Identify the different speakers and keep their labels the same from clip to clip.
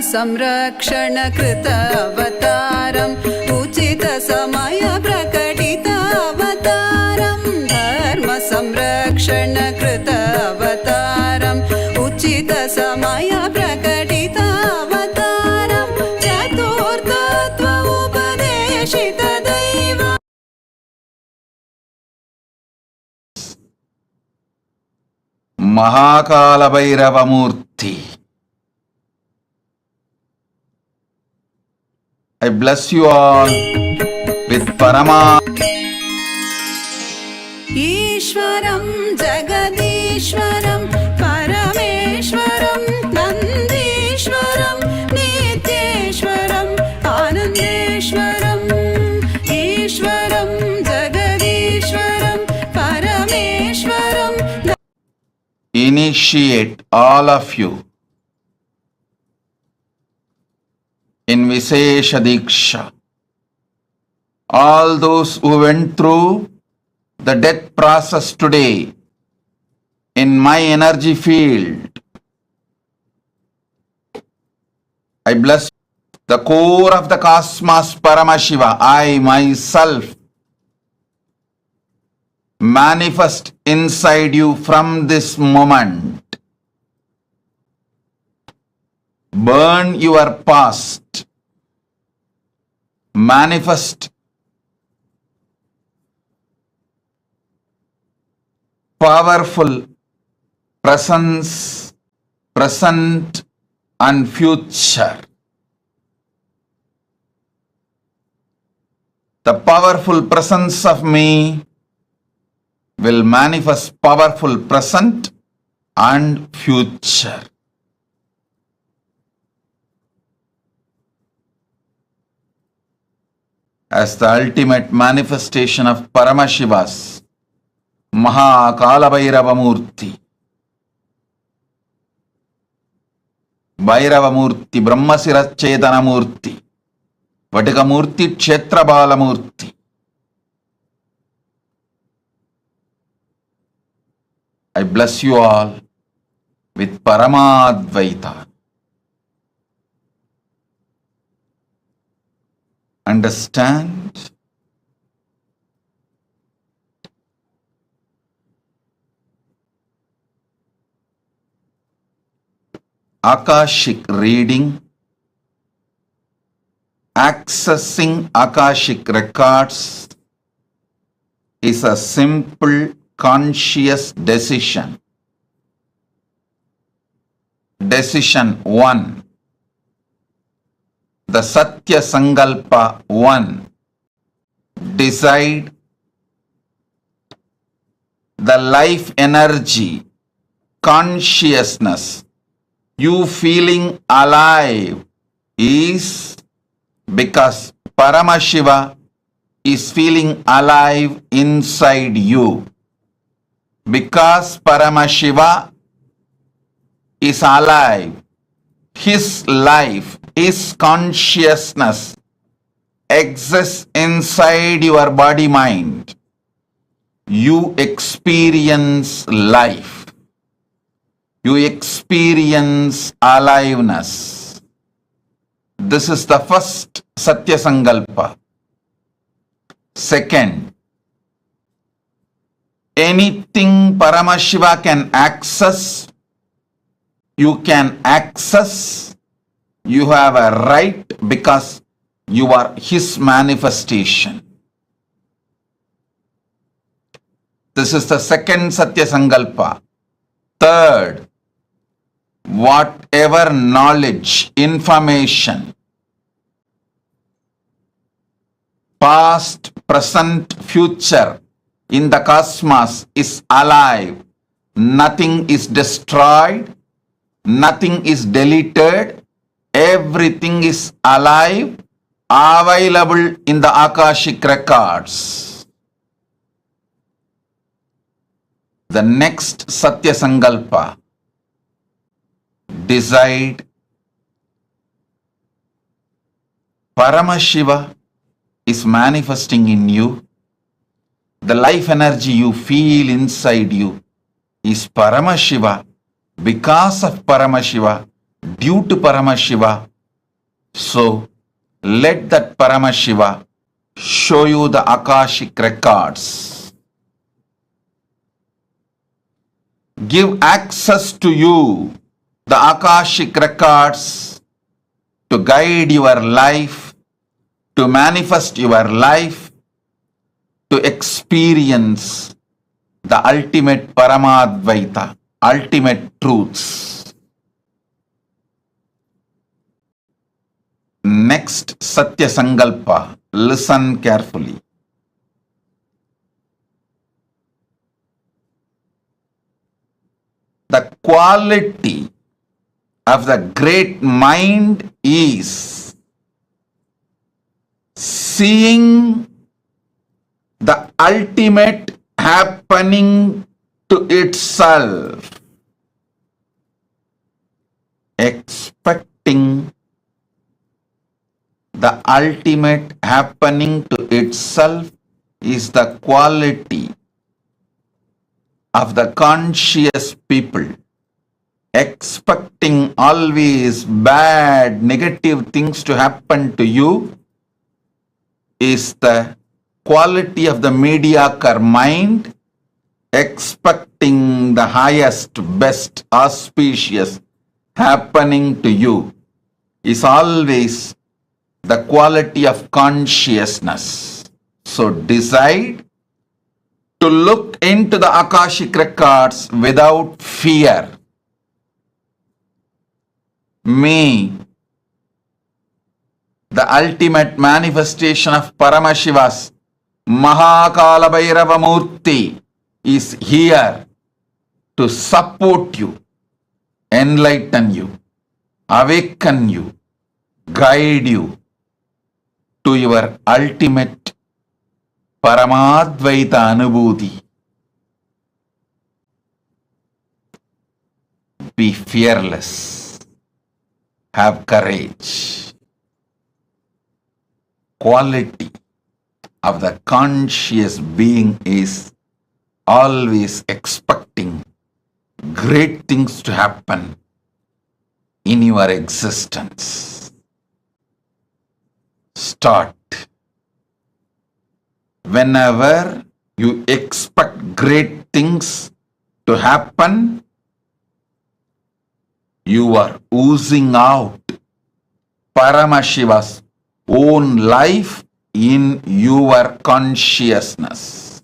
Speaker 1: संरक्षण कृत अवतारम् उचित समय प्रकटित अवतारम् धर्म संरक्षण कृत अवतारम् उचित समय प्रकटित अवतारम् चतुर्थत्व उपदेशित दैव
Speaker 2: Kalabhairava Murthy. I bless you all with Parama.
Speaker 1: ईश्वरं जगदीश्वरं परमेश्वरं नन्दीश्वरं नित्येश्वरम् आनन्देश्वरम् ईश्वरं जगदीश्वरं परमेश्वरं.
Speaker 2: Initiate all of you in Vishesha Diksha. All those who went through the death process today in my energy field, I bless the core of the cosmos Paramashiva. I myself manifest inside you from this moment. Burn your past. Manifest powerful presence, present and future. The powerful presence of me will manifest powerful present and future. As the ultimate manifestation of Paramashiva's Kalabhairava Murthy. Bhairava Murthy, Brahmasira Chetana Murthy, Vatika Murthy, Kshetra Bala Murthy. I bless you all with Paramadvaita. Understand? Akashic reading, accessing Akashic records is a simple conscious decision. Decision 1. The Satya Sankalpa 1. Decide the life energy, consciousness, you feeling alive is because Paramashiva is feeling alive inside you. Because Paramashiva is alive, his life, his consciousness exists inside your body mind. You experience life. You experience aliveness. This is the first Satya Sankalpa. Second, anything Paramashiva can access, you can access. You have a right because you are his manifestation. This is the second Satya Sankalpa. Third, whatever knowledge, information, past, present, future in the cosmos is alive. Nothing is destroyed. Nothing is deleted. Everything is alive, available in the Akashic records. The next Satya Sankalpa. Decide Paramashiva is manifesting in you. The life energy you feel inside you is Paramashiva. Because of Paramashiva, due to Paramashiva, So let that Paramashiva show you the Akashic records. Give access to you the Akashic records to guide your life, to manifest your life, to experience the ultimate Paramadvaita, ultimate truths. Next Satya Sankalpa, listen carefully. The quality of the great mind is seeing the ultimate happening to itself, expecting the ultimate happening to itself is the quality of the conscious people. Expecting always bad, negative things to happen to you is the quality of the mediocre mind. Expecting the highest, best, auspicious happening to you is always the quality of consciousness. So decide to look into the Akashic records without fear. May the ultimate manifestation of Paramashiva's Kalabhairava Murthy is here to support you, enlighten you, awaken you, guide you to your ultimate Paramadvaita Anubhuti. Be fearless. Have courage. Quality of the conscious being is always expecting great things to happen in your existence. Start. Whenever you expect great things to happen, you are oozing out Paramashiva's own life in your consciousness.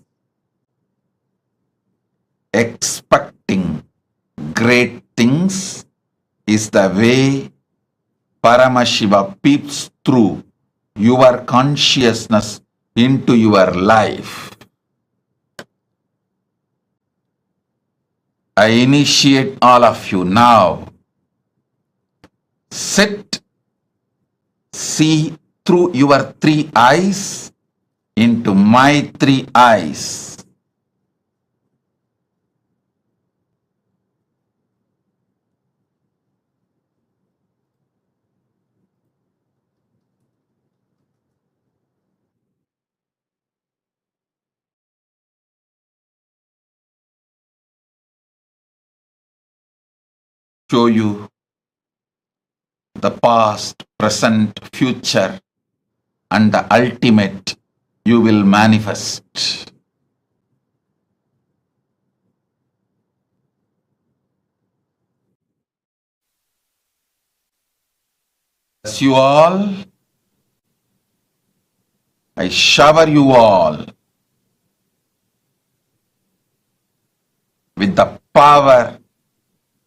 Speaker 2: Expecting great things is the way Paramashiva peeps through your consciousness into your life. I initiate all of you now. Sit, see through your three eyes into my three eyes. Show you the past, present, future, and the ultimate you will manifest. Bless you all. I shower you all with the power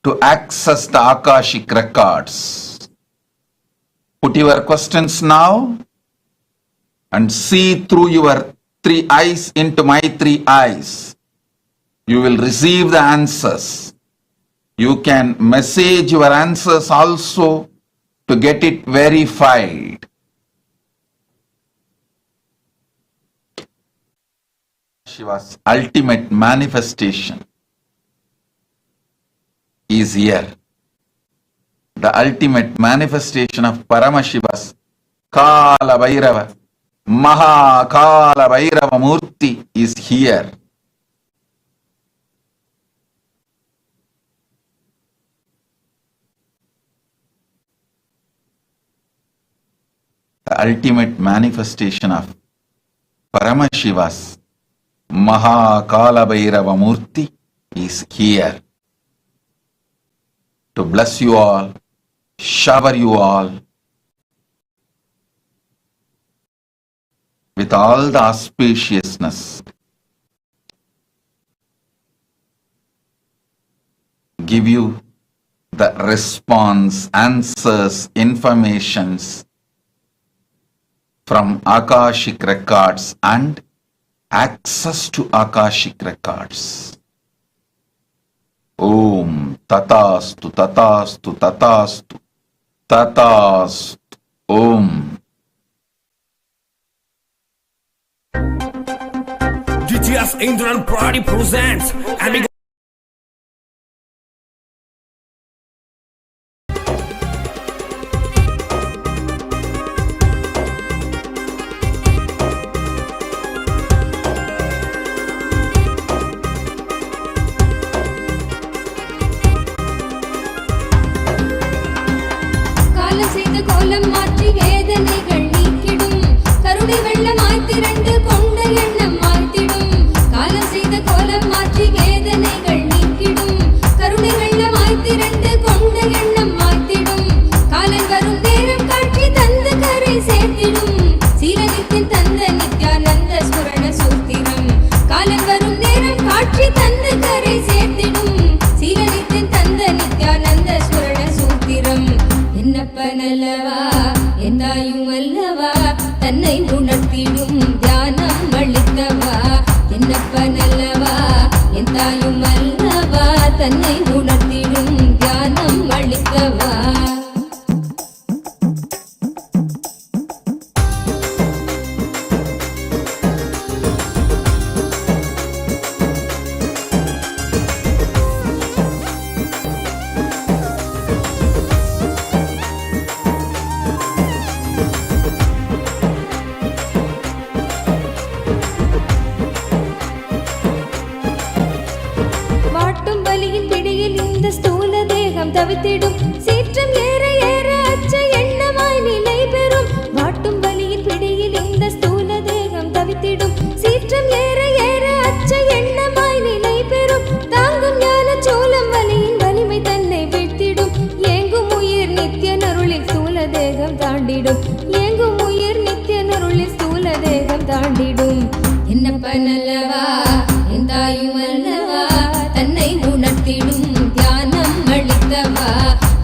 Speaker 2: to access the Akashic records. Put your questions now and see through your three eyes into my three eyes. You will receive the answers. You can message your answers also to get it verified. Shiva's ultimate manifestation is here. The ultimate manifestation of Paramashiva's Kalabhairava, Kalabhairava Murthy is here. ultimate manifestation of Paramashiva's Kalabhairava Murthy is here to bless you all, shower you all with all the auspiciousness, give you the response, answers, informations from Akashic records and access to Akashic records. Om Tatastu Tatastu Tatastu Tatastu Om.
Speaker 3: GTS Indran Party presents and
Speaker 4: கோலம் மாற்றி வேதனைகள் நீக்கிடும் கருணை வெள்ளமாய் திரண்டு கொண்ட எண்ணம் மாய்த்திடும் காலம் செய்த கோலம் மாற்றி வேதனைகள் நீக்கிடும் கருணை வெள்ளமாய் திரண்டு கொண்ட எண்ணம் மாய்த்திடும் காலன் வரும் நேரம் காட்சி தந்த கரை சேர்த்திடும் சீலனித்தின் தந்த நித்யானந்த ஸ்மரண சூத்திரம் காலன் வரும் நேரம் காட்சி தந்த கரை சேர்த்திடும் சீலனித்தின் தந்த நித்யானந்த ஸ்மரண சூத்திரம் என்னப்பனல்லவா எந்தாயும் அல்லவா தன்னை உணர்த்திடும் தியானம் அளித்தவா என்னப்பனல்லவா எந்தாயும் அல்லவா தன்னை உணர்த்திடும் தியானம் அளித்தவா ஸ்தூல தேகம் தவித்திடும் சீற்றம் ஏற ஏற அச்ச எண்ணமாய் நிலை பெறும் வாட்டும் வலியின் பிடியில் இந்த ஸ்தூல தேகம் தவித்திடும் சீற்றம் ஏற ஏற அச்ச எண்ணமாய் நிலை பெறும் தாங்கும் ஞான சோளம் வலியின் வலிமை தன்னை வீழ்த்திடும் ஏங்கும் உயிர் நித்திய நருளில் ஸ்தூல தேகம் தாண்டிடும் ஏங்கும் உயிர் நித்திய நருளில் ஸ்தூல தேகம் தாண்டிடும் என்னப்பனல்லவா எந்தாயும் அல்லவா தன்னை உணர்த்திடும்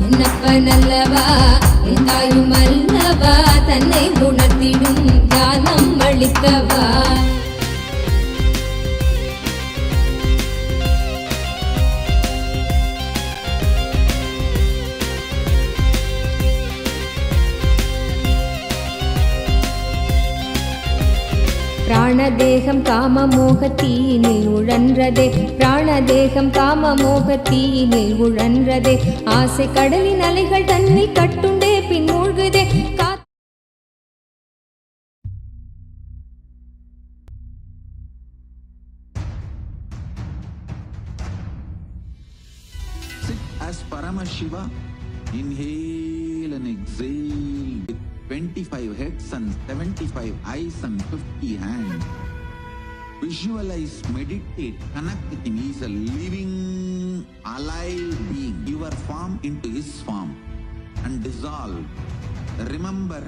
Speaker 4: என்னப்பனல்லவா எந்தாயும் அல்லவா தன்னை உணர்த்திடும் ஞானம் அளித்தவா பிராணதேகம் காம மோகத்தீனில் உழன்றதே பிராணதேகம் காம மோகத்தீனில் உழன்றதே ஆசை கடலின் அலைகள் தன்னில் கட்டுண்டே பின் மூழ்குதே
Speaker 2: Sit as Paramashiva, inhale and exhale with 25 heads and 75 eyes and 50 hands. Visualize, meditate, connect with him. He is a living, alive being. Your form into his form and dissolve. Remember,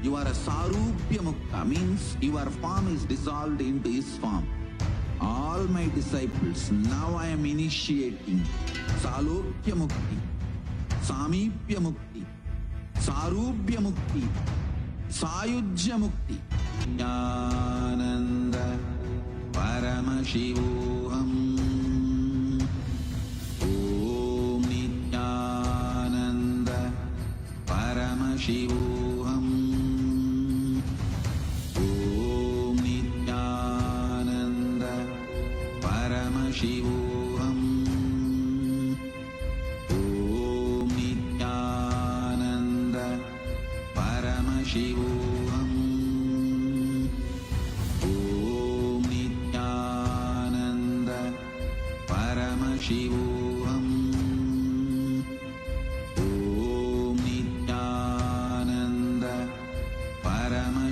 Speaker 2: you are a Sarupya Mukta, means your form is dissolved into his form. All my disciples, now I am initiating Salokya Mukti, Samipya Mukti, Sarubhya Mukti, Sayujya Mukti. Jnananda Paramashivoham Om Nityananda Paramashivoham Om Nityananda Paramashivoham Om Nityananda Paramashivoham Om Nityananda Paramashivoham Om Nityananda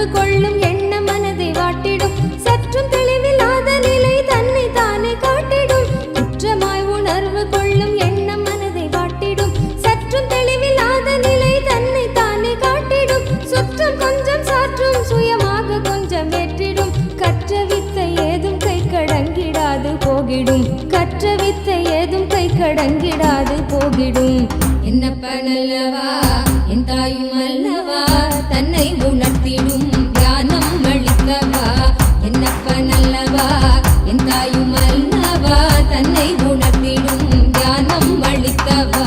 Speaker 4: உணர்வு கொள்ளும் எண்ண மனதை வாட்டிடும் சற்றும் தெளிவில்லாத நிலை தன்னை தானே காட்டிடும் குற்றமாய் உணர்வு கொள்ளும் எண்ண மனதை வாட்டிடும் சற்றும் தெளிவில்லாத நிலை தன்னை தானே காட்டிடும் சுற்றம் கொஞ்சம் சாற்றும் சுயமாக கொஞ்சம் வெற்றிடும் கற்ற வித்தை ஏதும் கை கடங்கிடாது போகிடும் கற்ற வித்தை ஏதும் கை கடங்கிடாது போகிடும் என்னப்பனல்லவா என் தாயும் அல்லவா தன்னை உணர்த்திடும் தியானம் அளித்தவா என்னப்பனல்லவா என் தாயும் அல்லவா தன்னை உணர்த்திடும் தியானம் அளித்தவா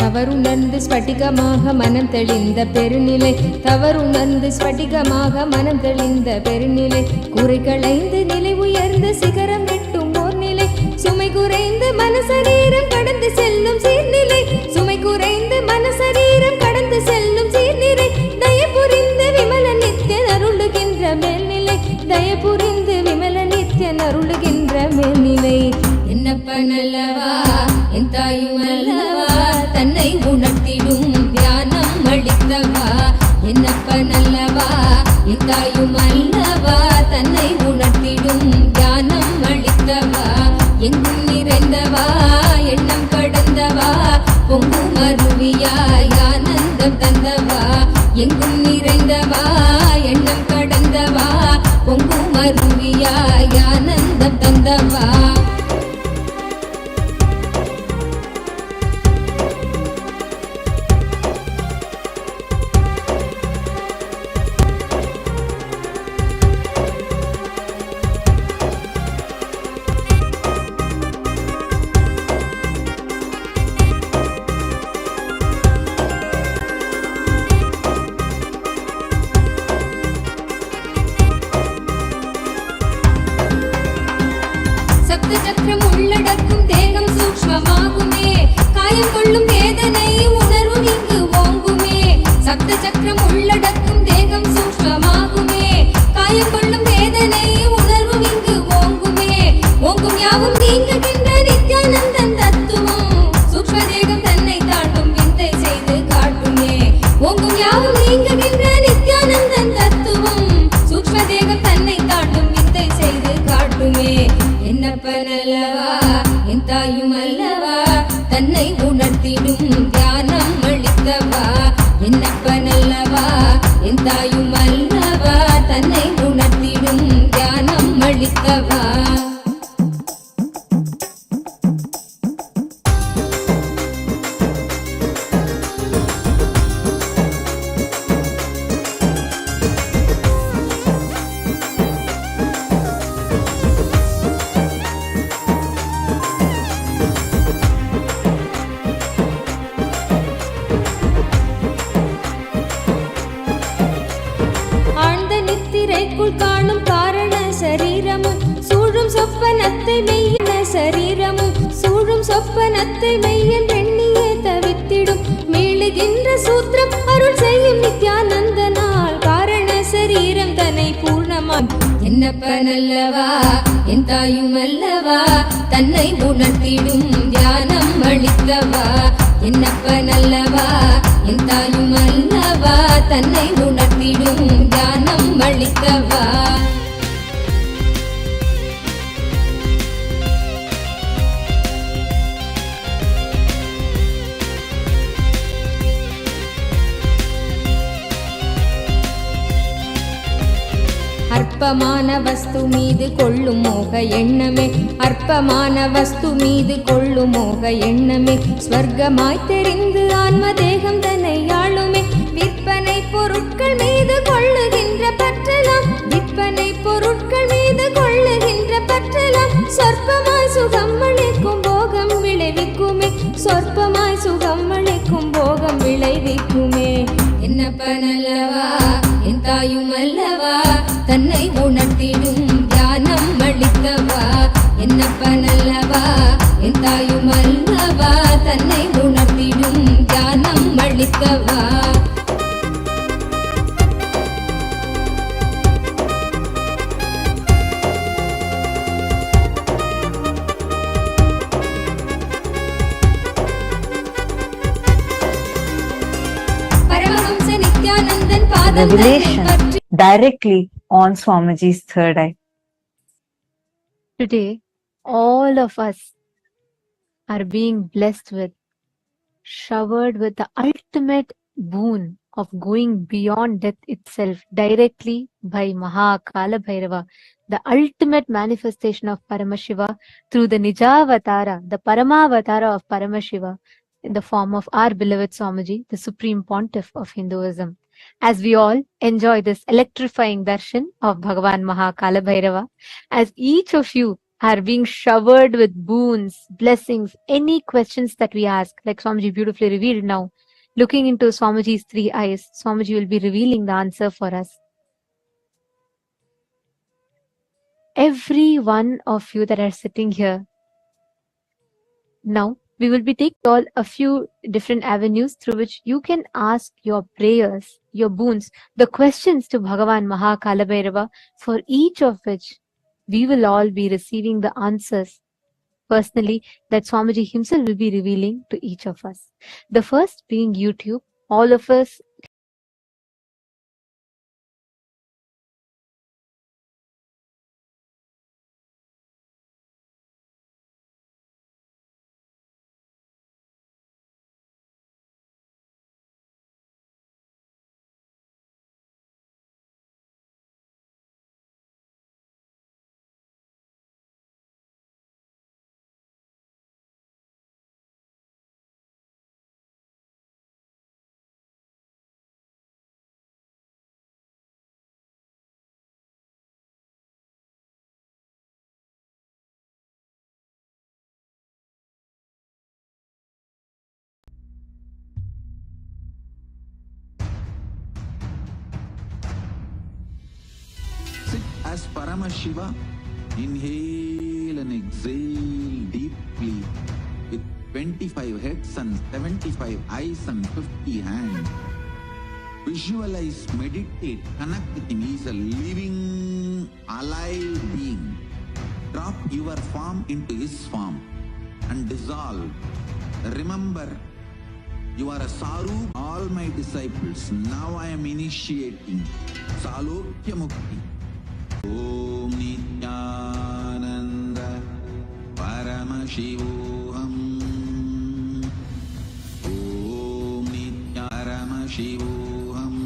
Speaker 4: தவறுணர்ந்து ஸ்படிகமாக மனம் தெளிந்த பெருநிலை தவறுணர்ந்து ஸ்படிகமாக மனம் தெளிந்த பெருநிலை குறை களைந்து நிலை உயர்ந்த சிகரம் எட்டும் ஓர் நிலை சுமை குறைந்து மனசரீரம் கடந்து செல்லும் சீர்நிலை சுமை குறைந்து மனசரீரம் கடந்து செல்லும் சீர்நிலை தயபுரிந்து விமல நித்தியன் அருளுகின்ற மேல்நிலை தயபுரிந்து விமல நித்தியன் அருளுகின்ற மேல்நிலை என்னப்பனல்லவா என் தாயும் அல்லவா தன்னை உணர்த்திடும் தியானம் அளித்தவா என்னப்பனல்லவா என் தாயும் அல்லவா தன்னை உணர்த்திடும் தியானம் அளித்தவா எங்கும் நிறைந்தவா எண்ணம் கடந்தவா பொங்கும் அருவியாய் ஆனந்தம் தந்தவா எங்கும் நிறைந்தவா எண்ணம் கடந்தவா பொங்கும் அருவியாய் ஆனந்தம் தந்தவா சக்கரம் உள்ளடக்கும் தேகம் சூக்ஷ்மமாகுமே காயம் கொள்ளும் வேதனை உணர்வும் இங்கு ஓங்குமே சப்த சக்கரம் உள்ளடக்கும் தேகம் சூக்ஷ்மமாகுமே காயம் கொள்ளும் வேதனை உணர்வும் இங்கு ஓங்குமே ஓங்கும் யாவும் நீங்குகின்ற நித்யானந்தன் தத்துவம் சூக்ஷ்ம தேகம் தன்னை தாண்டும் விந்தை செய்து காட்டுமே ஓங்கும் யாவும் நீங்குகின்ற நித்யானந்தன் தத்துவம் சூக்ஷ்ம தேகம் தன்னை தாண்டும் விந்தை செய்து காட்டுமே என்னப்பனல்லவா என் தாயும் அல்லவா தன்னை உணர்த்திடும் தியானம் அளித்தவா என்னப்பனல்லவா என் தாயும் அல்லவா தன்னை உணர்த்திடும் தியானம் அளித்தவா காணும் காரண சரீரமும் சூழும் சொப்பனத்தை மெய்யன சரீரமும் சூழும் சொப்பனத்தை மெய்யன் எண்ணியே தவித்திடும் மீளுகின்ற சூத்திரம் அருள் செய்யும் நித்யானந்தனால் காரண சரீரம் தன்னை பூர்ணமாய் என்னப்பனல்லவா என் தாயும் அல்லவா தன்னை உணர்த்திடும் தியானம் அளித்தவா என்னப்பனல்லவா என் தாயும் அல்லவா தன்னை உணர்த்திடும் தியானம் அளித்தவா அற்பமான வஸ்து மீது கொள்ளும் மோக எண்ணமே அற்பமான வஸ்து மீது கொள்ளும் மோக எண்ணமே ஸ்வர்க்கமாய் தெரிந்து ஆன்ம தேகம் தன்னை ஆளுமே விற்பனை பொருட்கள் மீது கொள்ளுகின்ற பற்றலாம் விற்பனை பொருட்கள் மீது கொள்ளுகின்ற பற்றலாம் சொற்பமாய் சுகம் அளிக்கும் போகம் விளைவிக்குமே சொற்பமாய் சுகம் அளிக்கும் போகம் விளைவிக்குமே என்னப்பனல்லவா என் தாயும் அல்லவா தன்னை உணர்த்திடும் தியானம் அளித்தவா என்னப்பனல்லவா என் தாயும் அல்லவா தன்னை உணர்த்திடும் தியானம் அளித்தவா
Speaker 5: revelation directly on Swamiji's third eye.
Speaker 6: Today, all of us are being blessed with, showered with the ultimate boon of going beyond death itself directly by Kalabhairava, the ultimate manifestation of Paramashiva through the Nijavatara, the Paramavatara of Paramashiva, in the form of our beloved Swamiji, the Supreme Pontiff of Hinduism. As we all enjoy this electrifying darshan of Bhagavan Kalabhairava, as each of you are being showered with boons, blessings, any questions that we ask, like Swamiji beautifully revealed now, looking into Swamiji's three eyes, Swamiji will be revealing the answer for us. Every one of you that are sitting here, now we will be taking all a few different avenues through which you can ask your prayers, your boons, the questions to Bhagavan Kalabhairava, for each of which we will all be receiving the answers personally that Swamiji himself will be revealing to each of us. The first being YouTube. All of us
Speaker 2: Sit as Paramashiva. Inhale and exhale deeply with 25 heads and 75 eyes and 50 hands. Visualize, meditate, connect with him. He is a living, alive being. Drop your form into his form and dissolve. Remember, you are a Saru, all my disciples. Now I am initiating Salokya Mukti. Om Nityananda Paramashivoham. Om Nitya Paramashivoham.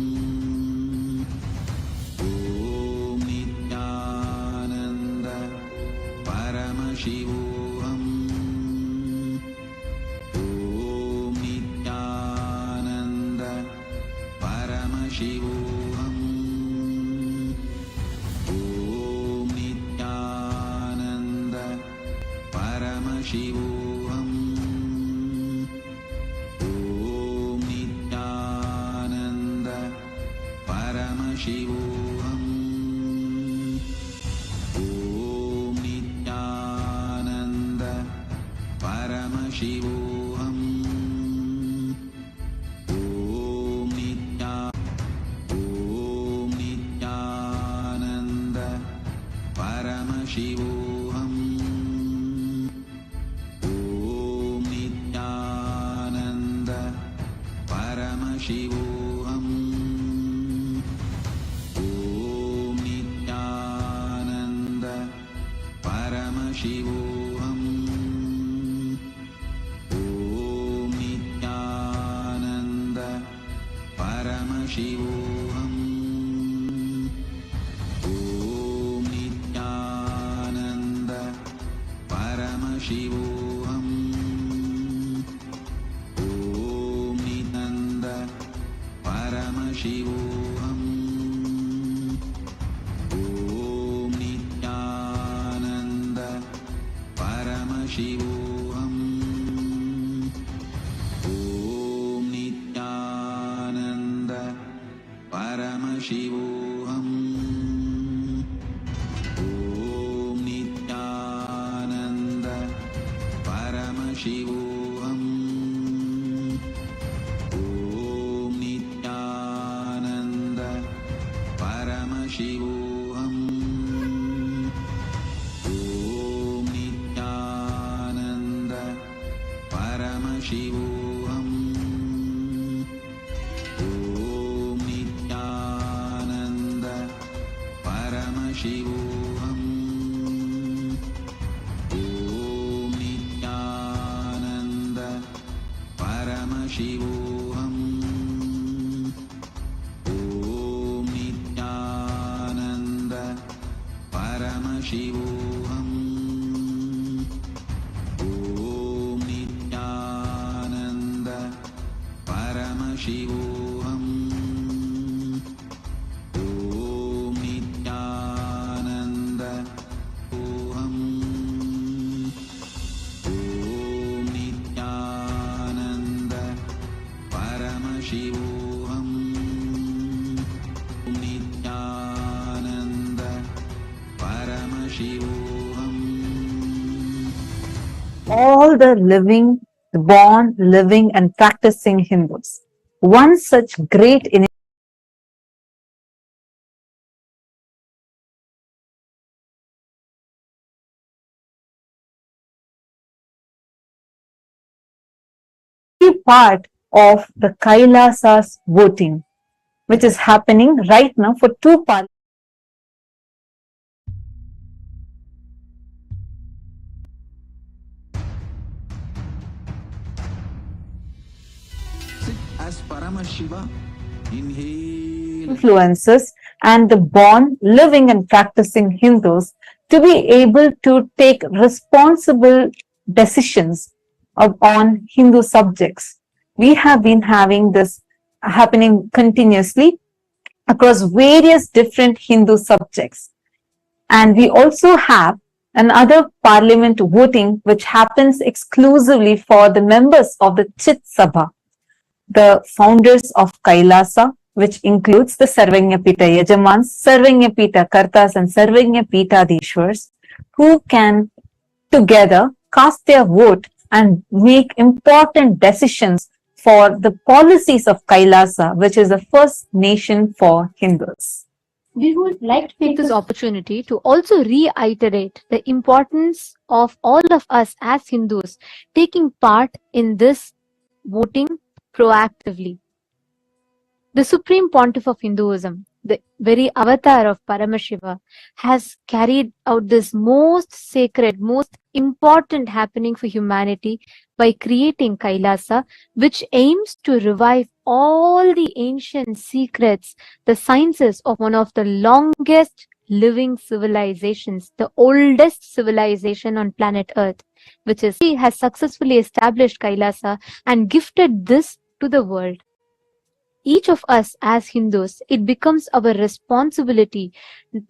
Speaker 2: Om Nityananda Paramashivoham. Om Nityananda Paramashivoham. Om Nityananda Paramashivoham. Om Nityananda Paramashivoham. Om Nityananda Paramashivoham. Om Nityananda Paramashivoham. Om Nityananda Paramashivoham. Om Nityananda Paramashivoham. Om Nityananda Paramashivoham. Om Nityananda Paramashivoham. Om Nityananda Paramashivoham. Om Nityananda Paramashivoham. Om Nityananda Paramashivoham. Om Nityananda Paramashivoham. Om Nityananda Paramashivoham. Om Nityananda Paramashivoham. Om Nityananda परमशिवोऽहम् ॐ नित्यानन्द परमशिवोऽहम् ॐ नित्यानन्द परमशिवोऽहम् ॐ Nityanand ohm ॐ नित्यानन्द परमशिवोऽहम् नित्यानन्द परमशिवोऽहम्
Speaker 5: All the living, born, living and practicing Hindus. One such great part of the Kailasa's voting, which is happening right now for two parts.
Speaker 2: Sit as Paramashiva. Inhale.
Speaker 5: Influences and the born, living and practicing Hindus to be able to take responsible decisions on Hindu subjects. We have been having this happening continuously across various different Hindu subjects. And we also have another parliament voting which happens exclusively for the members of the Chit Sabha, the founders of Kailasa, which includes the Sarvanyapita Yajamans, Sarvanyapita Kartas and Sarvanyapita Dishwars, who can together cast their vote and make important decisions for the policies of Kailasa, which is the first nation for Hindus.
Speaker 6: We would like to take this opportunity to also reiterate the importance of all of us as Hindus taking part in this voting proactively. The Supreme Pontiff of Hinduism, the very avatar of Paramashiva, has carried out this most sacred, most important happening for humanity by creating Kailasa, which aims to revive all the ancient secrets, the sciences of one of the longest living civilizations, the oldest civilization on planet Earth, which is he has successfully established Kailasa and gifted this to the world. Each of us as Hindus, it becomes our responsibility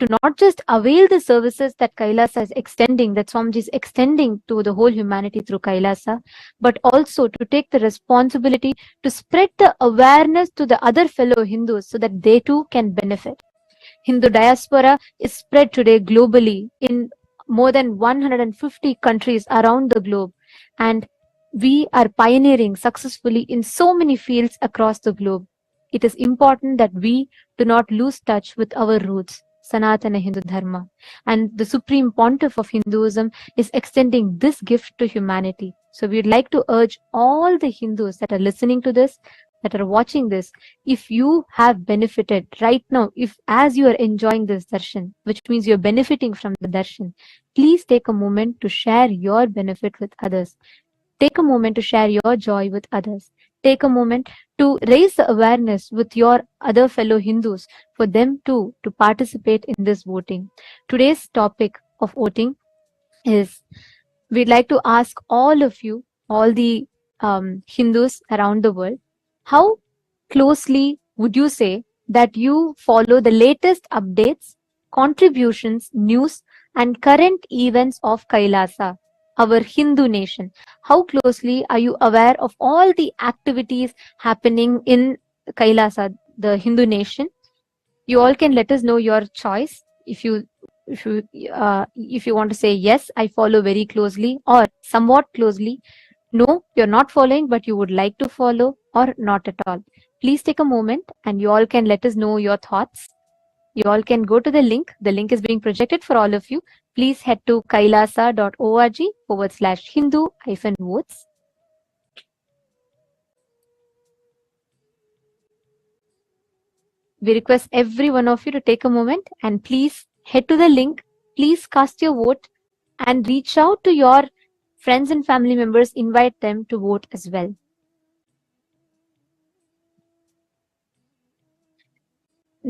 Speaker 6: to not just avail the services that Kailasa is extending, that Swamiji is extending to the whole humanity through Kailasa, but also to take the responsibility to spread the awareness to the other fellow Hindus so that they too can benefit. Hindu diaspora is spread today globally in more than 150 countries around the globe, and we are pioneering successfully in so many fields across the globe. It is important that we do not lose touch with our roots, Sanatana Hindu Dharma. And the Supreme Pontiff of Hinduism is extending this gift to humanity. So we'd like to urge all the Hindus that are listening to this, that are watching this, if you have benefited right now, if as you are enjoying this darshan, which means you're benefiting from the darshan, please take a moment to share your benefit with others. Take a moment to share your joy with others. Take a moment to raise the awareness with your other fellow Hindus for them too to participate in this voting. Today's topic of voting is, we'd like to ask all of you, all the Hindus around the world, how closely would you say that you follow the latest updates, contributions, news and current events of Kailasa, our Hindu nation? How closely are you aware of all the activities happening in Kailasa, the Hindu nation? You all can let us know your choice. If you want to say yes, I follow very closely, or somewhat closely. No, you're not following, but you would like to follow, or not at all. Please take a moment and you all can let us know your thoughts. You all can go to the link. The link is being projected for all of you. Please head to kailasa.org/Hindu-votes. We request every one of you to take a moment and please head to the link. Please cast your vote and reach out to your friends and family members. Invite them to vote as well.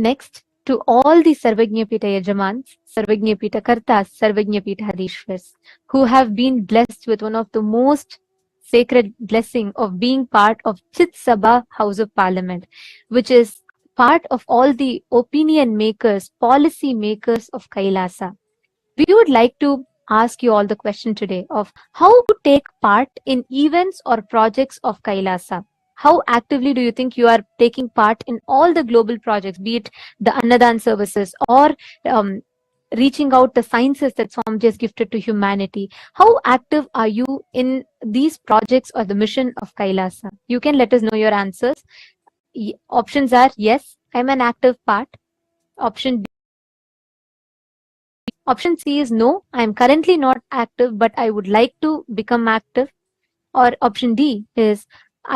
Speaker 6: Next, to all the Sarvajñapita Yajamans, Sarvajñapita Kartas, Sarvajñapita Hadishwars, who have been blessed with one of the most sacred blessing of being part of Chit Sabha House of Parliament, which is part of all the opinion makers, policy makers of Kailasa. We would like to ask you all the question today of how to take part in events or projects of Kailasa. How actively do you think you are taking part in all the global projects, be it the Annadan services or reaching out the sciences that Swamiji has gifted to humanity? How active are you in these projects or the mission of Kailasa? You can let us know your answers. Options are yes, I'm an active part. Option Option C is no, I am currently not active, but I would like to become active. Or option D is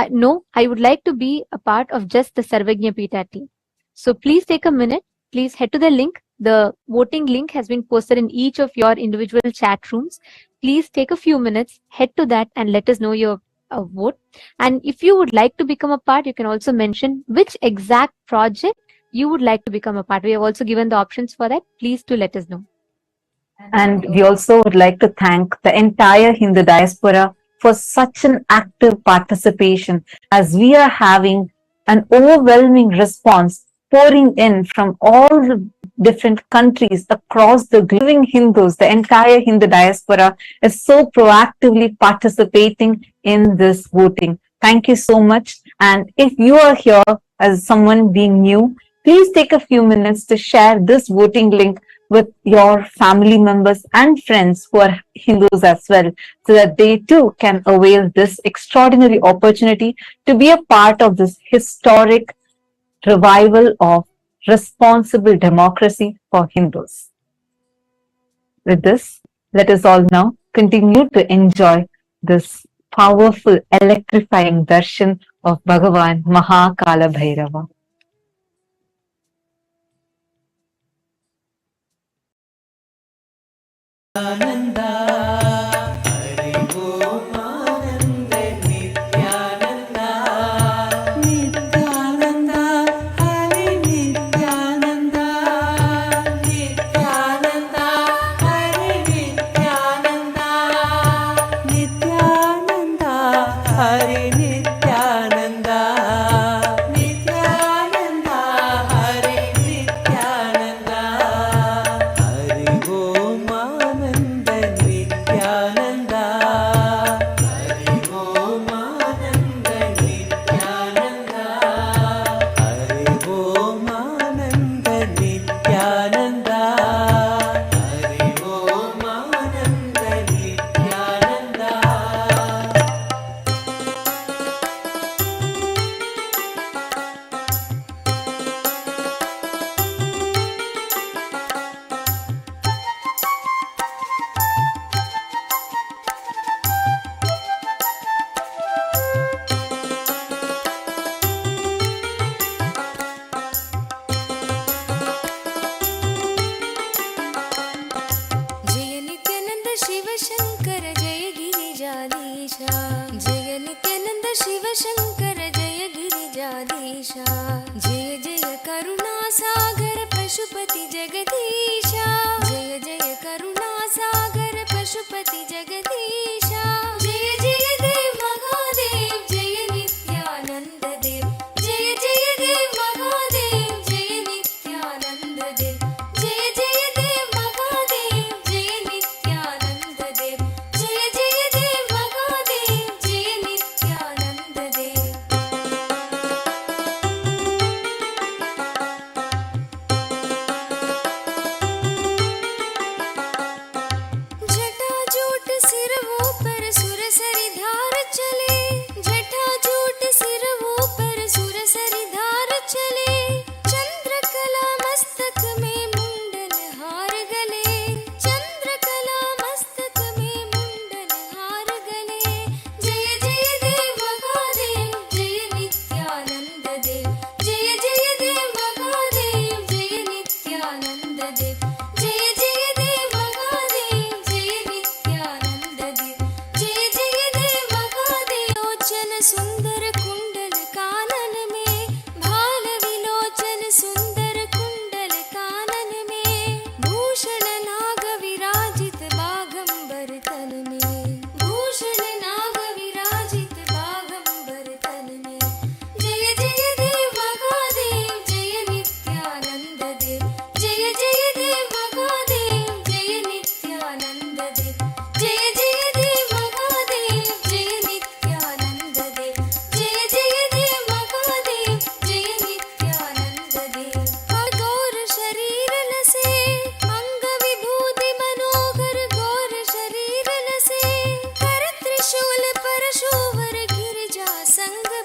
Speaker 6: no, I would like to be a part of just the Sarvajñapita team. So please take a minute. Please head to the link. The voting link has been posted in each of your individual chat rooms. Please take a few minutes, head to that and let us know your vote. And if you would like to become a part, you can also mention which exact project you would like to become a part. We have also given the options for that. Please do let us know.
Speaker 5: And we also would like to thank the entire Hindu diaspora for such an active participation, as we are having an overwhelming response pouring in from all the different countries across the living Hindus. The entire Hindu diaspora is so proactively participating in this voting. Thank you so much. And if you are here as someone being new, please take a few minutes to share this voting link with your family members and friends who are Hindus as well, so that they too can avail this extraordinary opportunity to be a part of this historic revival of responsible democracy for Hindus. With this, let us all now continue to enjoy this powerful, electrifying darshan of Bhagavan Kalabhairava.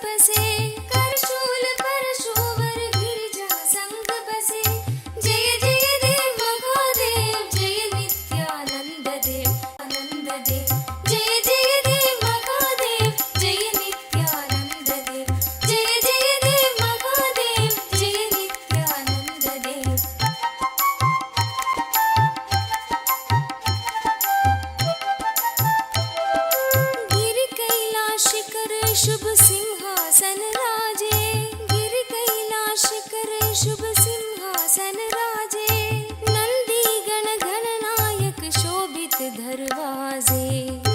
Speaker 4: बसे करशूल परशुवर गिरिजा संग बसे जय जय देव महादेव जय नित्यानंद देव आनंद देव जय जय देव महादेव जय नित्यानंद देव जय जय देव महादेव जय नित्यानंद देव गिर कैलाश करे शुभ सिंहासन राजे गिर कैलाश करे शुभ सिंहासन राजे नंदी गण गणनायक शोभित दरवाजे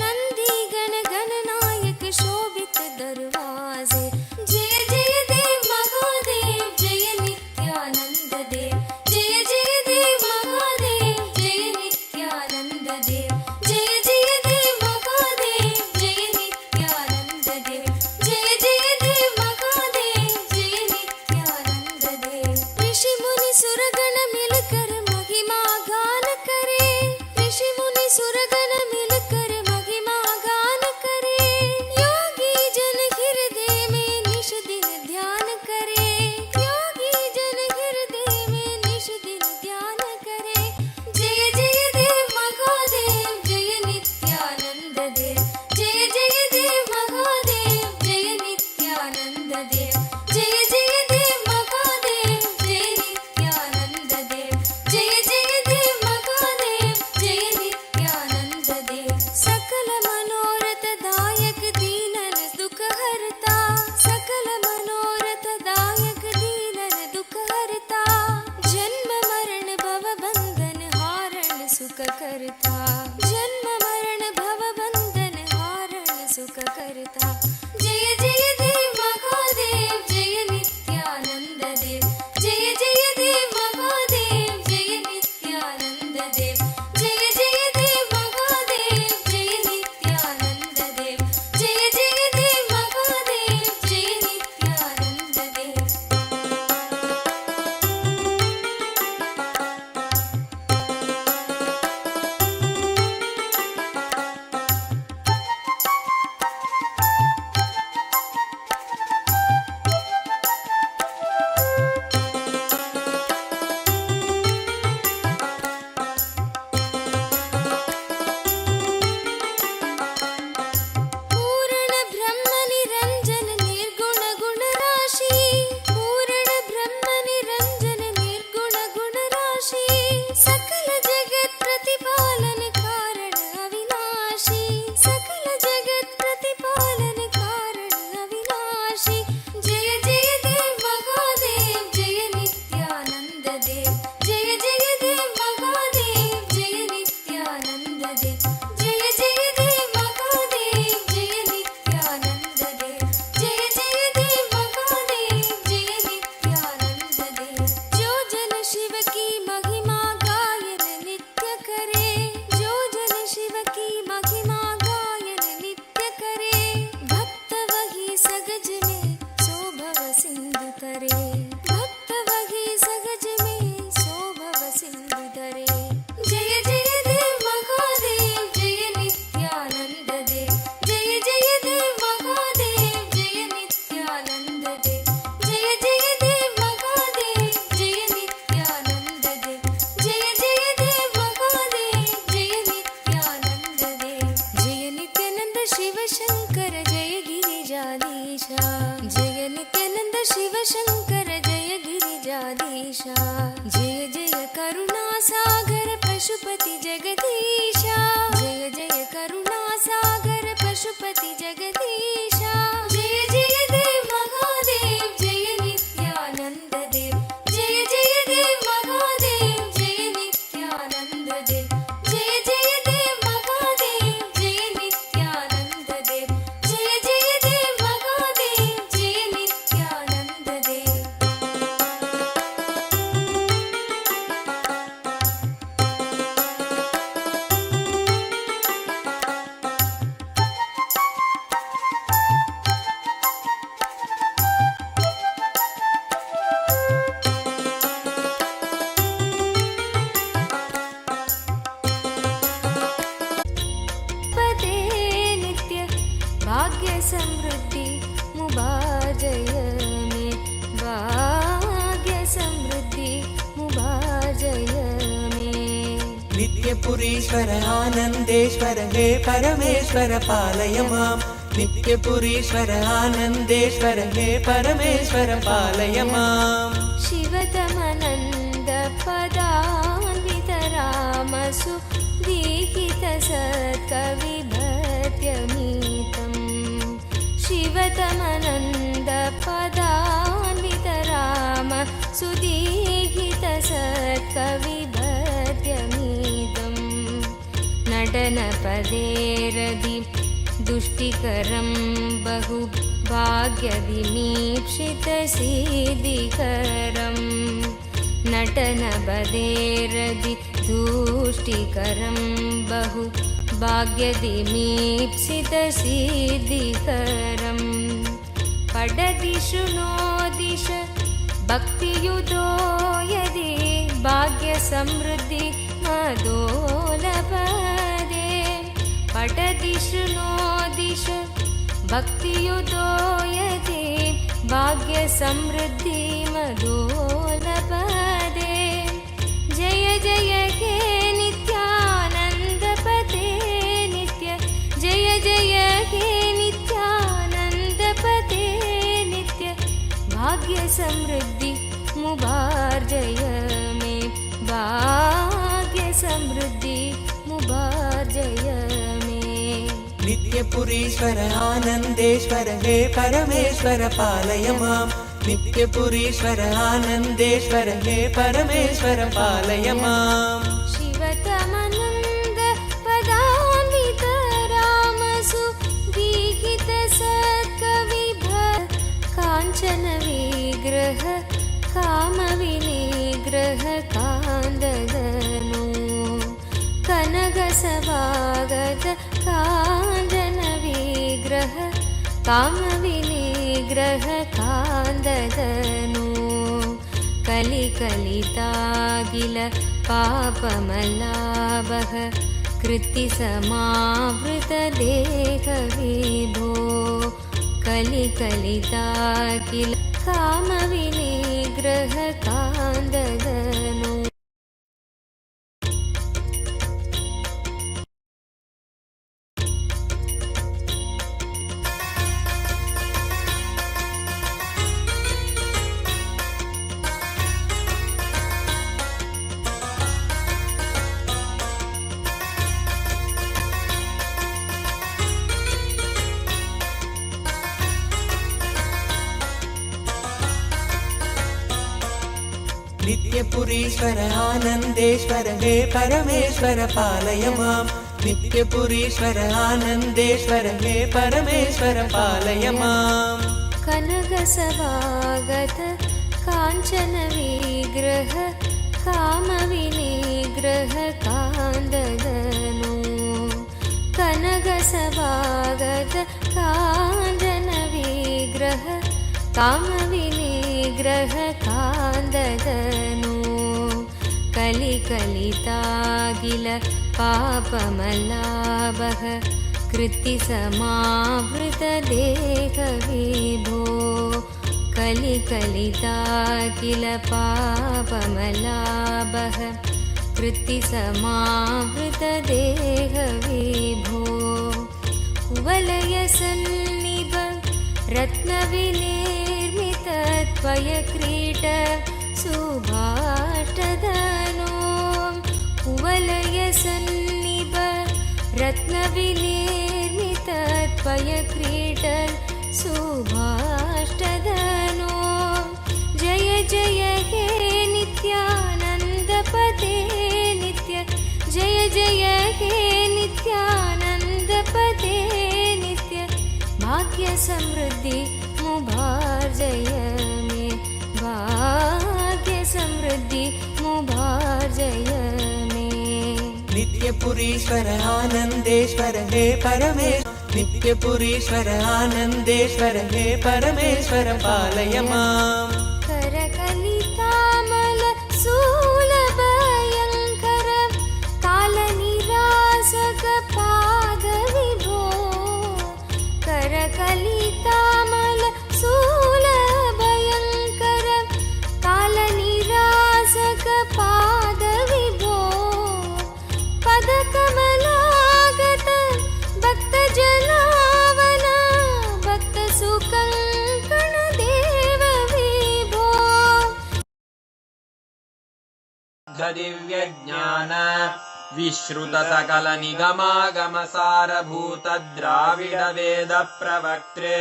Speaker 4: नंदी गण गणनायक शोभित दरवाजे जय जय देव महादेव जय नित्यानंद देव जय जय देव महादेव जय नित्यानंद देव जय जय देव महादेव जय नित्यानंद देव जय जय देव महादेव जय नित्यानंद देव ऋषि मुनि सुरगण मिलकर महिमा गान करे ऋषि मुनि सुरगण मिलकर महिमा गान करे योगी जन हृदय में निश दिन ध्यान करे योगी जन हृदय में निश दिन ध्यान करे जय जय देव महादेव जय नित्यानंद देव जय जय देव महादेव जय नित्यानंद देव जय जय देव महादेव जय नित्यानंद देव जय जय देव महादेव जय नित्यानंद देव सकल मनोरथ दायक दीनन दुख हरता सकल मनोरथ दायक दीनन दुख हरता जन्म मरण भव बंधन हारण सुख करता जन्म मरण भव बंधन हारण सुख करता जय जय देव महादेव जय नित्यानंद देव जय जय देव महादेव जय नित्यानंद देव जय जय देव महादेव जय नित्यानंद देव जय जय देव महादेव जय नित्यानंद देव पूर्ण ब्रह्म निरंजन निर्गुण गुण राशि पूर्ण ब्रह्म निरंजन निर्गुण गुण राशि सकल जगत प्रतिपालन कारण अविनाशी सकल जगत प्रतिपालन कारण अविनाशी जय जय देव महादेव जय नित्यानंद देव जय जय देव महादेव जय नित्यानंद देव जय जय देव महादेव जय नित्यानंद देव जय जय देव महादेव जय नित्यानंद देव जो जन शिव की महिमा गायन नित्य करे जो जन शिव की महिमा गायन नित्य करे भक्त वही सगज में शोभव सिंधु तरे भक्त वही सगज में शोभव सिंधु तरे जय जय देव महादेव जय नित्यानंद देव जय जय देव महादेव जय नित्यानंद देव जय जय देव महादेव जय नित्यानंद देव जय जय देव महादेव जय नित्यानंद देव जय नित्यानंद शिव शंकर जय गिरिजाधीशा जय नित्यानंद शिव शंकर जय गिरिजाधीशा जय जय करुणा सागर पशुपति जगदीशा जय जय करुणा सागर पशुपति जगदीशा जय जय देव महादेव जय नित्यानंद देव जय जय देव महादेव जय नित्यानंद देव जय जय देव महादेव जय नित्यानंद देव जय जय देव महादेव जय नित्यानंद देव
Speaker 7: नित्यपुरीश्वर आनन्देश्वर हे परमेश्वर पालय माम् नित्यपुरीश्वर आनन्देश्वर हे परमेश्वर पालय माम्
Speaker 4: शिवतमनन्द पदान्वितरामसु दीहितसत्कविभत्यमीतम् शिवतमनन्द पदान्वितराम सुदीहितसत्कविभत्यमीतम् नटनपदेरदि दुष्टिकरं बहु भाग्यविमीक्षितसिद्धिकरम् नटनपदेरदि दुष्टिकरं बहु भाग्यविमीक्षितसिद्धिकरम् पठति शृणोदिश भक्तियुतो यदि भाग्यसमृद्धि मदोलपदे पठति शृणोदिश भक्तियुतो यदि भाग्यसमृद्धि मदोलपदे जय जय हे नित्यानन्दपते नित्य जय जय हे नित्यानन्दपते नित्य भाग्यसमृद्धि मुबार्जय मे भाग्यसमृद्धि मुबार्जय मे
Speaker 7: नित्यपुरीश्वर आनन्देश्वर हे परमेश्वर पालय माम् नित्यपुरीश्वर आनन्देश्वर हे परमेश्वर पालय माम्
Speaker 4: शिवतमनन्द पदान्वित रामसु दीहितसत्कविभ काञ्चन विग्रह कामविनिग्रह कान्ददनु कनकसभागत काञ्चन विग्रह कामविनिग्रह कान्ददनु कलिकलितागिल पापमलाभः कृत्तिसमावृतदेहविभो कलिकलितागिल कामविनिग्रह कान्ददनु
Speaker 7: नित्यपुरीश्वर आनन्देश्वर हे परमेश्वर पालय माम् नित्यपुरीश्वर आनन्देश्वर हे परमेश्वर पालय माम्
Speaker 4: कनकसभागत काञ्चन विग्रह कामविनिग्रह कान्ददनु कनकसभागत काञ्चन विग्रह कामविनिग्रह कान्ददनु कलिकलितागिल पापमलाभः कृत्तिसमावृतदेहविभो कलिकलितागिल पापमलाभः कृत्तिसमावृतदेहविभो कुवलयसन्निभ रत्नविनिर्मित त्वयक्रीट सुभाष्टदनो कुवलयसन्निभ रत्नविनिर्मित त्वयक्रीट सुभाष्टदनो जय जय हे नित्यानन्दपते नित्य जय जय हे नित्यानन्दपते नित्य भाग्यसमृद्धि मुबार्जय मे भाग्यसमृद्धि मुबार्जय मे
Speaker 7: नित्यपुरीश्वर आनन्देश्वर हे परमेश्वर नित्यपुरीश्वर आनन्देश्वर हे परमेश्वर पालय माम्
Speaker 4: करकलितामल सूलभयङ्कर कालनिरासक पादविभो करकलितामल सूलभयङ्कर कालनिरासक पादविभो
Speaker 8: दिव्यज्ञान विश्रुत सकल निगमागम सारभूत द्राविड वेद प्रवक्त्रे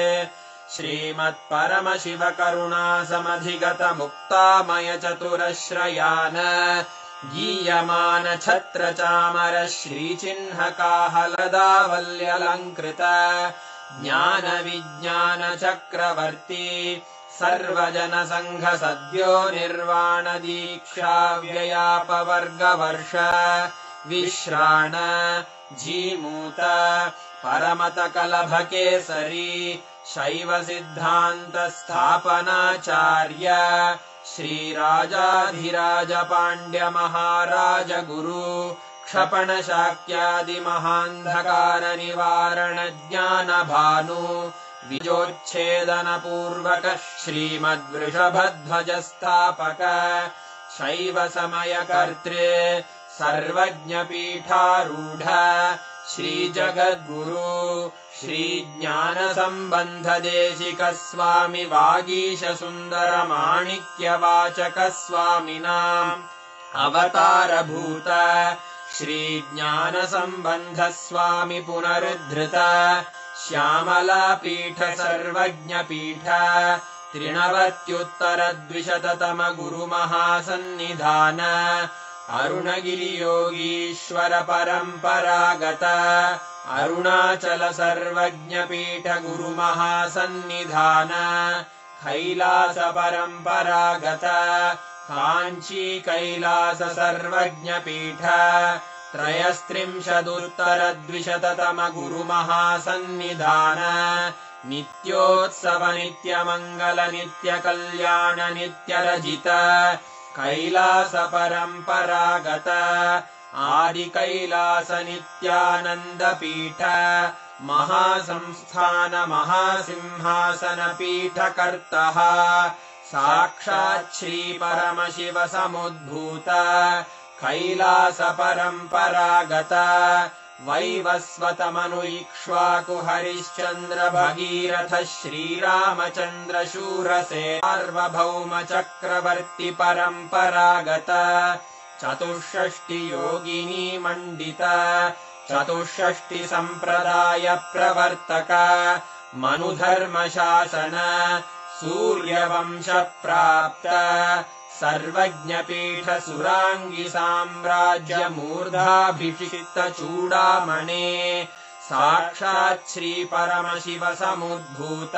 Speaker 8: श्रीमत्परम शिव करुणा समधिगत मुक्तामय चतुरश्रयान गीयमान छत्र चामर श्रीचिह्न काहलदावल्यलङ्कृत ज्ञान विज्ञान चक्रवर्ती सर्वजन संघ सद्यो निर्वाण दीक्षा व्ययापवर्गवर्ष विश्राण जीमूत परमत कलभ केसरी शैव सिद्धान्त स्थापनाचार्य श्रीराजाधिराज पाण्ड्य महाराज गुरु क्षपण शाक्यादि महान्धकार निवारण ज्ञान भानु विजोच्छेदन पूर्वक श्रीमद्वृषभध्वज स्थापक शैव समय कर्त्रे सर्वज्ञ पीठारूढ श्री जगद्गुरु श्री ज्ञान संबंध देशिक स्वामी वागीश सुंदर माणिक्य वाचक स्वामिनाम् अवतार भूत श्री ज्ञान संबंध स्वामी पुनरुद्धृत श्यामला पीठ सर्वज्ञ पीठ त्रिनवत्युत्तर द्विशततम गुरु महासन्निधान अरुणगिरि योगीश्वर परम्परागत अरुणाचल सर्वज्ञ पीठ गुरु महासन्निधान कैलास परम्परागत काञ्ची कैलास सर्वज्ञ पीठ त्रयस्त्रिंशदुत्तर द्विशततम गुरु महासन्निधान नित्योत्सव नित्य मंगल नित्य कल्याण नित्य रजित कैलास परम्परागत आदि कैलास नित्यानंद पीठ महासंस्थान महासिंहासन पीठ कर्तः साक्षात् श्री परम शिव समुद्भूत कैलास परम्परागत वैवस्वत मनु इक्ष्वाकु हरिश्चंद्र भगीरथ श्रीरामचंद्र शूरसे सार्वभौम चक्रवर्ती परम्परागत चतुष्षष्टि योगिनी मंडित चतुष्षष्टि संप्रदाय प्रवर्तक मनुधर्म शासन सूर्यवंश प्राप्त सर्वज्ञ पीठ सुरांगी साम्राज्य मूर्धाभिषिक्त चूडामणे साक्षात् श्री परम शिव समुद्भूत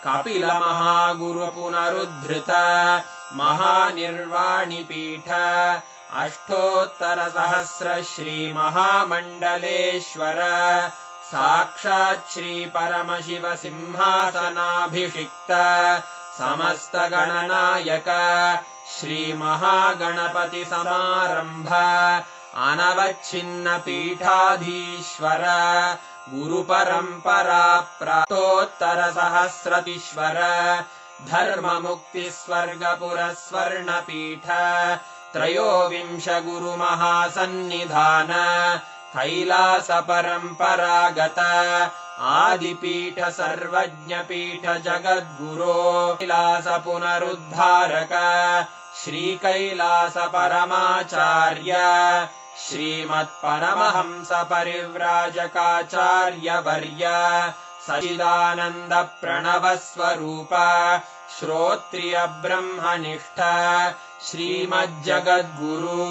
Speaker 8: कपिल महागुरु पुनरुद्धृत महानिर्वाणि पीठ अष्टोत्तर सहस्र श्री महामंडलेश्वर साक्षात् श्री परम शिव सिंहासनाभिषिक्त समस्त गणनायक श्री महागणपति समारंभ अनवच्छिन्न पीठाधीश्वर गुरु परंपरा प्राप्तोत्तर सहस्रतीश्वर धर्म मुक्ति स्वर्ग पुरस्वर्ण पीठ त्रयोविंश गुरु महासन्निधान कैलास परम्परागत आदिपीठ सर्वज्ञ पीठ जगद्गुरो कैलास पुनरुद्धारक श्री कैलास परमाचार्य श्रीमत्परमहंस परिव्राजकाचार्य वर्य सच्चिदानंद प्रणव स्वरूप श्रोत्रिय ब्रह्मनिष्ठ श्रीमज्जगद्गुरु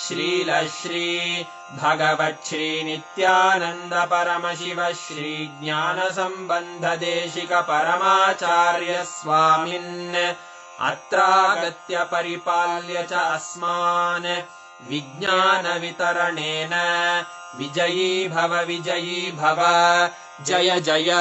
Speaker 8: श्रील श्री भगवत् श्री नित्यानंद परम शिव श्री ज्ञान संबंध देशिक परमाचार्य स्वामिन् अत्रागत्य परिपाल्य च अस्मान् विज्ञान वितरणेन विजयी भव जय जय।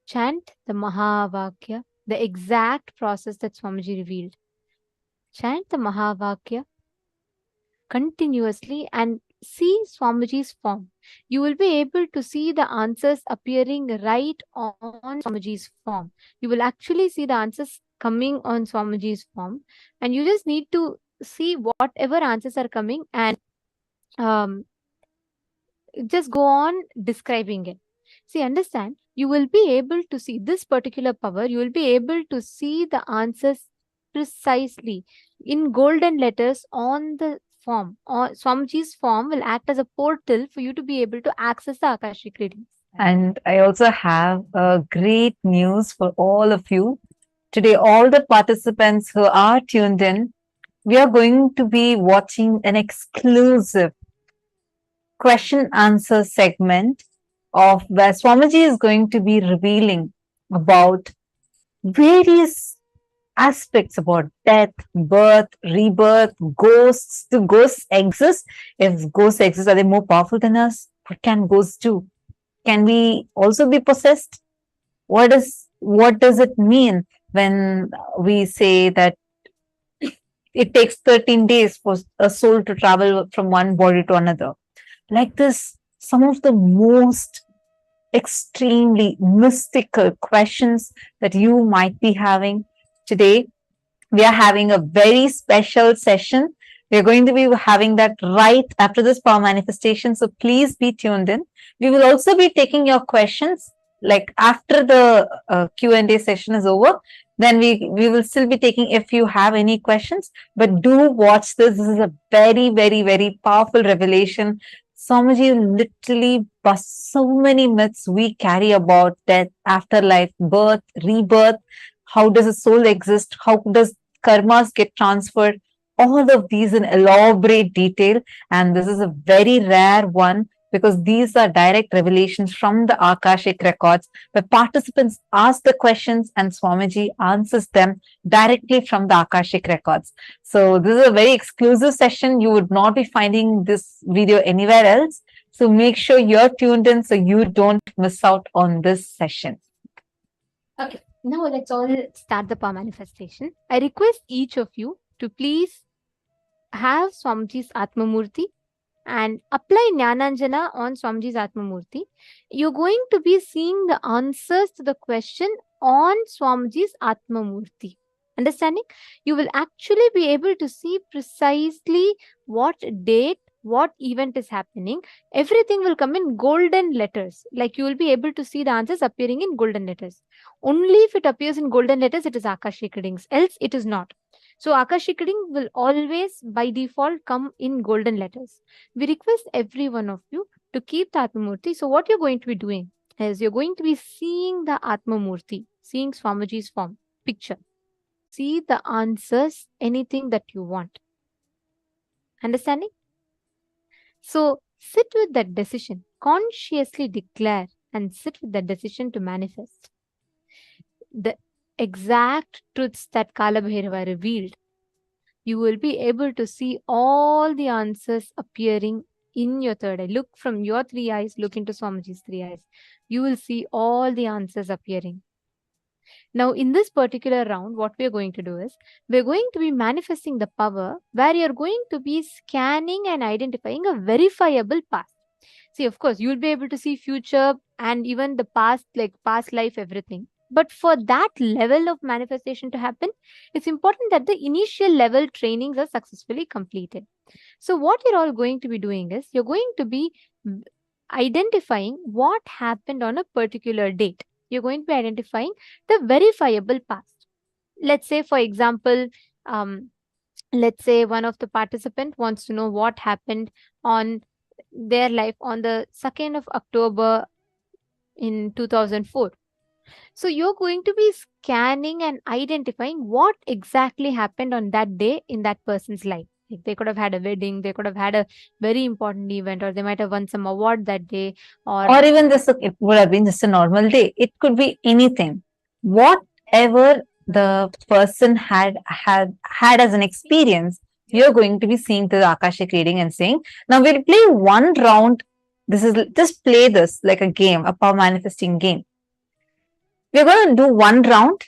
Speaker 6: chant the Mahavakya, the exact process that Swamiji revealed. Chant the Mahavakya continuously and see Swamiji's form. You will be able to see the answers appearing right on Swamiji's form. You will actually see the answers coming on Swamiji's form, and you just need to see whatever answers are coming and um, just go on describing it. See, understand, you will be able to see this particular power, you will be able to see the answers precisely in golden letters on the form. Or Swamiji's form will act as a portal for you to be able to access the Akashic readings.
Speaker 5: And I also have a great news for all of you. Today, all the participants who are tuned in, we are going to be watching an exclusive question answer segment of where Swamiji is going to be revealing about various aspects about death, birth, rebirth, ghosts. Do ghosts exist? If ghosts exist, are they more powerful than us? What can ghosts do? Can we also be possessed? What does it mean when we say that it takes 13 days for a soul to travel from one body to another? Like this, some of the most extremely mystical questions that you might be having today. We are having a very special session. We're going to be having that right after this power manifestation. So please be tuned in. We will also be taking your questions like after the Q&A session is over. Then we will still be taking if you have any questions. But do watch this. This is a very, very, very powerful revelation. Swamiji literally busts so many myths we carry about death, afterlife, birth, rebirth. How does a soul exist? How does karmas get transferred? All of these in elaborate detail. And this is a very rare one because these are direct revelations from the Akashic records where participants ask the questions and Swamiji answers them directly from the Akashic records. So this is a very exclusive session. You would not be finding this video anywhere else. So make sure you're tuned in so you don't miss out on this session.
Speaker 6: Okay, now let's all start the power manifestation. I request each of you to please have Swamiji's Atma Murthy and apply Jnananjana on Swamiji's Atma Murthy. You're going to be seeing the answers to the question on Swamiji's Atma Murthy. Understanding? You will actually be able to see precisely what date, what event is happening. Everything will come in golden letters. Like you will be able to see the answers appearing in golden letters. Only if it appears in golden letters, it is Akashic readings. Else, it is not. So Akashic reading will always by default come in golden letters. We request every one of you to keep the Atma Murthy. So what you're going to be doing is you're going to be seeing the Atma Murthy, seeing Swamiji's form, picture. See the answers, anything that you want. Understanding? So sit with that decision, consciously declare and sit with that decision to manifest the exact truths that Kalabhairava revealed. You will be able to see all the answers appearing in your third eye. Look from your three eyes, look into Swamiji's three eyes. You will see all the answers appearing. Now, in this particular round, what we're going to do is, we're going to be manifesting the power where you're going to be scanning and identifying a verifiable past. See, of course, you'll be able to see future and even the past, like past life, everything. But for that level of manifestation to happen, it's important that the initial level trainings are successfully completed. So what you're all going to be doing is, you're going to be identifying what happened on a particular date. You're going to be identifying the verifiable past. Let's say, for example, let's say one of the participant wants to know what happened on their life on the 2nd of October in 2004. So you're going to be scanning and identifying what exactly happened on that day in that person's life. Like they could have had a wedding, they could have had a very important event, or they might have won some award that day,
Speaker 5: or even this, it would have been just a normal day. It could be anything. Whatever the person had as an experience, you're going to be seeing through the Akashic reading and saying, now we'll play one round. This is just play this like a game, a power manifesting game. We're going to do one round.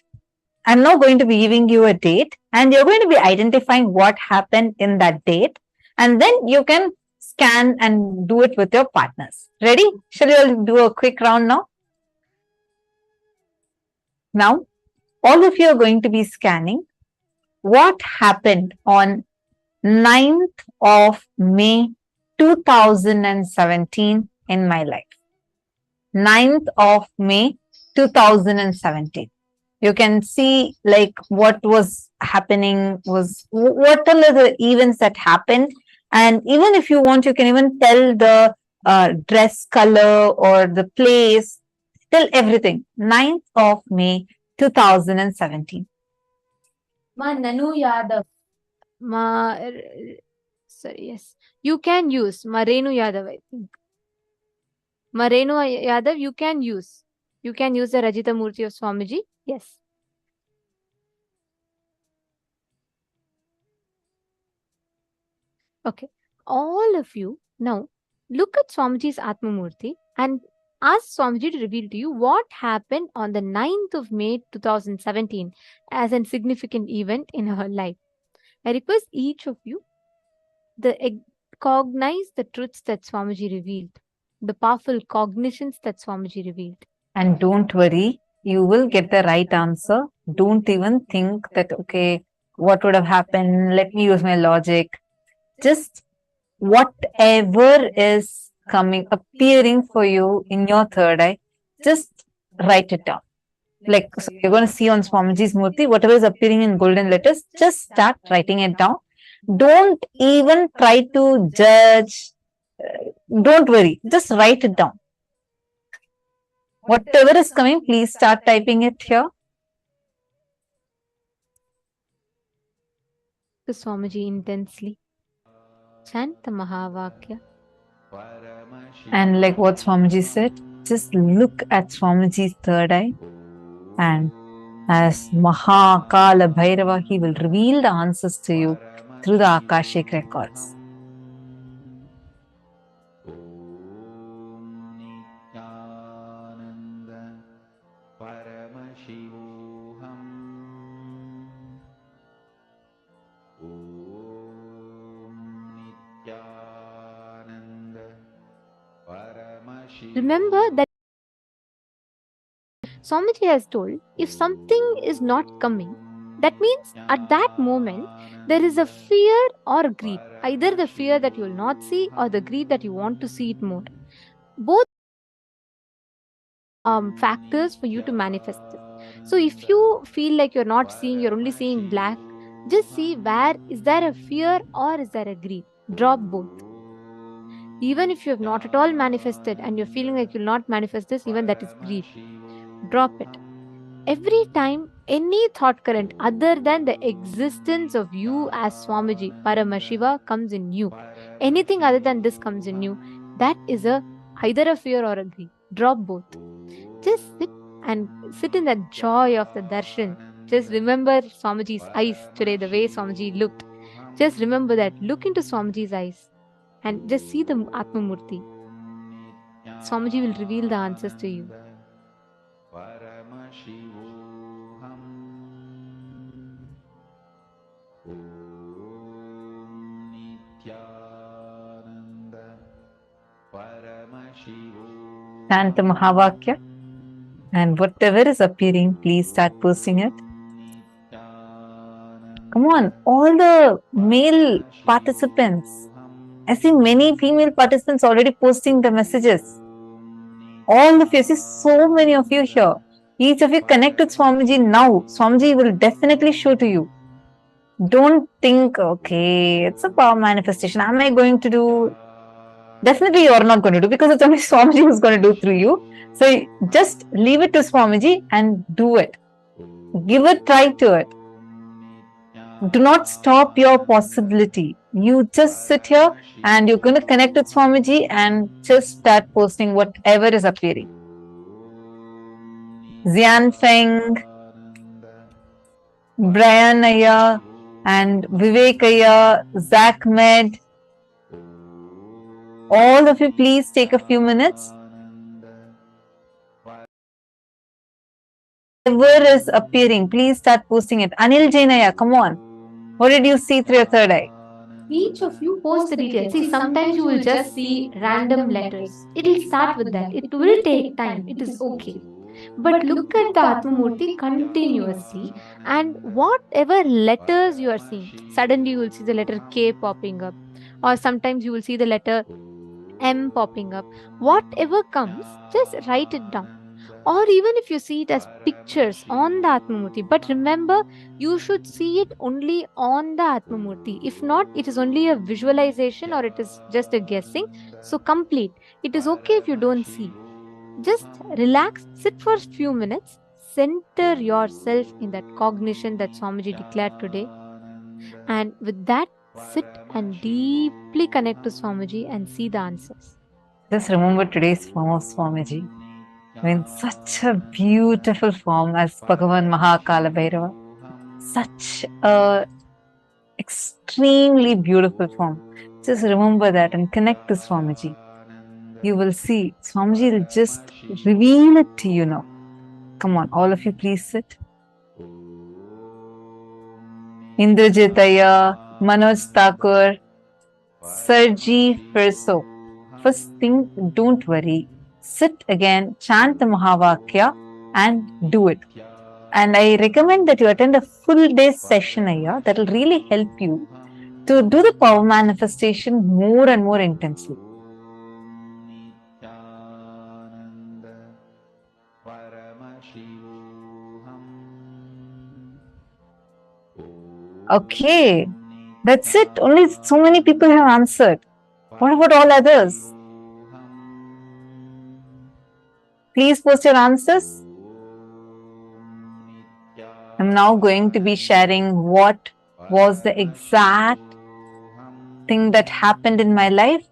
Speaker 5: I'm now going to be giving you a date and you're going to be identifying what happened in that date. And then you can scan and do it with your partners. Ready? Shall we all do a quick round now? Now, all of you are going to be scanning what happened on 9th of May 2017 in my life. 9th of May 2017. You can see like what was happening was, what are the events that happened. And even if you want, you can even tell the dress color or the place, tell everything. 9th of May 2017.
Speaker 6: Ma Nanu Yadav. Sorry, yes. You can use Marenu Yadav, I think. Marenu Yadav, you can use. You can use the Rajita Murthy of Swamiji. Yes. Okay. All of you now look at Swamiji's Atma Murthy and ask Swamiji to reveal to you what happened on the 9th of May 2017 as a significant event in her life. I request each of you to cognize the truths that Swamiji revealed, the powerful cognitions that Swamiji revealed.
Speaker 5: And don't worry, you will get the right answer. Don't even think that, okay, what would have happened? Let me use my logic. Just whatever is coming, appearing for you in your third eye, just write it down. Like, so you're going to see on Swamiji's Murthy, whatever is appearing in golden letters, just start writing it down. Don't even try to judge. Don't worry, just write it down. Whatever is coming, please start typing it here.
Speaker 6: To Swamiji intensely. Chant the Mahavakya.
Speaker 5: And like what Swamiji said, just look at Swamiji's third eye, and as Kalabhairava, he will reveal the answers to you through the Akashic records.
Speaker 6: Remember that Swamiji has told, if something is not coming, that means at that moment there is a fear or greed. Either the fear that you will not see or the greed that you want to see it more. Both factors for you to manifest it. So if you feel like you're not seeing, you're only seeing black, just see where is there a fear or is there a greed. Drop both. Even if you have not at all manifested and you're feeling like you'll not manifest this, even that is greed. Drop it. Every time any thought current other than the existence of you as Swamiji, Paramashiva, comes in you, anything other than this comes in you, that is either a fear or a greed. Drop both. Just sit in that joy of the darshan. Just remember Swamiji's eyes today, the way Swamiji looked. Just remember that. Look into Swamiji's eyes and just see the Atma Murthy. Swamiji will reveal the answers to you.
Speaker 5: Chant the Mahavakya, and whatever is appearing, please start posting it. Come on, all the male participants. I see many female participants already posting the messages. All of you, I see so many of you here. Each of you connect with Swamiji now. Swamiji will definitely show to you. Don't think, okay, it's a power manifestation. Am I going to do? Definitely you are not going to do, because it's only Swamiji who's going to do through you. So just leave it to Swamiji and do it. Give a try to it. Do not stop your possibility. You just sit here and you're going to connect with Swamiji and just start posting whatever is appearing. Xian Feng, Brian Aya, and Vivek Aya, Zach Med. All of you, please take a few minutes Whatever is appearing, please start posting it. Anil Jainaya, come on. What did you see through your third eye?
Speaker 6: Each of you post the details. See, sometimes you will just see random letters. It'll start with that. It will take time. It is okay. But look at the Atmamurti continuously, and whatever letters you are seeing, suddenly you will see the letter K popping up, or sometimes you will see the letter M popping up. Whatever comes, just write it down. Or even if you see it as pictures on the Atmamurti, but remember, you should see it only on the Atmamurti. If not, it is only a visualization or it is just a guessing. So complete. It is okay if you don't see. Just relax, sit for a few minutes, center yourself in that cognition that Swamiji declared today. And with that, sit and deeply connect to Swamiji and see the answers.
Speaker 5: Just remember today's form of Swamiji. In such a beautiful form as Bhagavan Kalabhairava. Such a extremely beautiful form. Just remember that and connect to Swamiji. You will see Swamiji will just reveal it to you now. Come on, all of you, please sit. Indrajitaya, Manoj Thakur, Sarji Firso. First thing, don't worry. Sit again, chant the Mahavakya and do it. And I recommend that you attend a full day session here. That will really help you to do the power manifestation more and more intensely. Okay, that's it. Only so many people have answered. What about all others? Please post your answers. I'm now going to be sharing what was the exact thing that happened in my life.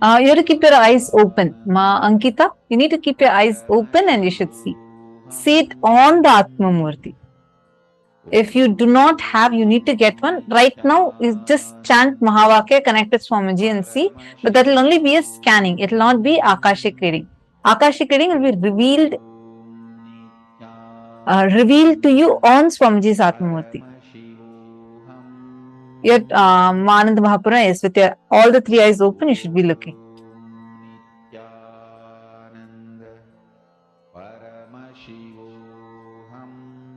Speaker 5: You have to keep your eyes open. Ma Ankita, you need to keep your eyes open and you should see. See it on the Atmamurti. If you do not have, you need to get one. Right now, you just chant Mahavakya, connect with Swamiji and see. But that will only be a scanning. It will not be Akashic reading. Akashic reading will be revealed to you on Swamiji's Atmamurti. Your Manand Mahapura is with your all the three eyes open, you should be looking.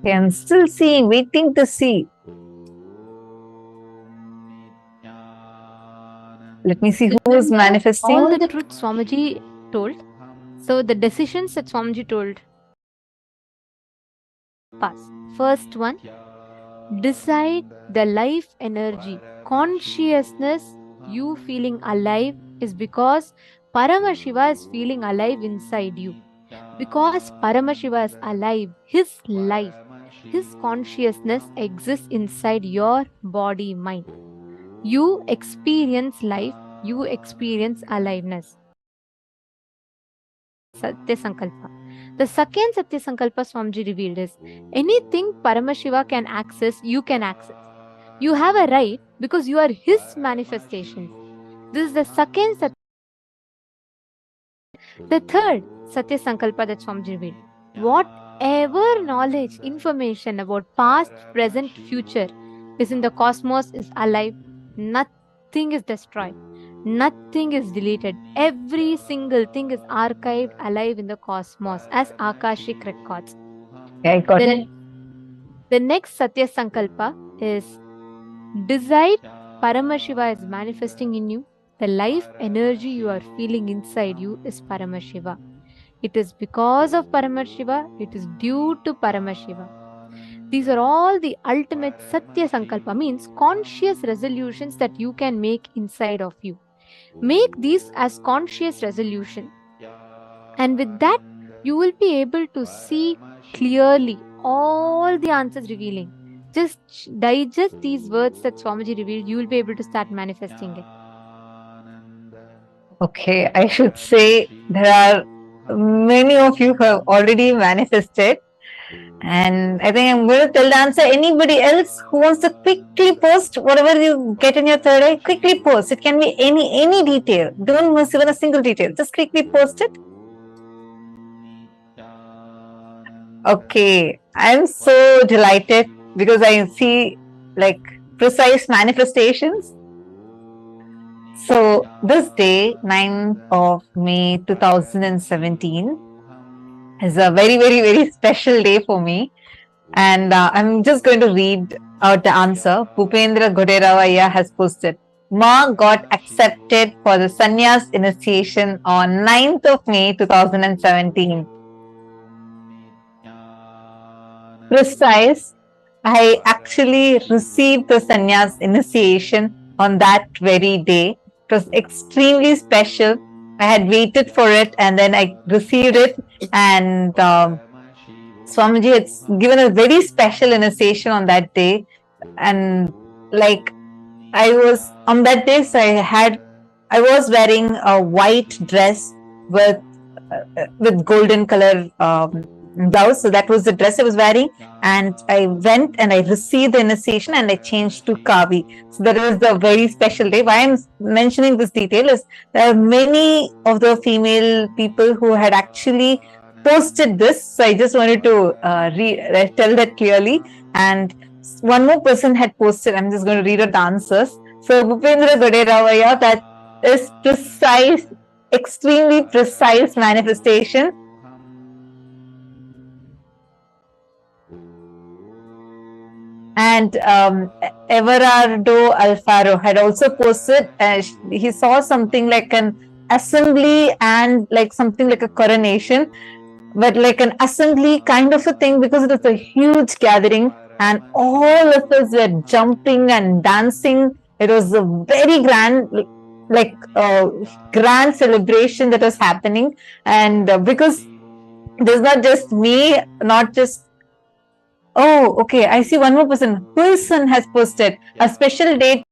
Speaker 5: Okay, I'm still seeing, waiting to see. Let me see who is manifesting.
Speaker 6: All the truth Swamiji told. So the decisions that Swamiji told. Pass. First one, decide the life energy, consciousness, you feeling alive is because Paramashiva is feeling alive inside you. Because Paramashiva is alive, his life, his consciousness exists inside your body, mind. You experience life, you experience aliveness. Satya Sankalpa. The second Satya Sankalpa Swamiji revealed is anything Paramashiva can access, you can access. You have a right because you are his manifestation. This is the second Satya. The third Satya Sankalpa that Swamiji revealed. Whatever knowledge, information about past, present, future is in the cosmos is alive. Nothing is destroyed. Nothing is deleted. Every single thing is archived alive in the cosmos as Akashic records.
Speaker 5: Yeah, I got it.
Speaker 6: The next Satya Sankalpa is decide Paramashiva is manifesting in you. The life energy you are feeling inside you is Paramashiva. It is because of Paramashiva. It is due to Paramashiva. These are all the ultimate Satya Sankalpa, means conscious resolutions that you can make inside of you. Make these as conscious resolution. And with that, you will be able to see clearly all the answers revealing. Just digest these words that Swamiji revealed, you will be able to start manifesting it.
Speaker 5: Okay, I should say there are many of you who have already manifested. And I think I'm going to tell the answer. Anybody else who wants to quickly post whatever you get in your third eye, quickly post. It can be any detail. Don't miss even a single detail. Just quickly post it. Okay, I'm so delighted because I see like precise manifestations. So this day, 9th of May 2017, is a very special day for me. And I'm just going to read out the answer. Bhupendra Goderavaya has posted. Ma got accepted for the sannyas initiation on 9th of May 2017. Precise. I actually received the sannyas initiation on that very day. It was extremely special. I had waited for it and then I received it, and Swamiji had given a very special initiation on that day. And like I was on that day, so I was wearing a white dress with golden color blouse. So that was the dress I was wearing, and I went and I received the initiation and I changed to Kavi. So that was a very special day. Why I'm mentioning this detail is there are many of the female people who had actually posted this. So I just wanted to tell that clearly. And one more person had posted. I'm just going to read out the answers. So Bhupendra Goderavaya, that is precise, extremely precise manifestation. And Everardo Alfaro had also posted, he saw something like an assembly and like something like a coronation, but like an assembly kind of a thing, because it was a huge gathering and all of us were jumping and dancing. It was a very grand, like grand celebration that was happening. And because there's not just me, not just oh, okay. I see one more person. Wilson has posted a special date.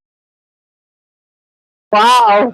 Speaker 5: Wow.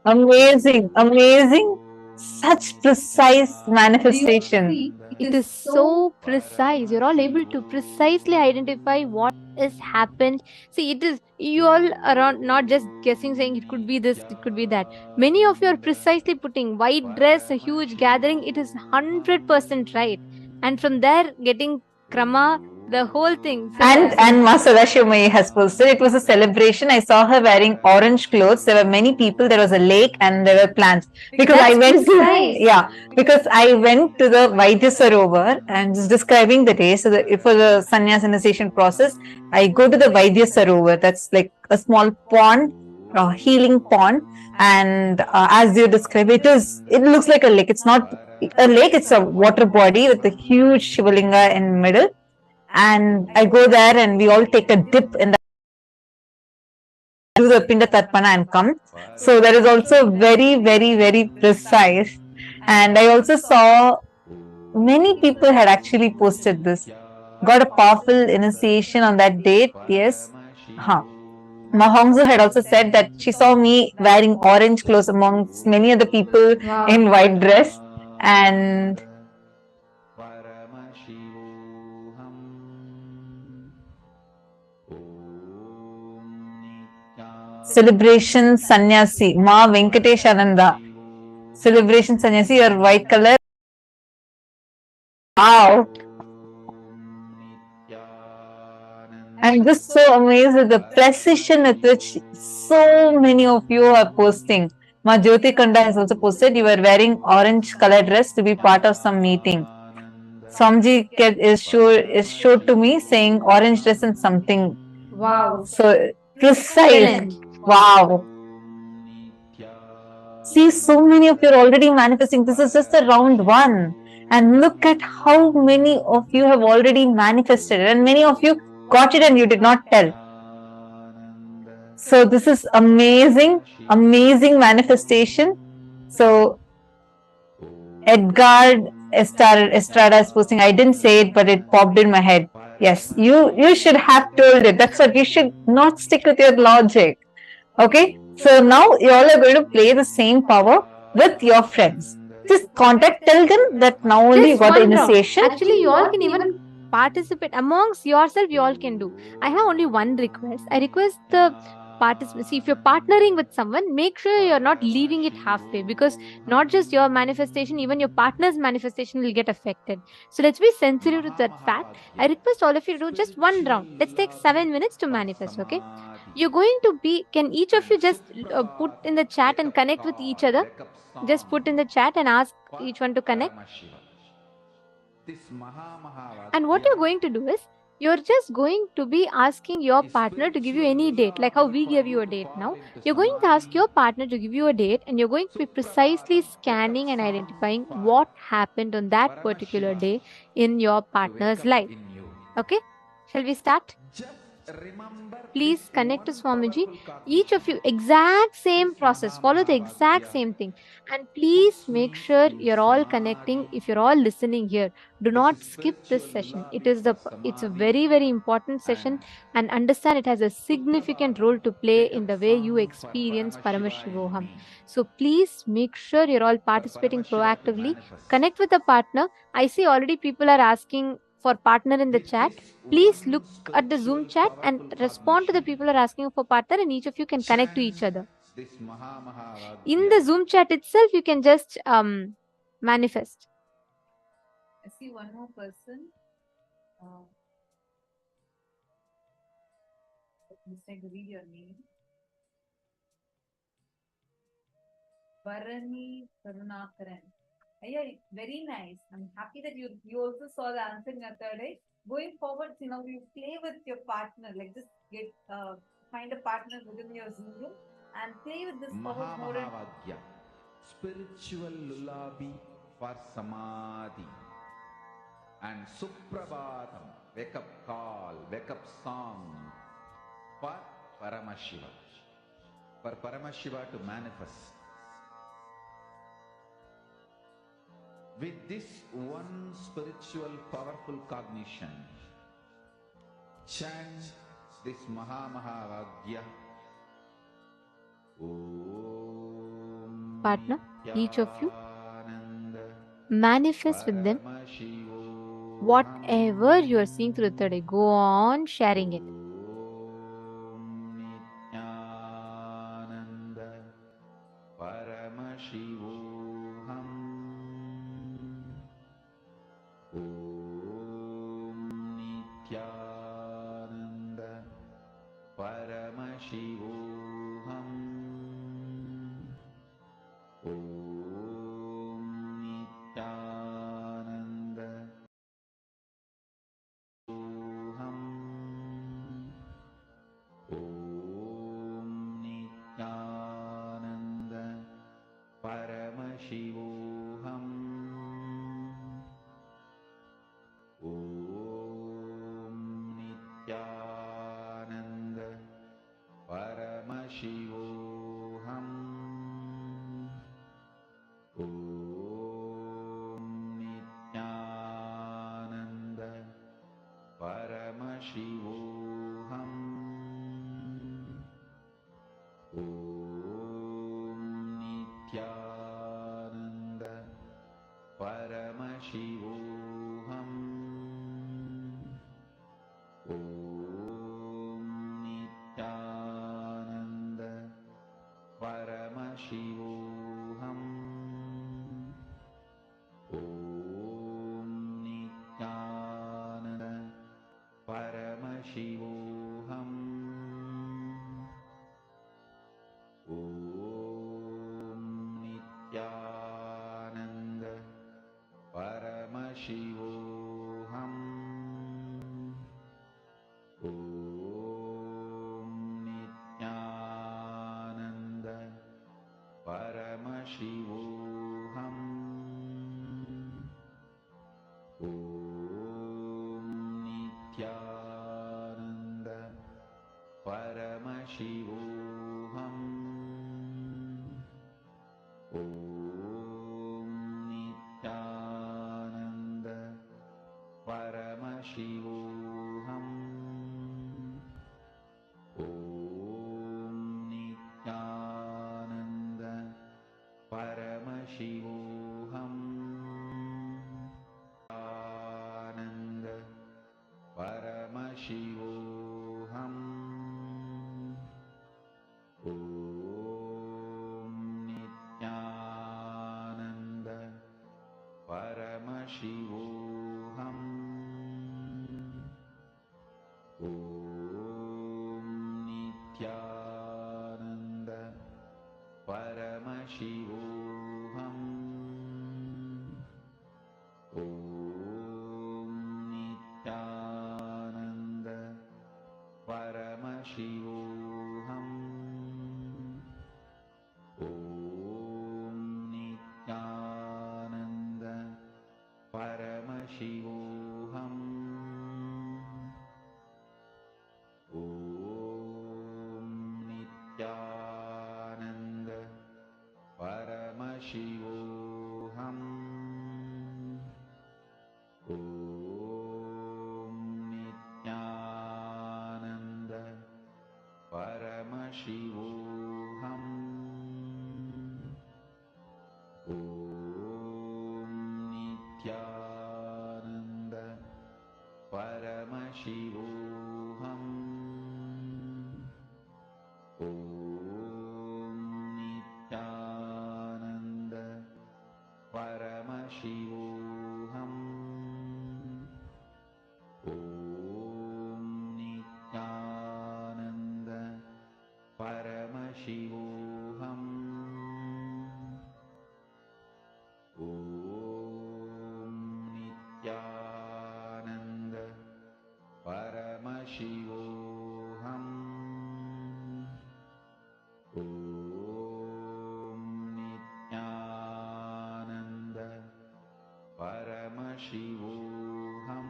Speaker 5: Amazing, amazing. Such precise manifestation.
Speaker 6: It is so precise. You're all able to precisely identify what has happened. See, it is, you all are not just guessing, saying it could be this, it could be that. Many of you are precisely putting white dress, a huge gathering. It is 100% right. And from there, getting krama, the whole thing. So
Speaker 5: And Masada Shivamai has posted, it was a celebration. I saw her wearing orange clothes. There were many people. There was a lake and there were plants. Because
Speaker 6: That's
Speaker 5: I went
Speaker 6: precise.
Speaker 5: because I went to the Vaidya Sarovar and just describing the day. So for the sannyas initiation process, I go to the Vaidya Sarovar. That's like a small pond, a healing pond. And as you describe, it looks like a lake. It's not a lake. It's a water body with a huge Shivalinga in the middle. And I go there and we all take a dip in the do the Pinda Tarpana and come. So that is also very precise. And I also saw many people had actually posted this. Got a powerful initiation on that date. Yes. Mahongzu had also said that she saw me wearing orange clothes amongst many other people in white dress. And celebration sannyasi, Ma Venkatesh Ananda. Celebration sannyasi, your white color. Wow. I'm just so amazed at the precision with which so many of you are posting. Ma Jyoti Kanda has also posted, you were wearing orange color dress to be part of some meeting. Swamji is showed to me saying orange dress and something.
Speaker 6: Wow.
Speaker 5: So precise.
Speaker 6: Excellent.
Speaker 5: Wow. See, so many of you are already manifesting. This is just the round one. And look at how many of you have already manifested. And many of you got it and you did not tell. So this is amazing, amazing manifestation. So Edgar Estrada is posting, I didn't say it, but it popped in my head. Yes, you should have told it. That's what you should not stick with your logic. Okay, so now you all are going to play the same power with your friends. Just contact, tell them that now only you
Speaker 6: Just
Speaker 5: got the
Speaker 6: one round.
Speaker 5: initiation.
Speaker 6: Actually, you all can even participate amongst yourself. You all can do. I have only one request. I request the participants. See, if you're partnering with someone, make sure you're not leaving it halfway, because not just your manifestation, even your partner's manifestation will get affected. So let's be sensitive to that fact. I request all of you to do just one round. Let's take 7 minutes to manifest. Okay, you're going to be. Can each of you just put in the chat and connect with each other? Just put in the chat and ask each one to connect. And what you're going to do is, you're just going to be asking your partner to give you any date, like how we give you a date now. You're going to ask your partner to give you a date, and you're going to be precisely scanning and identifying what happened on that particular day in your partner's life. Okay, shall we start? Please connect to Swamiji. Each of you, exact same process, follow the exact same thing. And please make sure you're all connecting. If you're all listening here, do not skip this session. It's a very, very important session, and understand it has a significant role to play in the way you experience Paramashivoham. So please make sure you're all participating proactively. Connect with a partner. I see already people are asking for partner in the chat. Please look at the Zoom chat and respond to the people who are asking for partner, and each of you can connect to each other. In the Zoom chat itself, you can just manifest.
Speaker 5: I see one more person. Let me read your name. Varani Karunakaran. Yeah, very nice. I'm happy that you also saw the answer in your third eye. Going forward, you play with your partner. Like just get find a partner within your Zoom room and play with this powers more.
Speaker 2: Mahamahavagyam, spiritual lullaby for samadhi, and Suprabhatam, wake up call, wake up song for Paramashiva, for Paramashiva to manifest. With this one spiritual powerful cognition, chant this Mahamahavagyam.
Speaker 6: Partner, each of you manifest with them whatever you are seeing through the third eye. Go on sharing it.
Speaker 2: Shivoham. Om Nityananda Paramashivoham. Om Nityananda Paramashivoham. Om Nityananda Paramashivoham. Om Nityananda Paramashivoham. Om Nityananda Paramashivoham. Om Nityananda Paramashivoham. Om Nityananda Paramashivoham. Om Nityananda Paramashivoham. Om Nityananda Paramashivoham. Om Nityananda Paramashivoham.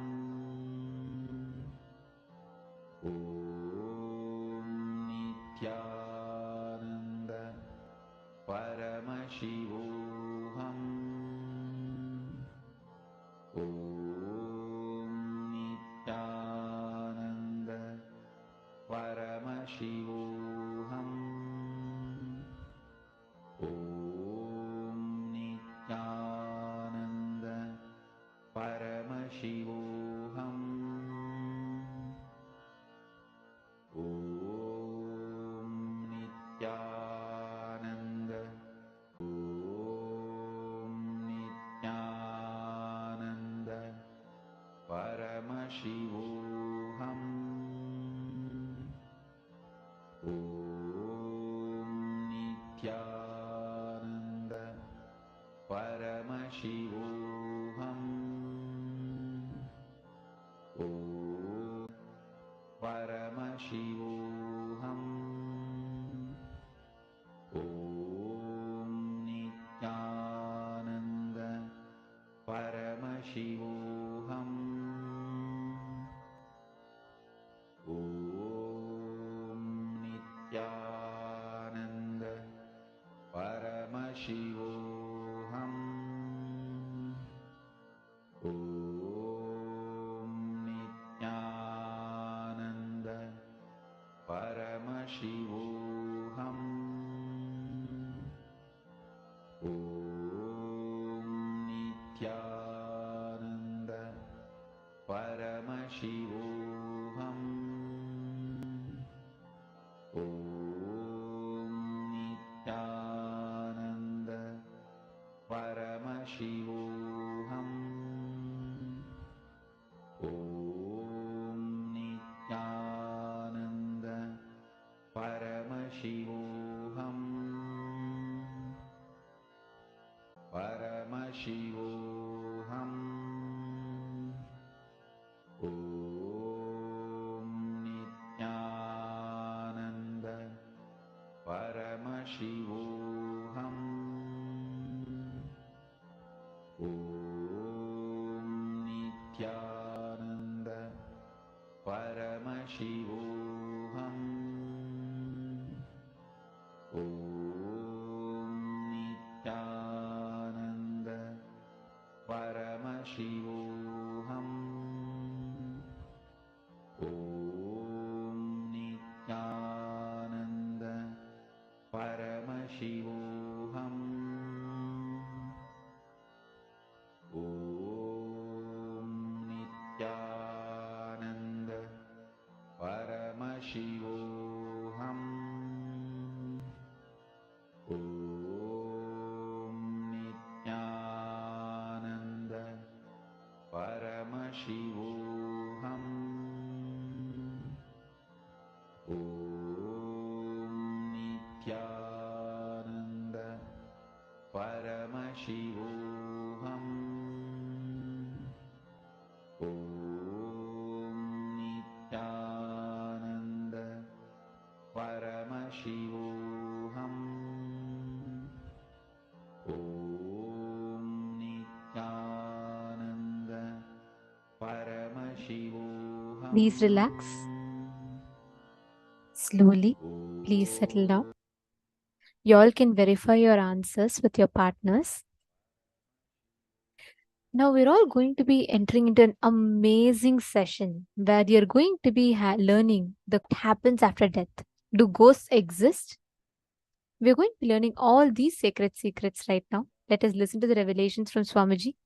Speaker 2: Om Nityananda Paramashivoham. Om Nityananda Paramashivoham. Om Nityananda Paramashivoham. Om Nityananda. Om Nityananda Paramashivoham. Om Nityananda Paramashivoham. Om Paramashivoham. Om Nityananda Paramashivoham. Om Nityananda Paramashivoham. Om Nityananda Paramashivoham. Om Nityananda Paramashivoham. Om Nityananda Paramashivoham. Om Nityananda Paramashivoham. Paramashivoham. Om Nityananda Paramashivoham. Om Nityananda Paramashivoham. Om Nityananda Paramashivoham. Om Nityananda Paramashivoham. Om Nityananda Paramashivoham. Om Nityananda Shivoham. Om Nityananda Paramashivoham. Om Nityananda Paramashivoham.
Speaker 6: Please relax. Slowly, please settle down. You all can verify your answers with your partners. Now we're all going to be entering into an amazing session where you're going to be learning what happens after death. Do ghosts exist? We're going to be learning all these sacred secrets right now. Let us listen to the revelations from Swamiji.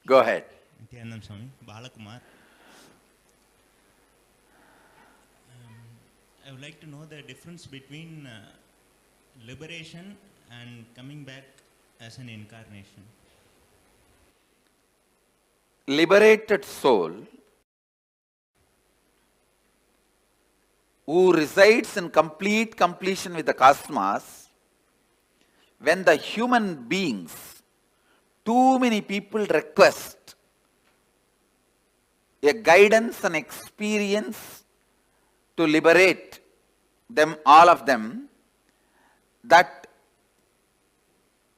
Speaker 2: Go ahead.
Speaker 9: Nityanand Swami, Balakumar. I would like to know the difference between liberation and coming back as an incarnation.
Speaker 2: Liberated soul who resides in complete completion with the cosmos, when the human beings, too many people request a guidance and experience to liberate them, all of them, that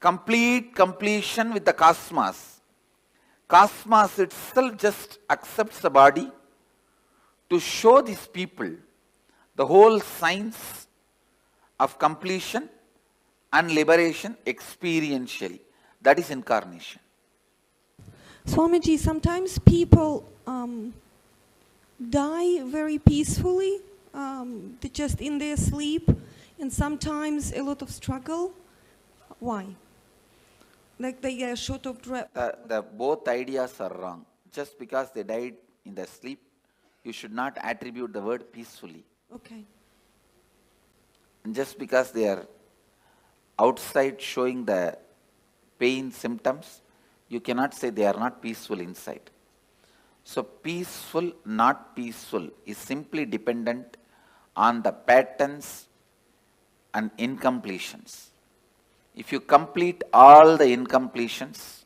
Speaker 2: complete completion with the cosmos, cosmos itself just accepts the body to show these people the whole science of completion and liberation experientially. That is incarnation.
Speaker 10: Swamiji, sometimes people die very peacefully, just in their sleep, and sometimes a lot of struggle. Why? Like they are short of breath.
Speaker 2: The both ideas are wrong. Just because they died in their sleep, you should not attribute the word peacefully.
Speaker 10: Okay.
Speaker 2: And just because they are outside showing the pain symptoms, you cannot say they are not peaceful inside. So peaceful, not peaceful is simply dependent on the patterns and incompletions. If you complete all the incompletions,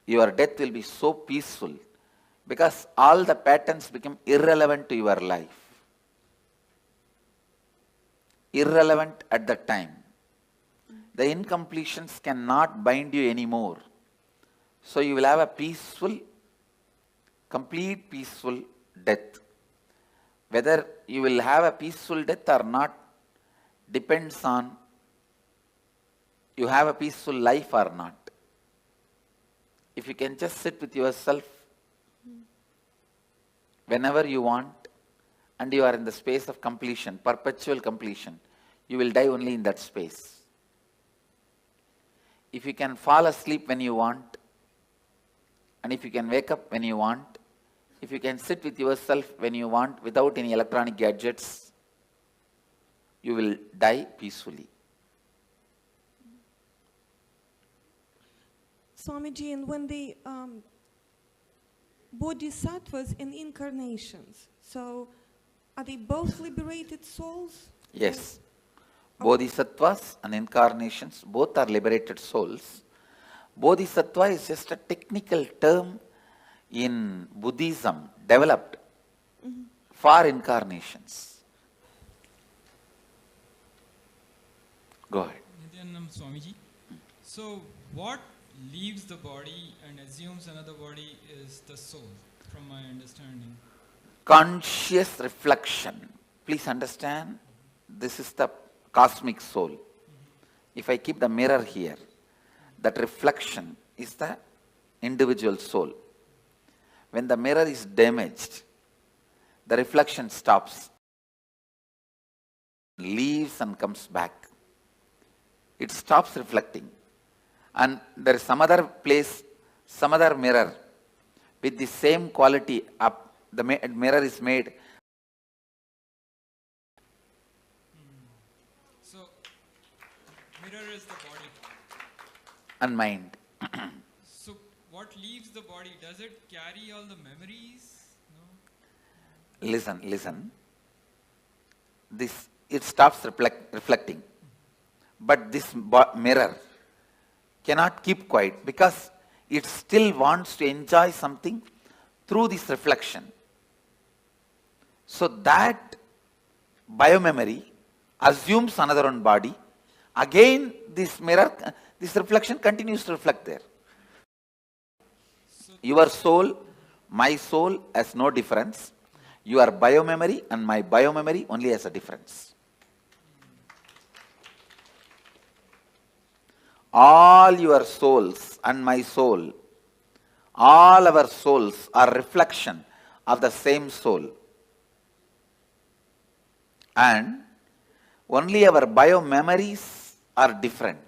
Speaker 2: your death will be so peaceful because all the patterns become irrelevant to your life. Irrelevant at the time. The incompletions cannot bind you anymore. So you will have a peaceful, complete peaceful death. Whether you will have a peaceful death or not depends on you have a peaceful life or not. If you can just sit with yourself whenever you want and you are in the space of completion, perpetual completion, you will die only in that space. If you can fall asleep when you want, and if you can wake up when you want, if you can sit with yourself when you want without any electronic gadgets, you will die peacefully.
Speaker 10: Swamiji, and when the bodhisattvas and incarnations, so are they both liberated souls?
Speaker 2: Yes. Bodhisattvas and incarnations both are liberated souls. Bodhisattva is just a technical term in Buddhism developed for incarnations. Go ahead.
Speaker 11: Nityanand Swamiji. So what leaves the body and assumes another body is the soul, from my understanding.
Speaker 2: Conscious reflection. Please understand, this is the cosmic soul. If I keep the mirror here, that reflection is the individual soul. When the mirror is damaged, the reflection stops, leaves and comes back. It stops reflecting. And there is some other place, some other mirror with the same quality up. The mirror is made.
Speaker 11: So, mirror is the body.
Speaker 2: And mind.
Speaker 11: So, what leaves the body? Does it carry all the memories? No?
Speaker 2: Listen. It stops reflecting. But this mirror cannot keep quiet because it still wants to enjoy something through this reflection. So that biomemory assumes another one body. Again, this mirror, this reflection continues to reflect there. Your soul, my soul has no difference. Your biomemory and my biomemory only has a difference. All your souls and my soul, all our souls are reflection of the same soul. And only our biomemories are different.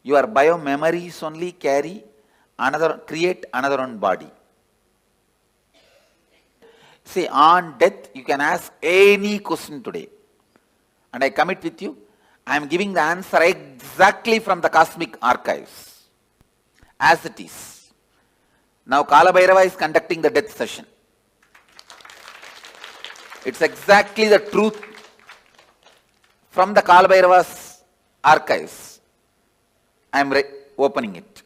Speaker 2: Your biomemories only carry create another one body. See, on death, you can ask any question today. And I commit with you, I am giving the answer exactly from the cosmic archives, as it is. Now Kalabhairava is conducting the death session. It's exactly the truth from the Kalabhairava's archives. I am opening it.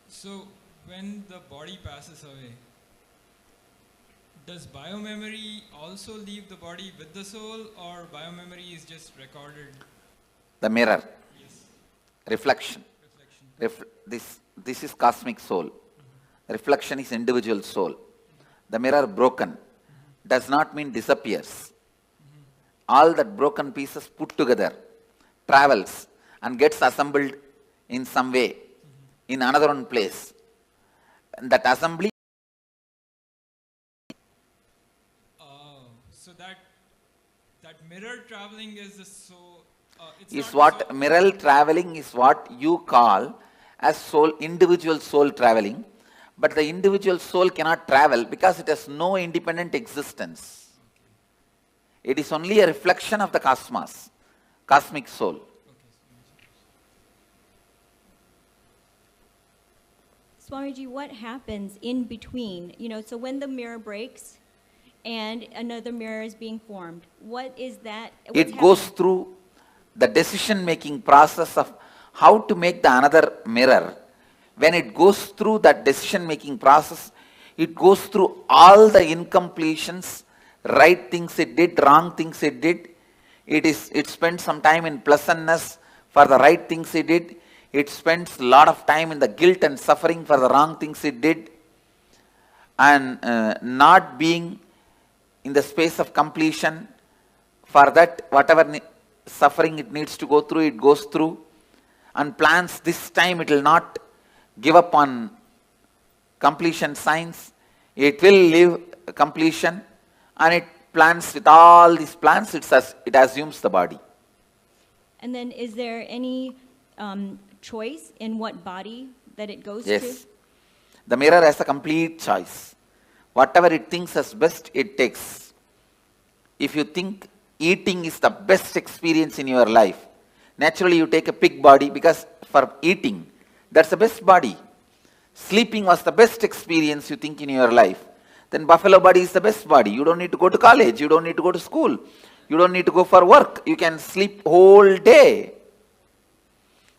Speaker 11: So, when the body passes away, does biomemory also leave the body with the soul, or biomemory is just recorded?
Speaker 2: The mirror.
Speaker 11: Yes.
Speaker 2: Reflection. This is cosmic soul. Reflection is individual soul. The mirror broken does not mean disappears. All that broken pieces put together travels and gets assembled in some way in another one place. And that assembly.
Speaker 11: So that mirror traveling is the soul.
Speaker 2: Mirror traveling is what you call as soul, individual soul traveling. But the individual soul cannot travel because it has no independent existence. It is only a reflection of the cosmos, cosmic soul.
Speaker 12: Swamiji, what happens in between? So when the mirror breaks and another mirror is being formed, what is that?
Speaker 2: It goes through the decision-making process of how to make the another mirror. When it goes through that decision-making process, it goes through all the incompletions, right things it did, wrong things it did. It spends some time in pleasantness for the right things it did. It spends a lot of time in the guilt and suffering for the wrong things it did. And not being in the space of completion, for that whatever suffering it needs to go through, it goes through. And plans this time it will not give up on completion signs. It will live completion, and it plans with all these plans, it assumes the body.
Speaker 12: And then is there any choice in what body that it goes to?
Speaker 2: Yes. The mirror has a complete choice. Whatever it thinks as best, it takes. If you think eating is the best experience in your life, naturally you take a pig body because for eating, that's the best body. Sleeping was the best experience you think in your life. Then buffalo body is the best body. You don't need to go to college. You don't need to go to school. You don't need to go for work. You can sleep whole day.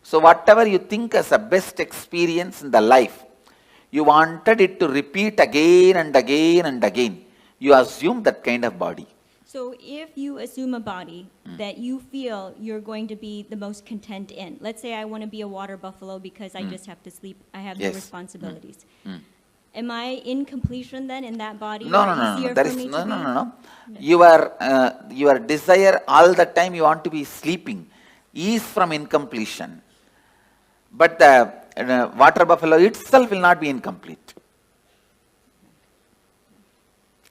Speaker 2: So whatever you think as the best experience in the life, you wanted it to repeat again and again and again. You assume that kind of body.
Speaker 12: So if you assume a body that you feel you're going to be the most content in, let's say I want to be a water buffalo because I just have to sleep, I have no responsibilities. Am I in completion then in that body?
Speaker 2: No. Your desire all the time you want to be sleeping is from incompletion. But the water buffalo itself will not be incomplete.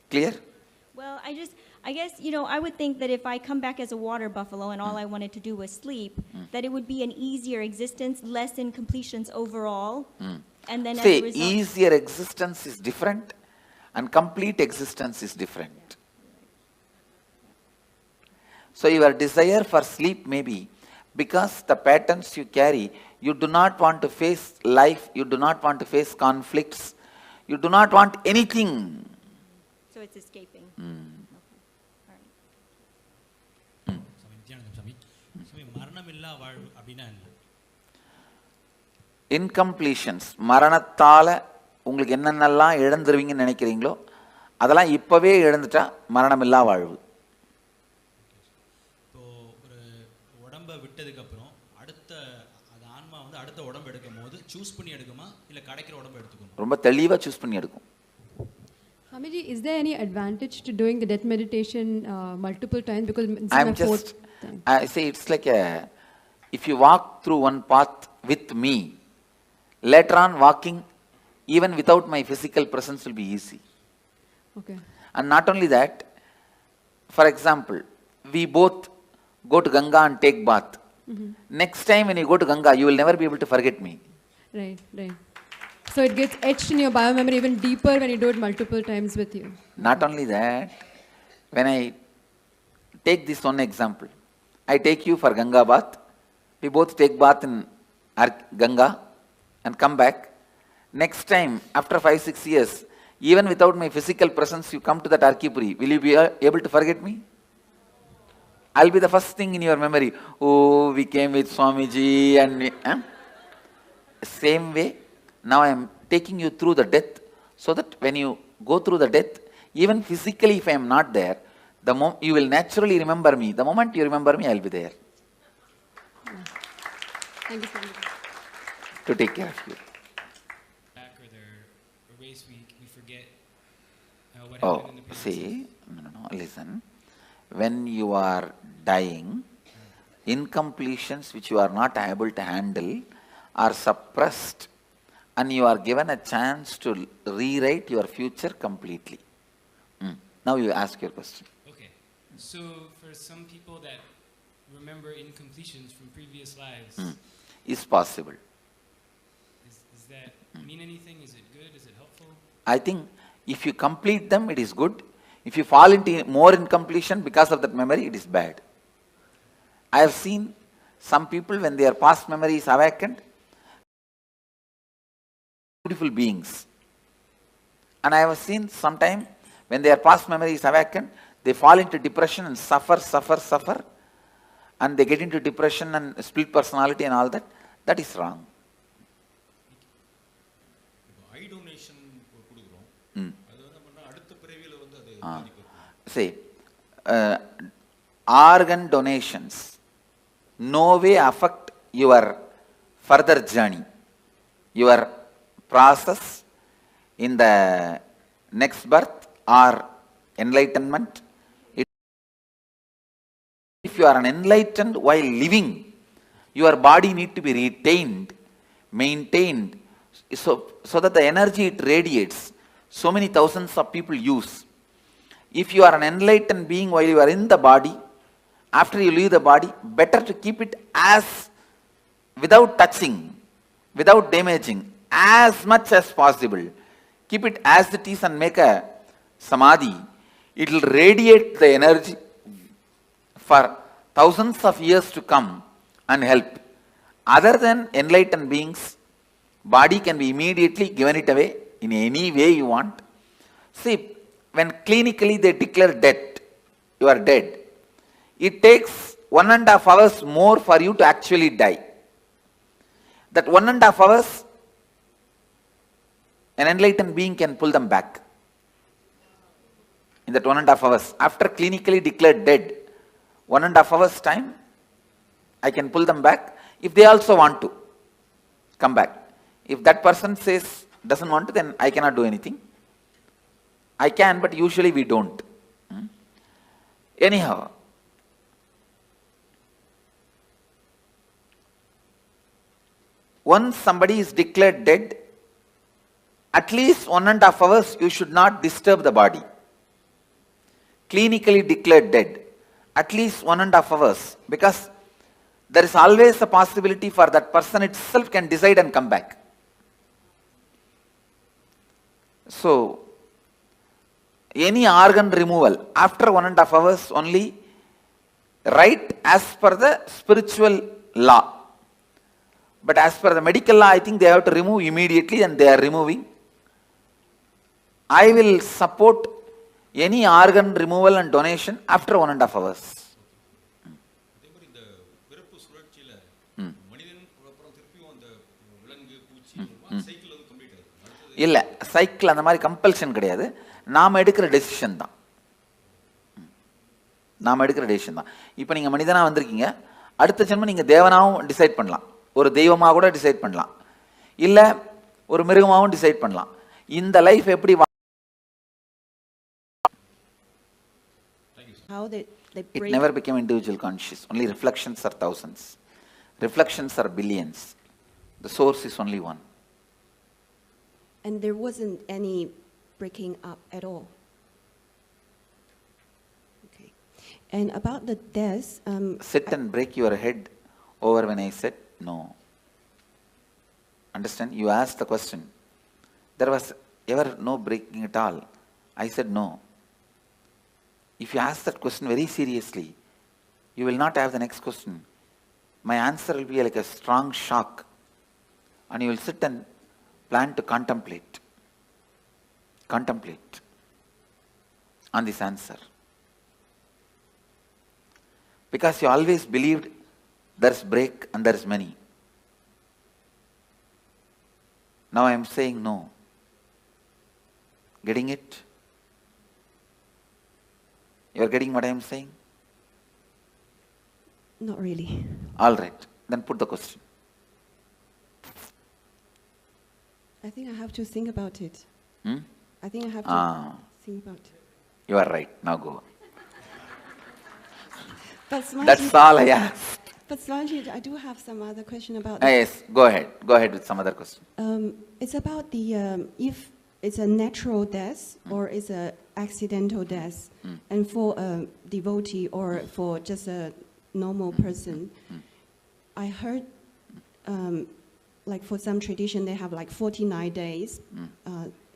Speaker 2: Clear?
Speaker 12: Well, I guess, I would think that if I come back as a water buffalo and all I wanted to do was sleep, that it would be an easier existence, less incompletions overall. And then as a result,
Speaker 2: easier existence is different and complete existence is different. So your desire for sleep may be because the patterns you carry, you do not want to face life, you do not want to face conflicts, you do not want anything.
Speaker 12: So it's escaping.
Speaker 2: Incompletions, மரணத்தால உங்களுக்கு என்னென்னலாம் இழந்துருவீங்கன்னு நினைக்கிறீங்களோ அதெல்லாம் இப்பவே இழந்துட்டா மரணமில்லா வாழ்வு.
Speaker 9: இப்போ ஒரு உடம்ப விட்டதுக்கு அப்புறம் அடுத்த ஆன்மா வந்து அடுத்த உடம்பு எடுக்கும்போது சூஸ் பண்ணி எடுக்குமா இல்ல கிடைக்கிற உடம்பு எடுத்துக்குமா?
Speaker 2: ரொம்ப தெளிவா சூஸ் பண்ணி எடுக்கும்.
Speaker 13: Swamiji, is there any advantage to doing the death meditation multiple times? Because
Speaker 2: I'm just, I say it's like if you walk through one path with me, later on walking even without my physical presence will be easy.
Speaker 13: Okay.
Speaker 2: And not only that, for example, we both go to Ganga and take bath. Next time when you go to Ganga, you will never be able to forget me.
Speaker 13: Right, right. So it gets etched in your biomemory even deeper when you do it multiple times with you.
Speaker 14: Not only that, when I take this one example, I take you for Ganga bath. We both take bath in Ganga and come back. Next time, after 5-6 years, even without my physical presence, you come to that Arkipuri. Will you be able to forget me? I'll be the first thing in your memory. Oh, we came with Swamiji and same way, now I am taking you through the death, so that when you go through the death, even physically if I am not there, you will naturally remember me. The moment you remember me, I will be there.
Speaker 13: Thank you so much.
Speaker 14: To take care of you.
Speaker 11: Back or their race week, we forget what
Speaker 14: Oh,
Speaker 11: happened in the previous
Speaker 14: see, no, listen. When you are dying, incompletions which you are not able to handle are suppressed, and you are given a chance to rewrite your future completely. Now you ask your question.
Speaker 11: Okay, so for some people that remember incompletions from previous lives,
Speaker 14: Is possible.
Speaker 11: Does that mean anything? Is it good? Is it helpful?
Speaker 14: I think if you complete them, it is good. If you fall into more incompletion because of that memory, it is bad. I have seen some people, when their past memory is awakened, beautiful beings. And I have seen sometime when their past memory is awakened, they fall into depression and suffer, and they get into depression and split personality and all that. That is wrong.
Speaker 9: I donation கொடுக்குறோம் அது வந்து பண்ணா அடுத்த பிறவியில வந்து அது பாதிக்கும்.
Speaker 14: See, organ donations no way affect your further journey, your process in the next birth or enlightenment. If you are an enlightened while living, your body need to be retained, maintained, so that the energy it radiates, so many thousands of people use. If you are an enlightened being while you are in the body, after you leave the body, better to keep it as, without touching, without damaging, as much as possible. Keep it as it is and make a samadhi. It will radiate the energy for thousands of years to come and help. Other than enlightened beings, body can be immediately given it away in any way you want. See, when clinically they declare death, you are dead. It takes 1.5 hours more for you to actually die. That 1.5 hours, an enlightened being can pull them back. In that 1.5 hours, after clinically declared dead, 1.5 hours time, I can pull them back if they also want to come back. If that person says doesn't want to, then I cannot do anything. I can, but usually we don't. Anyhow, once somebody is declared dead, at least 1.5 hours you should not disturb the body. Clinically declared dead, at least 1.5 hours, because there is always a possibility for that person itself can decide and come back. So, any organ removal after 1.5 hours only, right as per the spiritual law. But as per the medical law, I think they have to remove immediately, and they are removing. I will support any organ removal and donation after 1.5 hours.
Speaker 9: அதே மாதிரி இந்த பிறப்பு சுழற்சியில மனிதன் அப்புறம் திருப்பியும் அந்த விலங்கு பூச்சி சைக்கிள் வந்து கம்ப்ளீட் ஆகுது.
Speaker 14: இல்ல, சைக்கிள் அந்த மாதிரி கம்பல்ஷன் கிடையாது. நாம எடுக்கிற டெசிஷன் தான். நாம எடுக்கிற டெசிஷன் தான். இப்போ நீங்க மனிதனா வந்திருக்கீங்க, அடுத்த ஜென்மம் நீங்க தேவனாவும் டிசைட் பண்ணலாம், ஒரு தெய்வமாக கூட டிசைட் பண்ணலாம், இல்ல ஒரு மிருகமாகவும் டிசைட் பண்ணலாம். இந்த லைஃப் எப்படி It never became individual conscious. Only reflections are thousands. Reflections are billions. The source is only one.
Speaker 15: And there wasn't any breaking up at all. Okay. And about the death,
Speaker 14: sit and break your head over when I said no. Understand? You asked the question. There was ever no breaking at all. I said no. If you ask that question very seriously, you will not have the next question. My answer will be like a strong shock. And you will sit and plan to contemplate. Contemplate on this answer. Because you always believed there's break and there's many. Now I am saying no. Getting it? You are getting what I am saying?
Speaker 15: Not really.
Speaker 14: All right. Then put the question.
Speaker 15: I think I have to think about it.
Speaker 14: Hmm?
Speaker 15: I think I have to think about it.
Speaker 14: You are right. Now go.
Speaker 15: But Swamiji,
Speaker 14: That's all I asked.
Speaker 15: But Swamiji, I do have some other question about
Speaker 14: Yes, go ahead. Go ahead with some other question.
Speaker 15: It's about the if it's a natural death or it's a accidental death, and for a devotee or for just a normal person, I heard like for some tradition they have like 49 days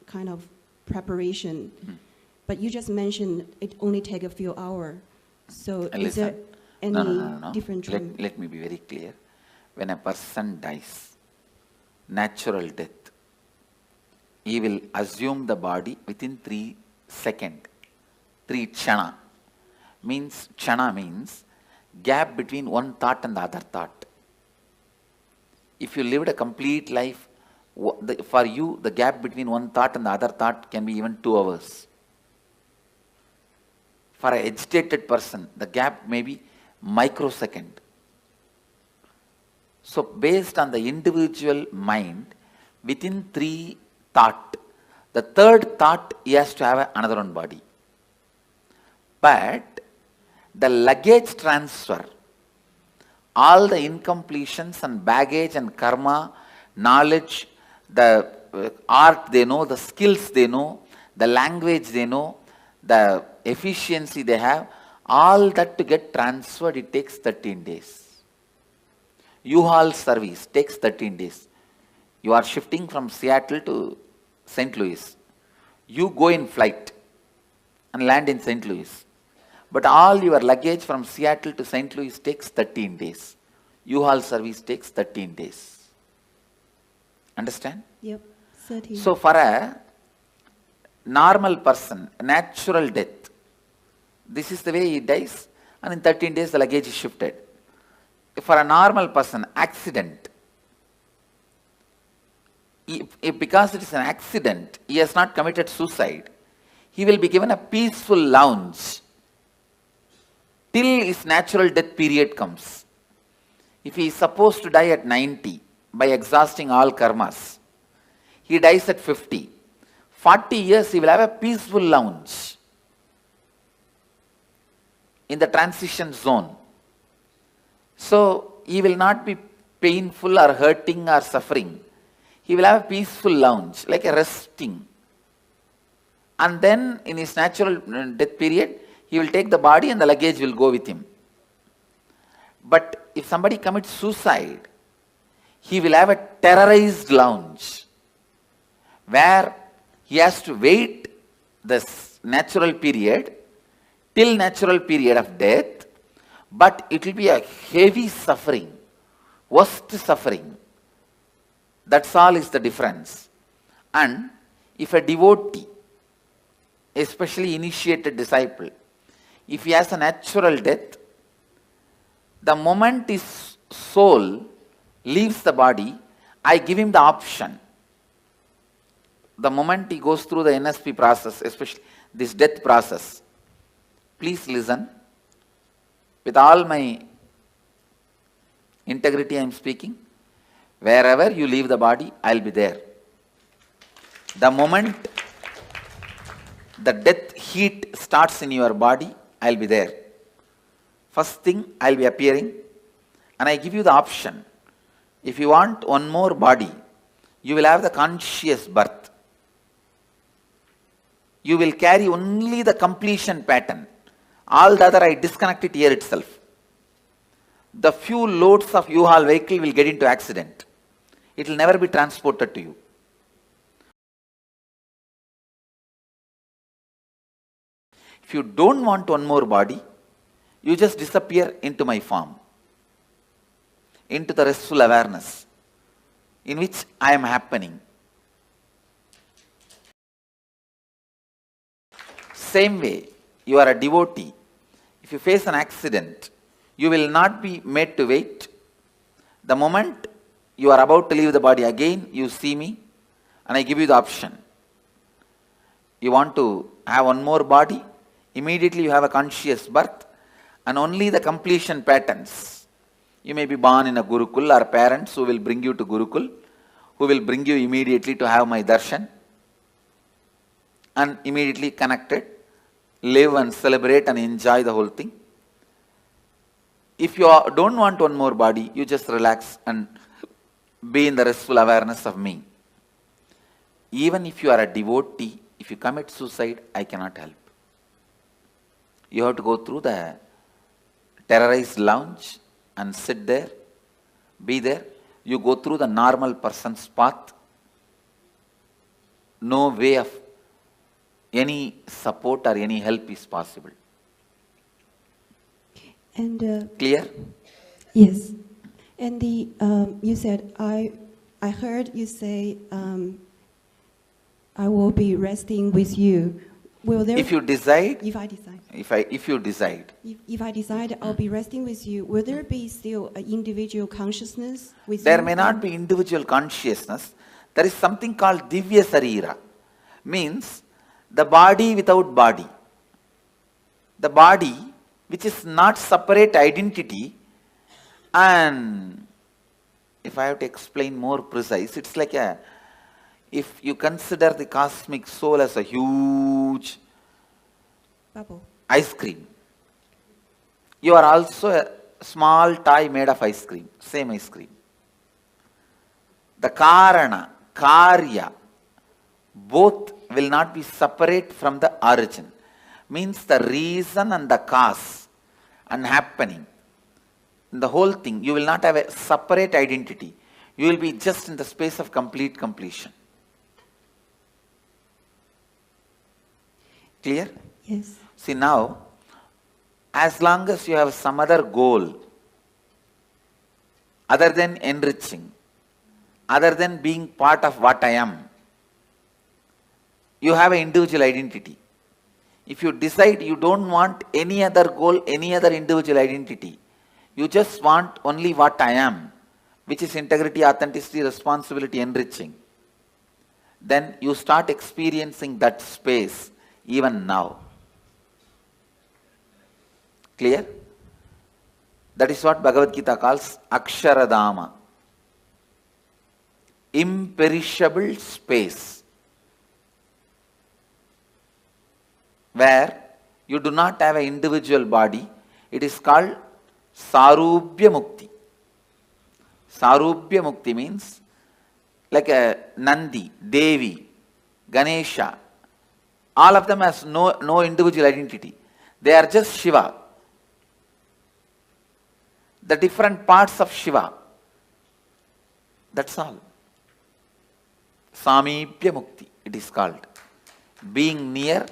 Speaker 15: kind of preparation, but you just mentioned it only take a few hours. So is there any
Speaker 14: No.
Speaker 15: different trend?
Speaker 14: Let me be very clear. When a person dies, natural death, he will assume the body within 3 seconds. 3 chana. Chana means gap between one thought and the other thought. If you lived a complete life, for you the gap between one thought and the other thought can be even 2 hours. For an agitated person, the gap may be microsecond. So based on the individual mind, within 3 thought, the 3rd thought he has to have another one body. But the luggage transfer, all the incompletions and baggage and karma, knowledge, the art they know, the skills they know, the language they know, the efficiency they have, all that to get transferred, it takes 13 days. U-Haul service takes 13 days. You are shifting from Seattle to St. Louis. You go in flight and land in St. Louis. But all your luggage from Seattle to St. Louis takes 13 days. U-Haul service takes 13 days. Understand?
Speaker 15: Yep, 13.
Speaker 14: So for a normal person, natural death, this is the way he dies, and in 13 days the luggage is shifted. For a normal person, accident, if because it is an accident, he has not committed suicide, he will be given a peaceful lounge till his natural death period comes. If he is supposed to die at 90 by exhausting all karmas, he dies at 50. 40 years he will have a peaceful lounge in the transition zone. So he will not be painful or hurting or suffering. He will have a peaceful lounge, like a resting. And then in his natural death period, he will take the body and the luggage will go with him. But if somebody commits suicide, he will have a terrorized lounge where he has to wait this natural period till natural period of death, but it will be a heavy suffering, worst suffering. That's all is the difference. And if a devotee, especially initiated disciple, if he has a natural death, the moment his soul leaves the body, I give him the option. The moment he goes through the NSP process, especially this death process, please listen. With all my integrity I am speaking. Wherever you leave the body, I will be there. The moment the death heat starts in your body, I will be there. First thing, I will be appearing, and I give you the option. If you want one more body, you will have the conscious birth. You will carry only the completion pattern. All the other I disconnect it here itself. The few loads of U-Haul vehicle will get into accident. it will never be transported to you. If you don't want one more body, you just disappear into my form, into the restful awareness in which I am happening. Same way, you are a devotee. If you face an accident, you will not be made to wait. The moment you are about to leave the body again, you see me and I give you the option. You want to have one more body, immediately you have a conscious birth and only the completion patterns. You may be born in a Gurukul or parents who will bring you to Gurukul, who will bring you immediately to have my darshan and immediately connected, live and celebrate and enjoy the whole thing. If you don't want one more body, you just relax and be in the restful awareness of me. Even if you are a devotee, if you commit suicide, I cannot help. You have to go through the terrorized lounge and sit there, be there. You go through the normal person's path. No way of any support or any help is possible.
Speaker 15: And
Speaker 14: clear?
Speaker 15: Yes. And the you said I heard you say I will be resting with you. Will there?
Speaker 14: If you decide.
Speaker 15: If I decide.
Speaker 14: If you decide.
Speaker 15: If I decide I'll be resting with you, will there be still an individual consciousness with
Speaker 14: There
Speaker 15: you?
Speaker 14: may not be individual consciousness. There is something called Divya Sarira. Means the body without body. The body which is not separate identity, and if I have to explain more precise, it's like if you consider the cosmic soul as a huge
Speaker 15: bubble,
Speaker 14: ice cream, you are also a small toy made of ice cream, same ice cream. The Karana, Karya, both will not be separate from the origin. Means the reason and the cause and happening. In the whole thing, you will not have a separate identity. You will be just in the space of complete completion. Clear?
Speaker 15: Yes.
Speaker 14: See now, as long as you have some other goal, other than enriching, other than being part of what I am, you have an individual identity. If you decide you don't want any other goal, any other individual identity, you just want only what I am, which is integrity, authenticity, responsibility, enriching, then you start experiencing that space even now. Clear? That is what Bhagavad Gita calls Aksharadama. Imperishable space, where you do not have an individual body. It is called Sarubhya Mukti. Sarubhya Mukti means like a Nandi, Devi, Ganesha. All of them has no individual identity. They are just Shiva. The different parts of Shiva. That's all. Samibhya Mukti, it is called. Being near,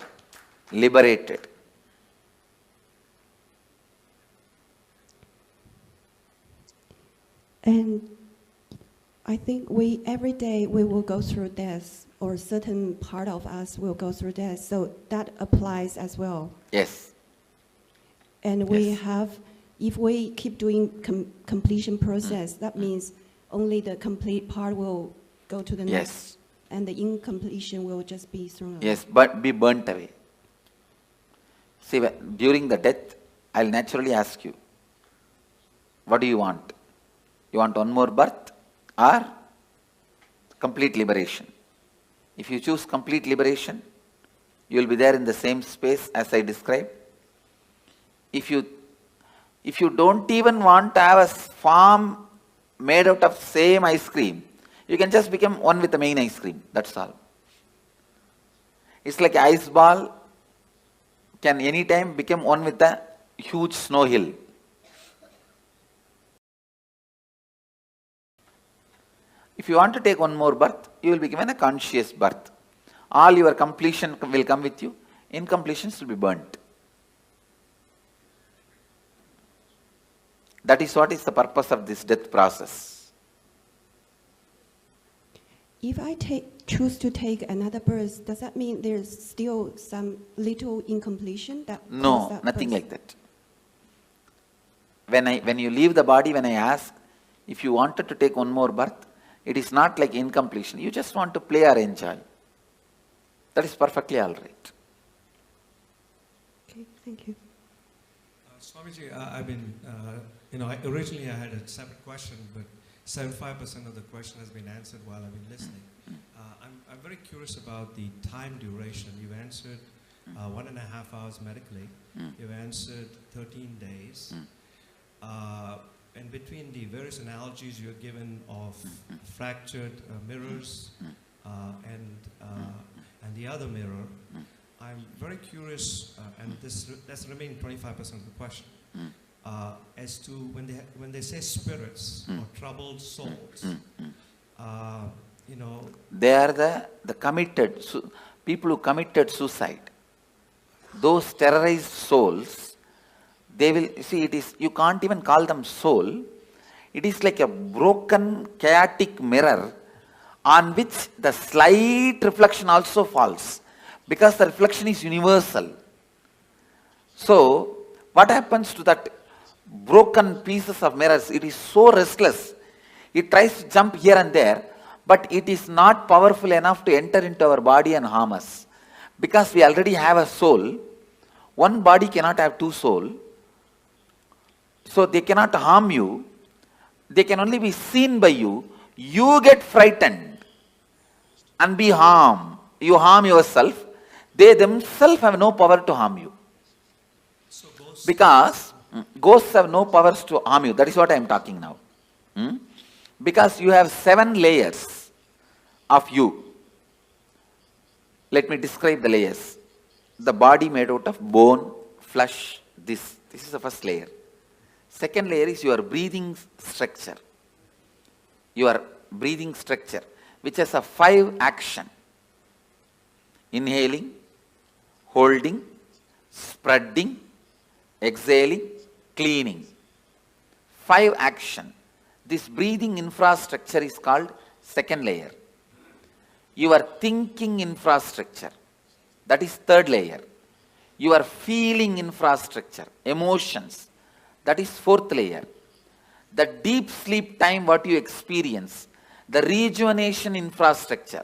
Speaker 14: liberated.
Speaker 15: And I think every day we will go through death, or a certain part of us will go through death. So that applies as well.
Speaker 14: Yes.
Speaker 15: And we have, if we keep doing completion process, that means only the complete part will go to the next.
Speaker 14: Yes.
Speaker 15: And the incompletion will just be thrown away.
Speaker 14: Yes, but be burnt away. See, during the death, I'll naturally ask you, what do you want? You want one more birth or complete liberation? If you choose complete liberation, you will be there in the same space as I described. If you don't even want to have a form made out of same ice cream, you can just become one with the main ice cream. That's all. It's like an ice ball can anytime become one with the huge snow hill. If you want to take one more birth, you will be given a conscious birth. All your completion will come with you. Incompletions will be burnt. That is what is the purpose of this death process.
Speaker 15: If I choose to take another birth, does that mean there's still some little incompletion?
Speaker 14: No, nothing like that. When you leave the body, when I ask, if you wanted to take one more birth, it is not like incompletion. You just want to play or enjoy. That is perfectly all right.
Speaker 15: Okay, thank you.
Speaker 9: Swamiji, I've been, originally I had a separate question, but 75% of the question has been answered while I've been listening. I'm very curious about the time duration. You answered 1.5 hours medically. You've answered 13 days. And between the various analogies you're given of fractured mirrors and the other mirror, I'm very curious, and that's the remaining 25% of the question, as to when they say spirits or troubled souls,
Speaker 14: they are the committed, people who committed suicide. Those terrorized souls, they will, see, it is, you can't even call them soul. It is like a broken, chaotic mirror on which the slight reflection also falls, because the reflection is universal. So, what happens to that broken pieces of mirrors? It is so restless. It tries to jump here and there, but it is not powerful enough to enter into our body and harm us. Because we already have a soul, one body cannot have two souls. So they cannot harm you. They can only be seen by you. You get frightened and be harmed. You harm yourself. They themselves have no power to harm you. Because ghosts have no powers to harm you. That is what I am talking now. Because you have 7 layers of you. Let me describe the layers. The body made out of bone, flesh, this. This is the first layer. Second layer is your breathing structure. Your breathing structure, which has a 5 action. Inhaling, holding, spreading, exhaling, cleaning. 5 action. This breathing infrastructure is called second layer. Your thinking infrastructure, that is third layer. Your feeling infrastructure, emotions, that is fourth layer. The deep sleep time what you experience, the rejuvenation infrastructure,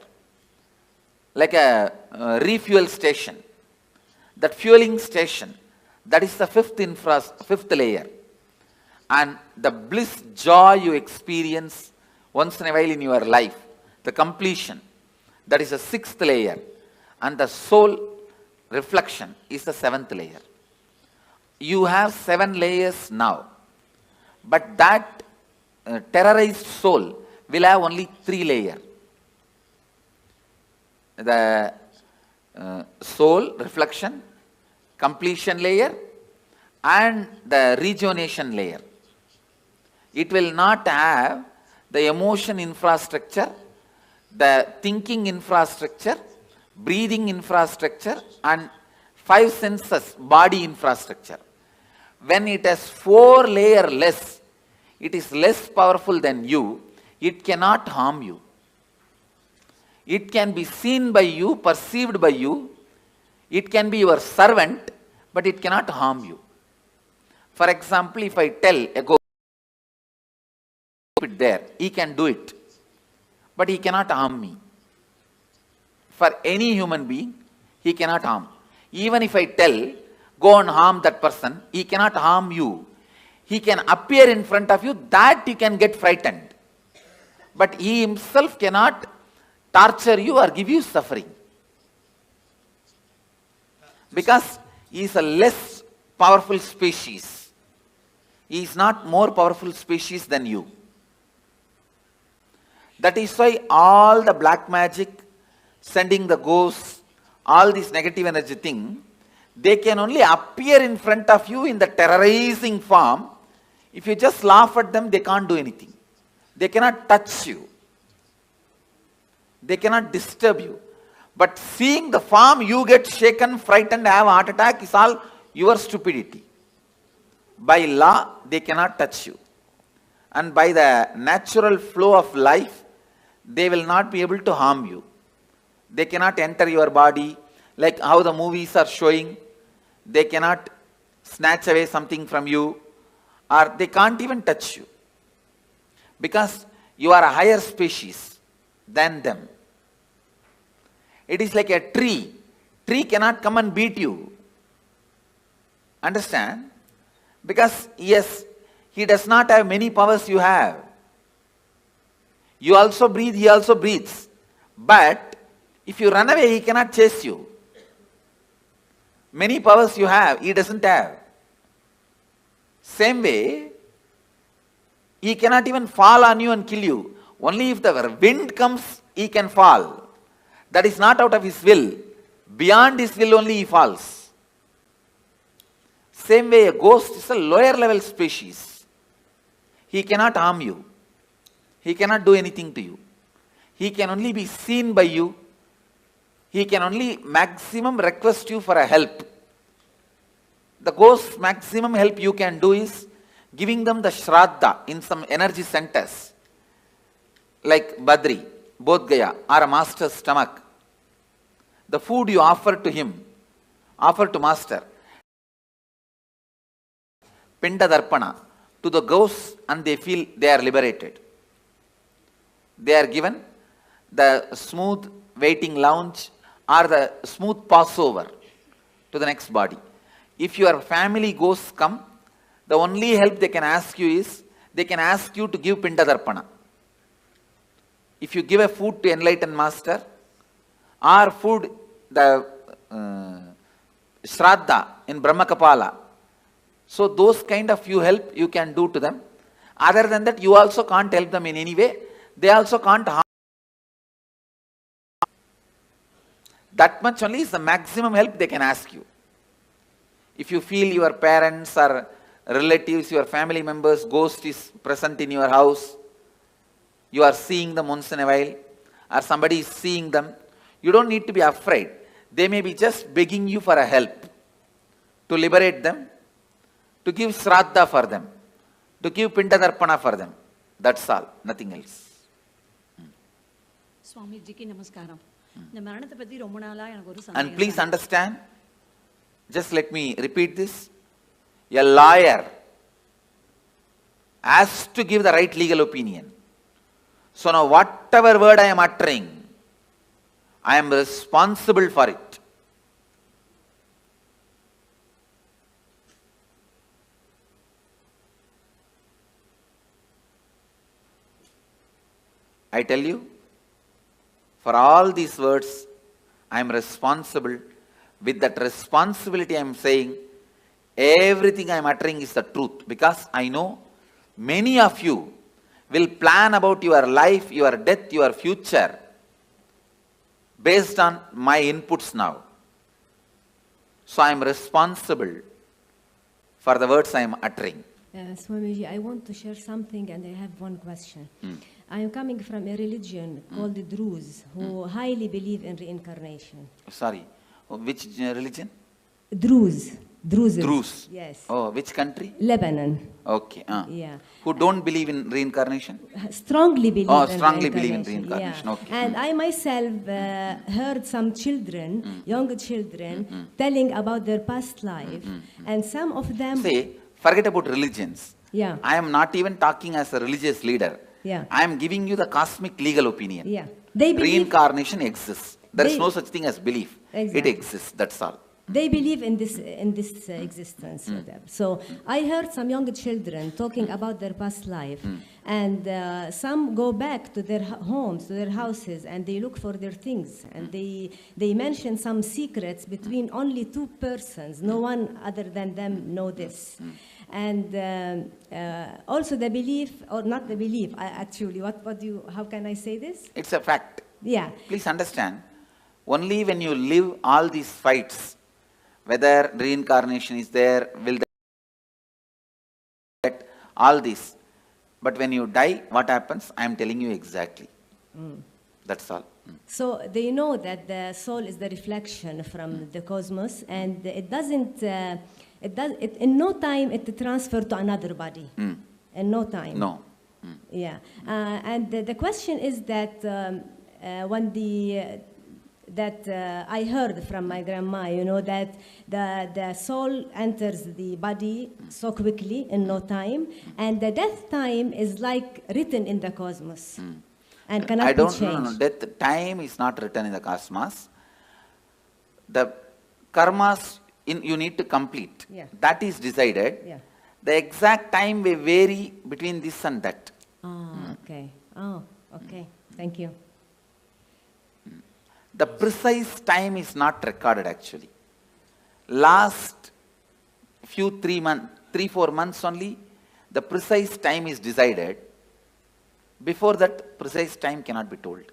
Speaker 14: like a refuel station, that fueling station, that is the fifth layer. And the bliss, joy you experience once in a while in your life, the completion, that is the 6th layer. And the soul reflection is the 7th layer. You have 7 layers now, but that terrorized soul will have only 3 layers. The soul reflection, completion layer, and the rejuvenation layer. It will not have the emotion infrastructure, the thinking infrastructure, breathing infrastructure, and 5 senses, body infrastructure. When it has 4 layers less, it is less powerful than you, it cannot harm you. It can be seen by you, perceived by you, it can be your servant, but it cannot harm you. For example, if I tell a ghost, it there, he can do it, but he cannot harm me. For any human being, he cannot harm. Even if I tell, go and harm that person, he cannot harm you. He can appear in front of you, that you can get frightened. But he himself cannot torture you or give you suffering. Because he is a less powerful species. He is not more powerful species than you. That is why all the black magic, sending the ghosts, all this negative energy thing, they can only appear in front of you in the terrorizing form. If you just laugh at them, they can't do anything. They cannot touch you. They cannot disturb you. But seeing the form, you get shaken, frightened, have a heart attack is all your stupidity. By law, they cannot touch you. And by the natural flow of life, they will not be able to harm you. They cannot enter your body, like how the movies are showing. They cannot snatch away something from you, or they can't even touch you. Because you are a higher species than them. It is like a tree. Tree cannot come and beat you. Understand? Because yes, he does not have many powers you have. You also breathe, he also breathes. But if you run away, he cannot chase you. Many powers you have, he doesn't have. Same way, he cannot even fall on you and kill you. Only if the wind comes, he can fall. That is not out of his will. Beyond his will only he falls. Same way, a ghost is a lower level species. He cannot harm you. He cannot do anything to you. He can only be seen by you. He can only maximum request you for a help. The ghost's maximum help you can do is giving them the shraddha in some energy centers, like Badri, Bodh Gaya, or a master's stomach. The food you offer to him, offer to master, Pinda Darpana, to the ghosts, and they feel they are liberated. They are given the smooth waiting lounge or the smooth passover to the next body. If your family ghosts come, the only help they can ask you is, they can ask you to give Pinda Darpana. If you give a food to enlightened master, or food, the Shraddha in Brahma Kapala, so those kind of you help you can do to them. Other than that, you also can't help them in any way. They also can't harm. That much only is the maximum help they can ask you. If you feel your parents or relatives, your family members, ghost is present in your house, you are seeing them once in a while, or somebody is seeing them, you don't need to be afraid. They may be just begging you for a help, to liberate them, to give Shraddha for them, to give Pinda Darpana for them. That's all, nothing else. And please understand, just let me repeat this. A lawyer has to give the right legal opinion. So now whatever word I am uttering, I am responsible for it. I tell you, for all these words, I am responsible. With that responsibility I am saying, everything I am uttering is the truth, because I know many of you will plan about your life, your death, your future based on my inputs now. So I am responsible for the words I am uttering.
Speaker 16: Swamiji, I want to share something and I have one question. I am coming from a religion called the Druze, who highly believe in reincarnation.
Speaker 14: Sorry, which religion?
Speaker 16: Druze.
Speaker 14: Druze.
Speaker 16: Yes.
Speaker 14: Oh, which country?
Speaker 16: Lebanon.
Speaker 14: Okay.
Speaker 16: Yeah.
Speaker 14: Who don't believe in reincarnation?
Speaker 16: Strongly believe in
Speaker 14: strongly believe in reincarnation.
Speaker 16: Yeah.
Speaker 14: Okay.
Speaker 16: And I myself heard some children, young children, telling about their past life. And some of them...
Speaker 14: Say, forget about religions.
Speaker 16: Yeah.
Speaker 14: I am not even talking as a religious leader.
Speaker 16: Yeah.
Speaker 14: I am giving you the cosmic legal opinion.
Speaker 16: Yeah. They believe...
Speaker 14: Reincarnation exists. There is no such thing as belief.
Speaker 16: Exactly.
Speaker 14: It exists. That's all.
Speaker 16: They believe in this existence. So I heard some young children talking about their past life, and some go back to their homes, to their houses, and they look for their things, and they mention some secrets between only two persons. No one other than them know this. And also the belief, or not the belief, actually, how can I say this?
Speaker 14: It's a fact.
Speaker 16: Yeah.
Speaker 14: Please understand, only when you live all these fights, whether reincarnation is there, will that, all this. But when you die, what happens? I am telling you exactly. That's all.
Speaker 16: So they know that the soul is the reflection from the cosmos, and it doesn't, in no time it transfer to another body. In no time.
Speaker 14: No.
Speaker 16: Yeah. And the question is that when I heard from my grandma, you know, that the soul enters the body so quickly in no time, and the death time is like written in the cosmos. And cannot be changed.
Speaker 14: No. Death time is not written in the cosmos. The karmas you need to complete.
Speaker 16: Yeah.
Speaker 14: That is decided.
Speaker 16: Yeah.
Speaker 14: The exact time may vary between this and that.
Speaker 16: Okay. Oh, okay. Thank you.
Speaker 14: The precise time is not recorded actually. Last 3-4 months only, the precise time is decided. Before that, precise time cannot be told.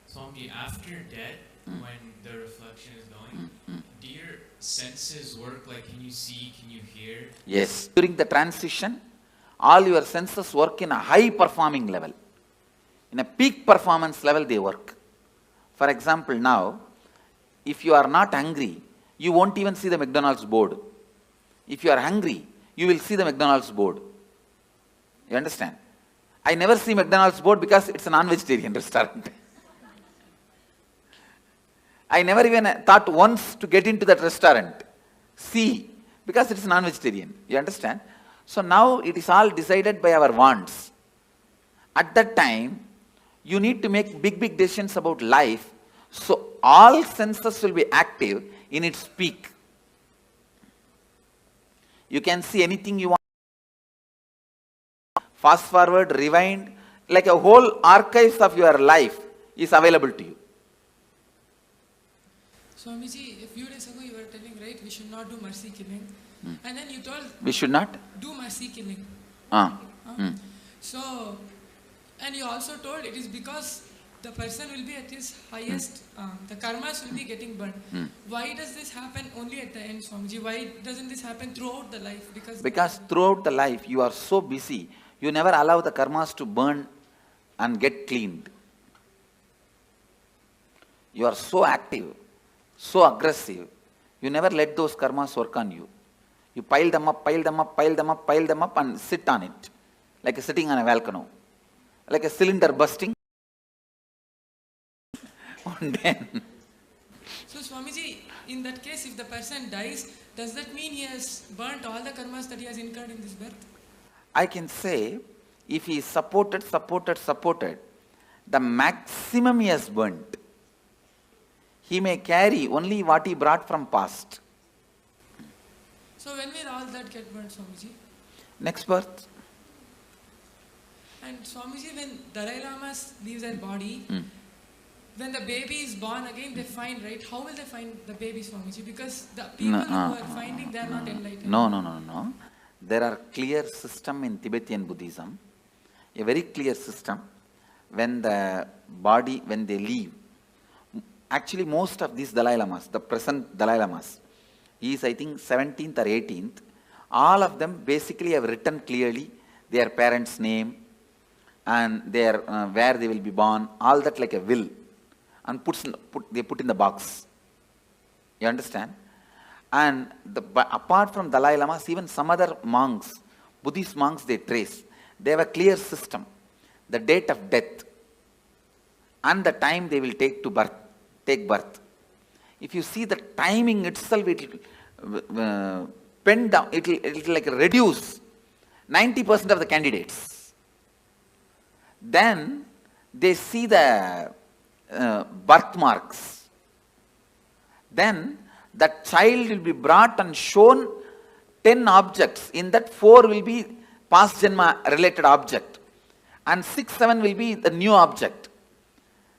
Speaker 17: Swami, after death, when the reflection is going, do your senses work? Like, can you see, can you hear?
Speaker 14: Yes. During the transition, all your senses work in a high performing level. In a peak performance level, they work. For example, now, if you are not hungry, you won't even see the McDonald's board. If you are hungry, you will see the McDonald's board. You understand? I never see McDonald's board because it's a non-vegetarian restaurant. I never even thought once to get into that restaurant. See, because it's non-vegetarian. You understand? So now it is all decided by our wants. At that time, you need to make big decisions about life. So all senses will be active in its peak. You can see anything you want. Fast forward, rewind, like a whole archives of your life is available to you.
Speaker 18: Swamiji, a few days ago you were telling, right, we should not do mercy killing. And then you told...
Speaker 14: We should not?
Speaker 18: Do mercy killing. So, and you also told it is because the person will be at his highest, the karmas will be getting burned. Why does this happen only at the end, Swamiji? Why doesn't this happen throughout the life?
Speaker 14: Because throughout the life you are so busy, you never allow the karmas to burn and get cleaned. You are so active, so aggressive, you never let those karmas work on you. You pile them up and sit on it, like sitting on a volcano, like a cylinder bursting.
Speaker 18: So Swamiji, in that case, if the person dies, does that mean he has burnt all the karmas that he has incurred in this birth?
Speaker 14: I can say, if he is supported, the maximum he has burnt. He may carry only what he brought from past.
Speaker 18: So when will all that get burnt, Swamiji?
Speaker 14: Next birth.
Speaker 18: And Swamiji, when Dalai Lama leaves their body, when the baby is born again, they find, right? How will they find the baby, Swamiji? Because the people who are finding, they are not enlightened.
Speaker 14: No. There are clear system in Tibetan Buddhism, a very clear system. When the body, when they leave, actually most of these Dalai Lamas, the present Dalai Lamas, he is I think 17th or 18th, all of them basically have written clearly their parents' name and their where they will be born, all that like a will, and they put in the box. You understand? And apart from Dalai Lamas, even some other monks, Buddhist monks, they trace. They have a clear system. The date of death and the time they will take birth. If you see the timing itself, it will pen down, it will like reduce 90% of the candidates. Then they see the birthmarks. Then that child will be brought and shown 10 objects. In that 4 will be past janma related object and 6, 7 will be the new object.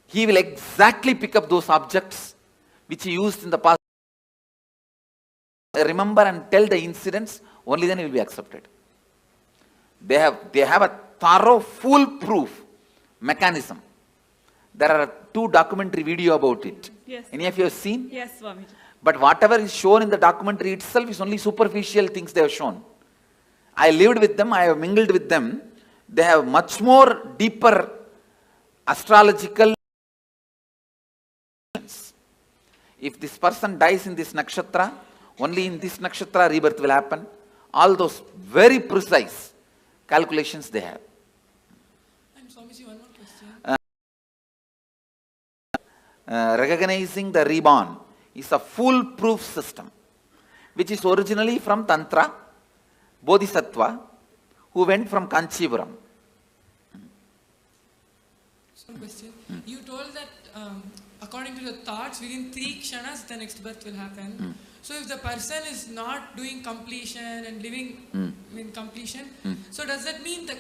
Speaker 14: He will exactly pick up those objects which he used in the past. Remember and tell the incidents, only then he will be accepted. They have a thorough, foolproof mechanism. There are 2 documentary video about it.
Speaker 19: Yes.
Speaker 14: Any of you have seen?
Speaker 19: Yes, Swamiji.
Speaker 14: But whatever is shown in the documentary itself is only superficial things they have shown. I lived with them, I have mingled with them. They have much more deeper astrological. If this person dies in this nakshatra, only in this nakshatra rebirth will happen. All those very precise calculations they have.
Speaker 18: And Swamiji, one more question.
Speaker 14: Recognizing the reborn is a foolproof system, which is originally from Tantra, Bodhisattva, who went from Kanchipuram.
Speaker 18: One question. You told that according to your thoughts, within 3 kshanas, the next birth will happen. So if the person is not doing completion and living in completion, so does that mean that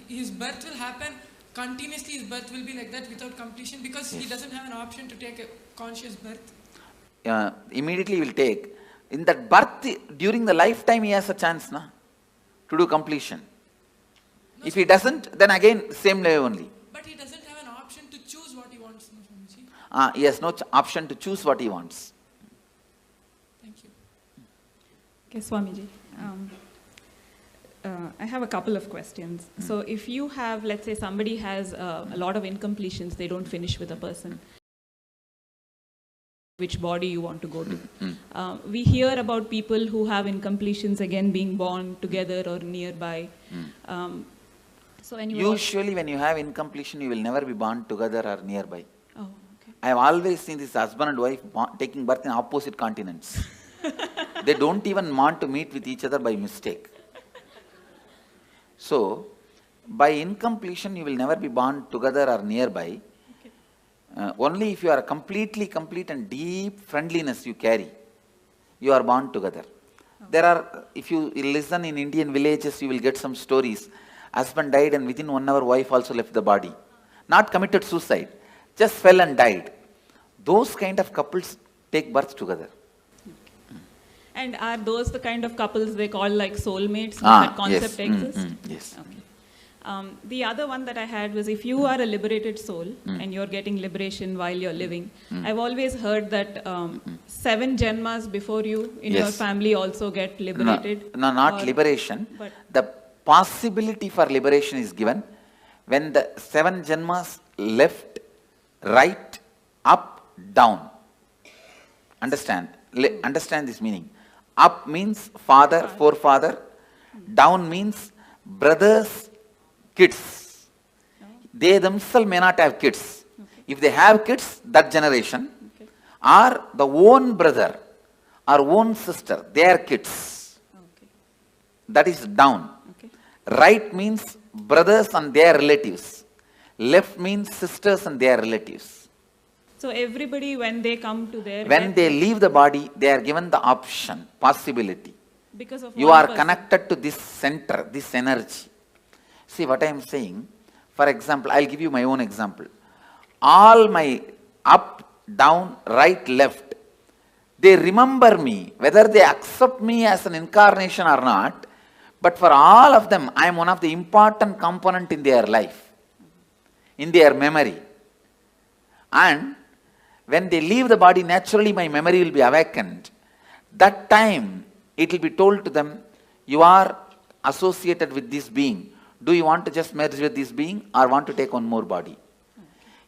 Speaker 18: his birth will happen continuously? His birth will be like that without completion because he doesn't have an option to take a conscious birth?
Speaker 14: Immediately he will take. In that birth, during the lifetime, he has a chance to do completion. No, if he doesn't, then again, same way only.
Speaker 18: But he doesn't have an option to choose what he wants, no, Swamiji?
Speaker 14: He has no option to choose what he wants.
Speaker 18: Thank you.
Speaker 19: Okay, Swamiji. I have a couple of questions. So if you have, let's say somebody has a lot of incompletions, they don't finish with a person, which body you want to go to. We hear about people who have incompletions again being born together or nearby. So
Speaker 14: usually when you have incompletion, you will never be born together or nearby.
Speaker 19: Oh, okay.
Speaker 14: I have always seen this husband and wife taking birth in opposite continents. They don't even want to meet with each other by mistake. So, by incompletion, you will never be born together or nearby. Only if you are completely complete and deep friendliness you carry, you are born together. There are, if you listen in Indian villages, you will get some stories. Husband died and within 1 hour, wife also left the body. Not committed suicide, just fell and died. Those kind of couples take birth together.
Speaker 19: And are those the kind of couples they call like soulmates? That concept exists?
Speaker 14: Yes.
Speaker 19: Okay. The other one that I had was if you are a liberated soul and you're getting liberation while you're living, I've always heard that 7 janmas before you in your family also get liberated.
Speaker 14: No, not liberation. The possibility for liberation is given when the 7 janmas left, right, up, down. Understand? Understand this meaning. Up means father, forefather. Down means brothers, kids. They themselves may not have kids. If they have kids, that generation, or the own brother or own sister, their kids. That is down. Right means brothers and their relatives. Left means sisters and their relatives.
Speaker 19: So everybody, when they come to their...
Speaker 14: When they leave the body, they are given the option, possibility.
Speaker 19: Because of
Speaker 14: you are connected to this center, this energy. See what I am saying? For example, I will give you my own example. All my up, down, right, left, they remember me, whether they accept me as an incarnation or not, but for all of them, I am one of the important component in their life, in their memory. And when they leave the body, naturally my memory will be awakened. That time, it will be told to them, you are associated with this being. Do you want to just merge with this being or want to take one more body?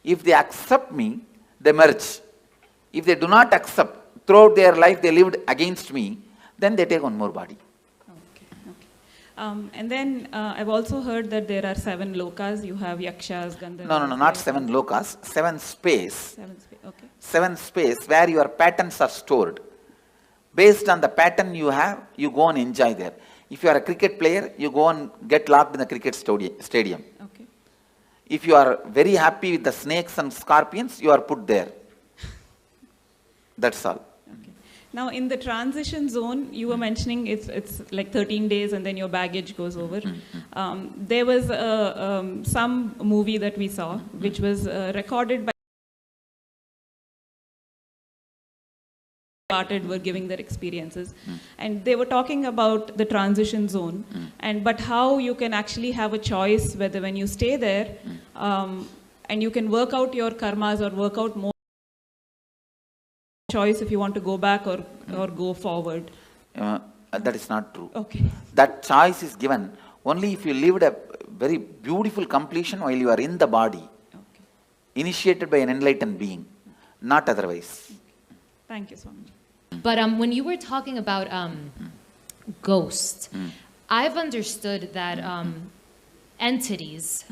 Speaker 14: If they accept me, they merge. If they do not accept, throughout their life they lived against me, then they take one more body.
Speaker 19: And then I've also heard that there are 7 lokas. You have yakshas, gandharvas.
Speaker 14: No, not 7 lokas. 7 space.
Speaker 19: 7 space, okay.
Speaker 14: 7 space where your patterns are stored. Based on the pattern you have, you go and enjoy there. If you are a cricket player, you go and get locked in the cricket stadium.
Speaker 19: Okay.
Speaker 14: If you are very happy with the snakes and scorpions, you are put there. That's all.
Speaker 19: Now, in the transition zone, you were mentioning it's like 13 days and then your baggage goes over. There was some movie that we saw, which was recorded by were giving their experiences. And they were talking about the transition zone, but how you can actually have a choice whether when you stay there, and you can work out your karmas or work out more choice if you want to go back or go forward.
Speaker 14: That is not true.
Speaker 19: Okay.
Speaker 14: That choice is given only if you lived a very beautiful completion while you are in the body. initiated by an enlightened being, not otherwise.
Speaker 19: Thank you, Swami.
Speaker 20: But when you were talking about ghosts, I've understood that entities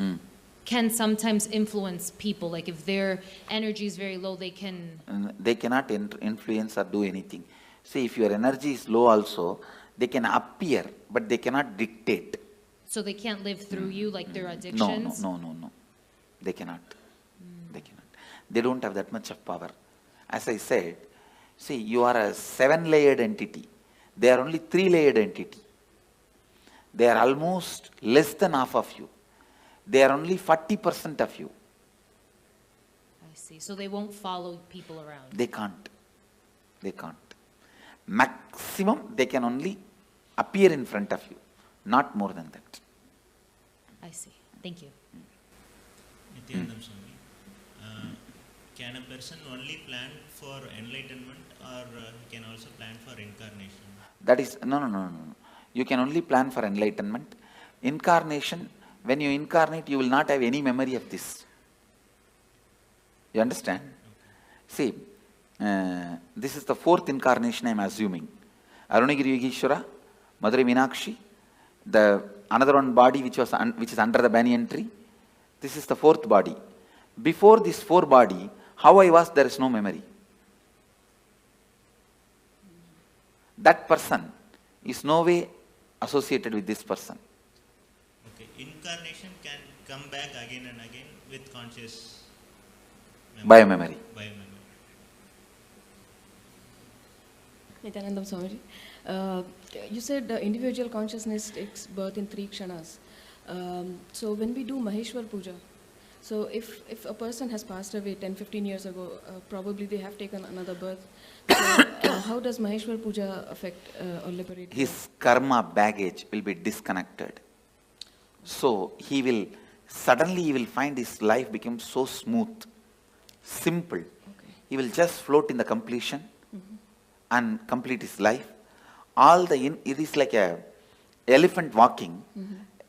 Speaker 20: can sometimes influence people. Like if their energy is very low, they can...
Speaker 14: They cannot influence or do anything. See, if your energy is low also, they can appear, but they cannot dictate.
Speaker 20: So they can't live through you like their addictions?
Speaker 14: No. They cannot. They cannot. They don't have that much of power. As I said, see, you are a 7-layered entity. They are only 3-layered entity. They are almost less than half of you. They are only 40% of you.
Speaker 20: I see. So they won't follow people around?
Speaker 14: They can't. They can't. Maximum, they can only appear in front of you. Not more than that.
Speaker 20: I see. Thank you.
Speaker 21: Nityanandam Swami, can a person only plan for enlightenment or he can also plan for incarnation?
Speaker 14: That is, no. You can only plan for enlightenment. Incarnation, when you incarnate, you will not have any memory of this. You understand? Okay. See, this is the 4th incarnation I am assuming. Arunagiri Yogeshwara, Madurai Meenakshi, the another one body which is under the banyan tree. This is the 4th body. Before this 4 body, how I was, there is no memory. That person is no way associated with this person.
Speaker 21: Okay, incarnation can come back again and again with conscious
Speaker 14: memory. Biomemory.
Speaker 22: Nityanandam Swamiji, you said individual consciousness takes birth in 3 kshanas. So when we do Maheshwar Puja, so if a person has passed away 10-15 years ago, probably they have taken another birth. So how does Maheshwar Puja affect or liberate?
Speaker 14: His karma baggage will be disconnected. So he will find his life become so smooth, simple. Okay. He will just float in the completion and complete his life. It is like a elephant walking.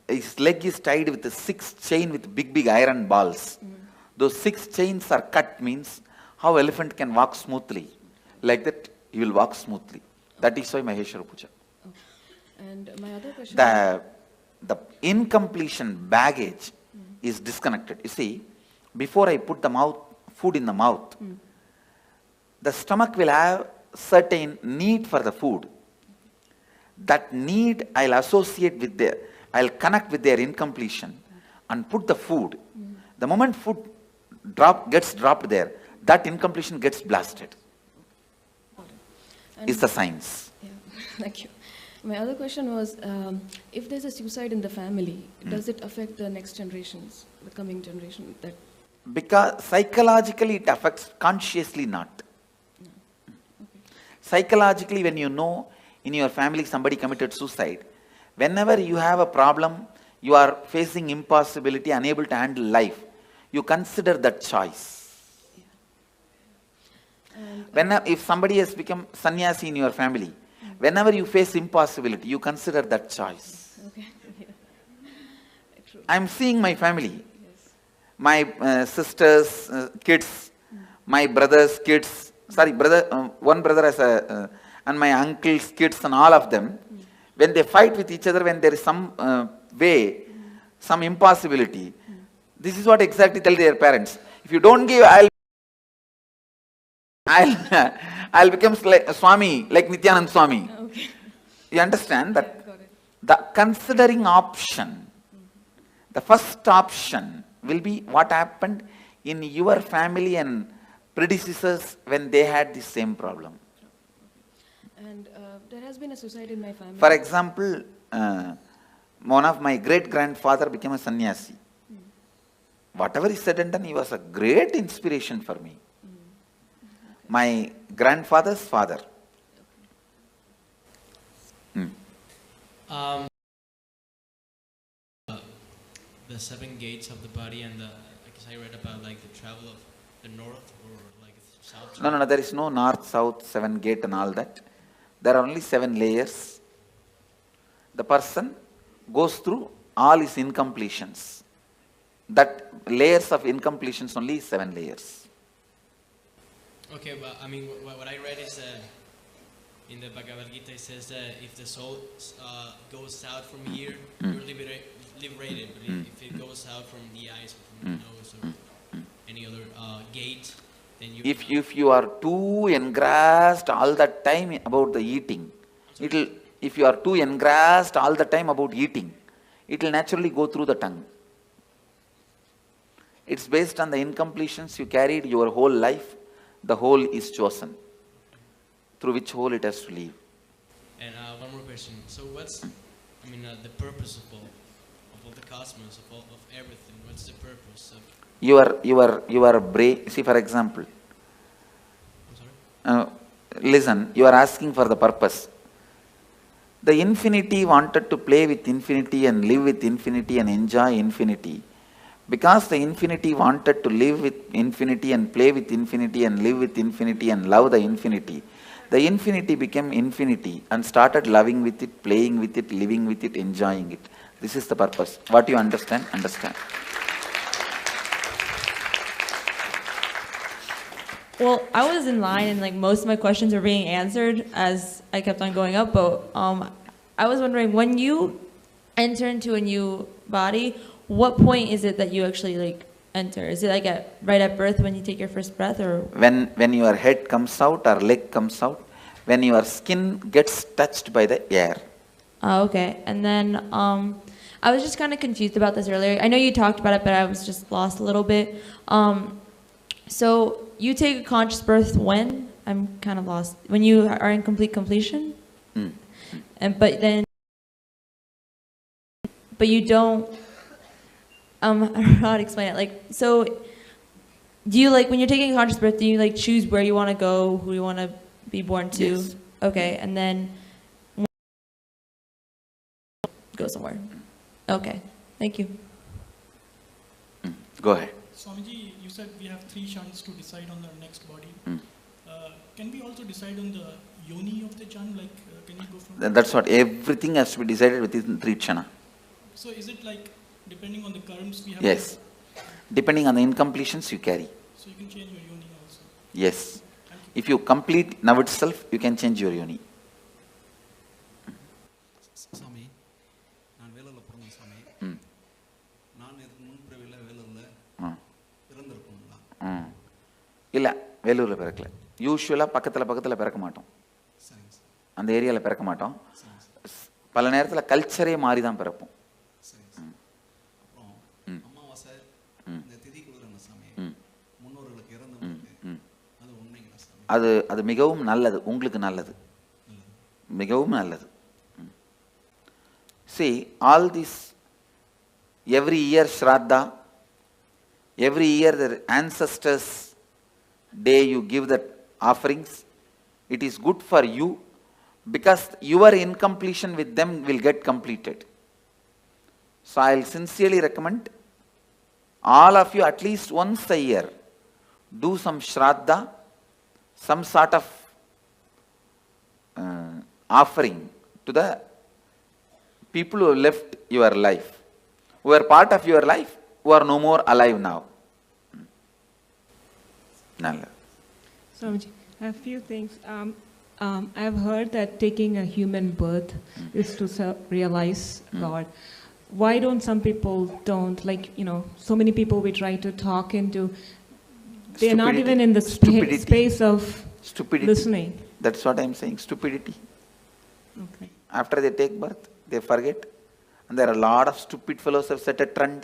Speaker 14: His leg is tied with a 6 chain with big iron balls. Those 6 chains are cut, means how elephant can walk smoothly. Like that, he will walk smoothly. That is why Maheshwara Puja.
Speaker 22: Okay. And my other question...
Speaker 14: The incompletion baggage is disconnected. You see, before I put the food in the mouth, the stomach will have certain need for the food. That need I'll associate with I'll connect with their incompletion and put the food. The moment food gets dropped there, that incompletion gets blasted. It's the science.
Speaker 22: Yeah, thank you. My other question was, if there's a suicide in the family, does it affect the next generations, the coming generation?
Speaker 14: Because psychologically it affects, consciously not. No. Okay. Psychologically, when you know in your family somebody committed suicide, whenever you have a problem, you are facing impossibility, unable to handle life, you consider that choice. Yeah. If somebody has become sannyasi in your family, whenever you face impossibility, you consider that choice. Okay. Yeah. I am seeing my family, my sisters' kids, my brother's kids, one brother has and my uncle's kids and all of them, when they fight with each other, when there is some some impossibility, this is what exactly tell their parents. If you don't give, I'll become like Swami, like Nityanand Swami. Okay. You understand that? Yeah, the considering option, the first option will be what happened in your family and predecessors when they had the same problem.
Speaker 22: And there has been a suicide in my family.
Speaker 14: For example, one of my great-grandfather became a sannyasi. Whatever he said and done, he was a great inspiration for me. My grandfather's father.
Speaker 17: The 7 gates of the body and I guess I read about like the travel of the north or like south.
Speaker 14: No, there is no north, south, 7 gate and all that. There are only 7 layers. The person goes through all his incompletions. That layers of incompletions only is 7 layers.
Speaker 17: Okay, but I mean, what I read is in the Bhagavad Gita, it says that if the soul goes out from here, you're liberated. But if it goes out from the eyes, or from the nose, or any other gate, then you.
Speaker 14: If you are too engrossed all the time about the eating, if you are too engrossed all the time about eating, it will naturally go through the tongue. It's based on the incompletions you carried your whole life. The whole is chosen. Through which hole it has to leave.
Speaker 17: And one more question. So what's, the purpose of all the cosmos, of everything? What's the purpose of?
Speaker 14: Your brain, see for example, listen, you are asking for the purpose. The infinity wanted to play with infinity and live with infinity and enjoy infinity. Because the infinity wanted to live with infinity and play with infinity and live with infinity and love the infinity became infinity and started loving with it, playing with it, living with it, enjoying it. This is the purpose. What you understand, understand.
Speaker 1: Well, I was in line and like most of my questions were being answered as I kept on going up, but I was wondering, when you enter into a new body, what point is it that you actually like enter? Is it like right at birth when you take your first breath, or?
Speaker 14: When your head comes out or leg comes out, when your skin gets touched by the air.
Speaker 1: Okay. And then I was just kind of confused about this earlier. I know you talked about it, but I was just lost a little bit. So you take a conscious birth when? I'm kind of lost. When you are in complete completion? But you don't, I don't know how to explain it. Like, so do you like, when you're taking a conscious birth, do you like choose where you want to go, who you want to be born to?
Speaker 14: Yes.
Speaker 1: Okay. And then go somewhere. Okay. Thank you.
Speaker 14: Go ahead.
Speaker 3: Swamiji, you said we have 3 kshanas to decide on the next body. Can we also decide on the yoni of the kshan? Like, can you go from...
Speaker 14: That's what, everything has to be decided within 3 kshana.
Speaker 3: So is it like, depending on the karms we have...
Speaker 14: Yes. Depending on the incompletions you carry.
Speaker 3: So you can change your yoni also?
Speaker 14: Yes. If you complete now itself, you can change your yoni.
Speaker 23: Swami, நான் வேலூர்ல பிறந்த சாமி. நான் இதுக்கு முன்பிறவில வேலூர்ல இருந்திருப்போங்களா?
Speaker 14: இல்ல, வேலூர்ல பிறக்கல. யூசுவலா பக்கத்துல பிறக்க மாட்டோம். அந்த ஏரியால பிறக்க மாட்டோம். பல நேரத்துல கல்ச்சரே மாறி தான் பிறப்போம்.
Speaker 23: அமாவாசை இந்த திதி கொடுக்குறாங்க சாமி. முன்னோர்களுக்கு இறந்தவங்களுக்கு அது உண்மைங்களா சாமி?
Speaker 14: அது மிகவும் நல்லது, உங்களுக்கு நல்லது. மிகவும் நல்லது. See, all this, every year Shraddha, every year the ancestors' day you give the offerings, it is good for you because your incompletion with them will get completed. So I will sincerely recommend all of you at least once a year do some Shraddha, some sort of offering to the people who left your life, who are part of your life, who are no more alive now. Nalla.
Speaker 19: Swamiji, I have a few things. I've heard that taking a human birth is to realize God. Why don't some people don't, like, so many people we try to talk into, they're not even in the space of listening.
Speaker 14: That's what I'm saying, stupidity.
Speaker 19: Okay.
Speaker 14: After they take birth, they forget. And there are a lot of stupid fellows who have set a trend.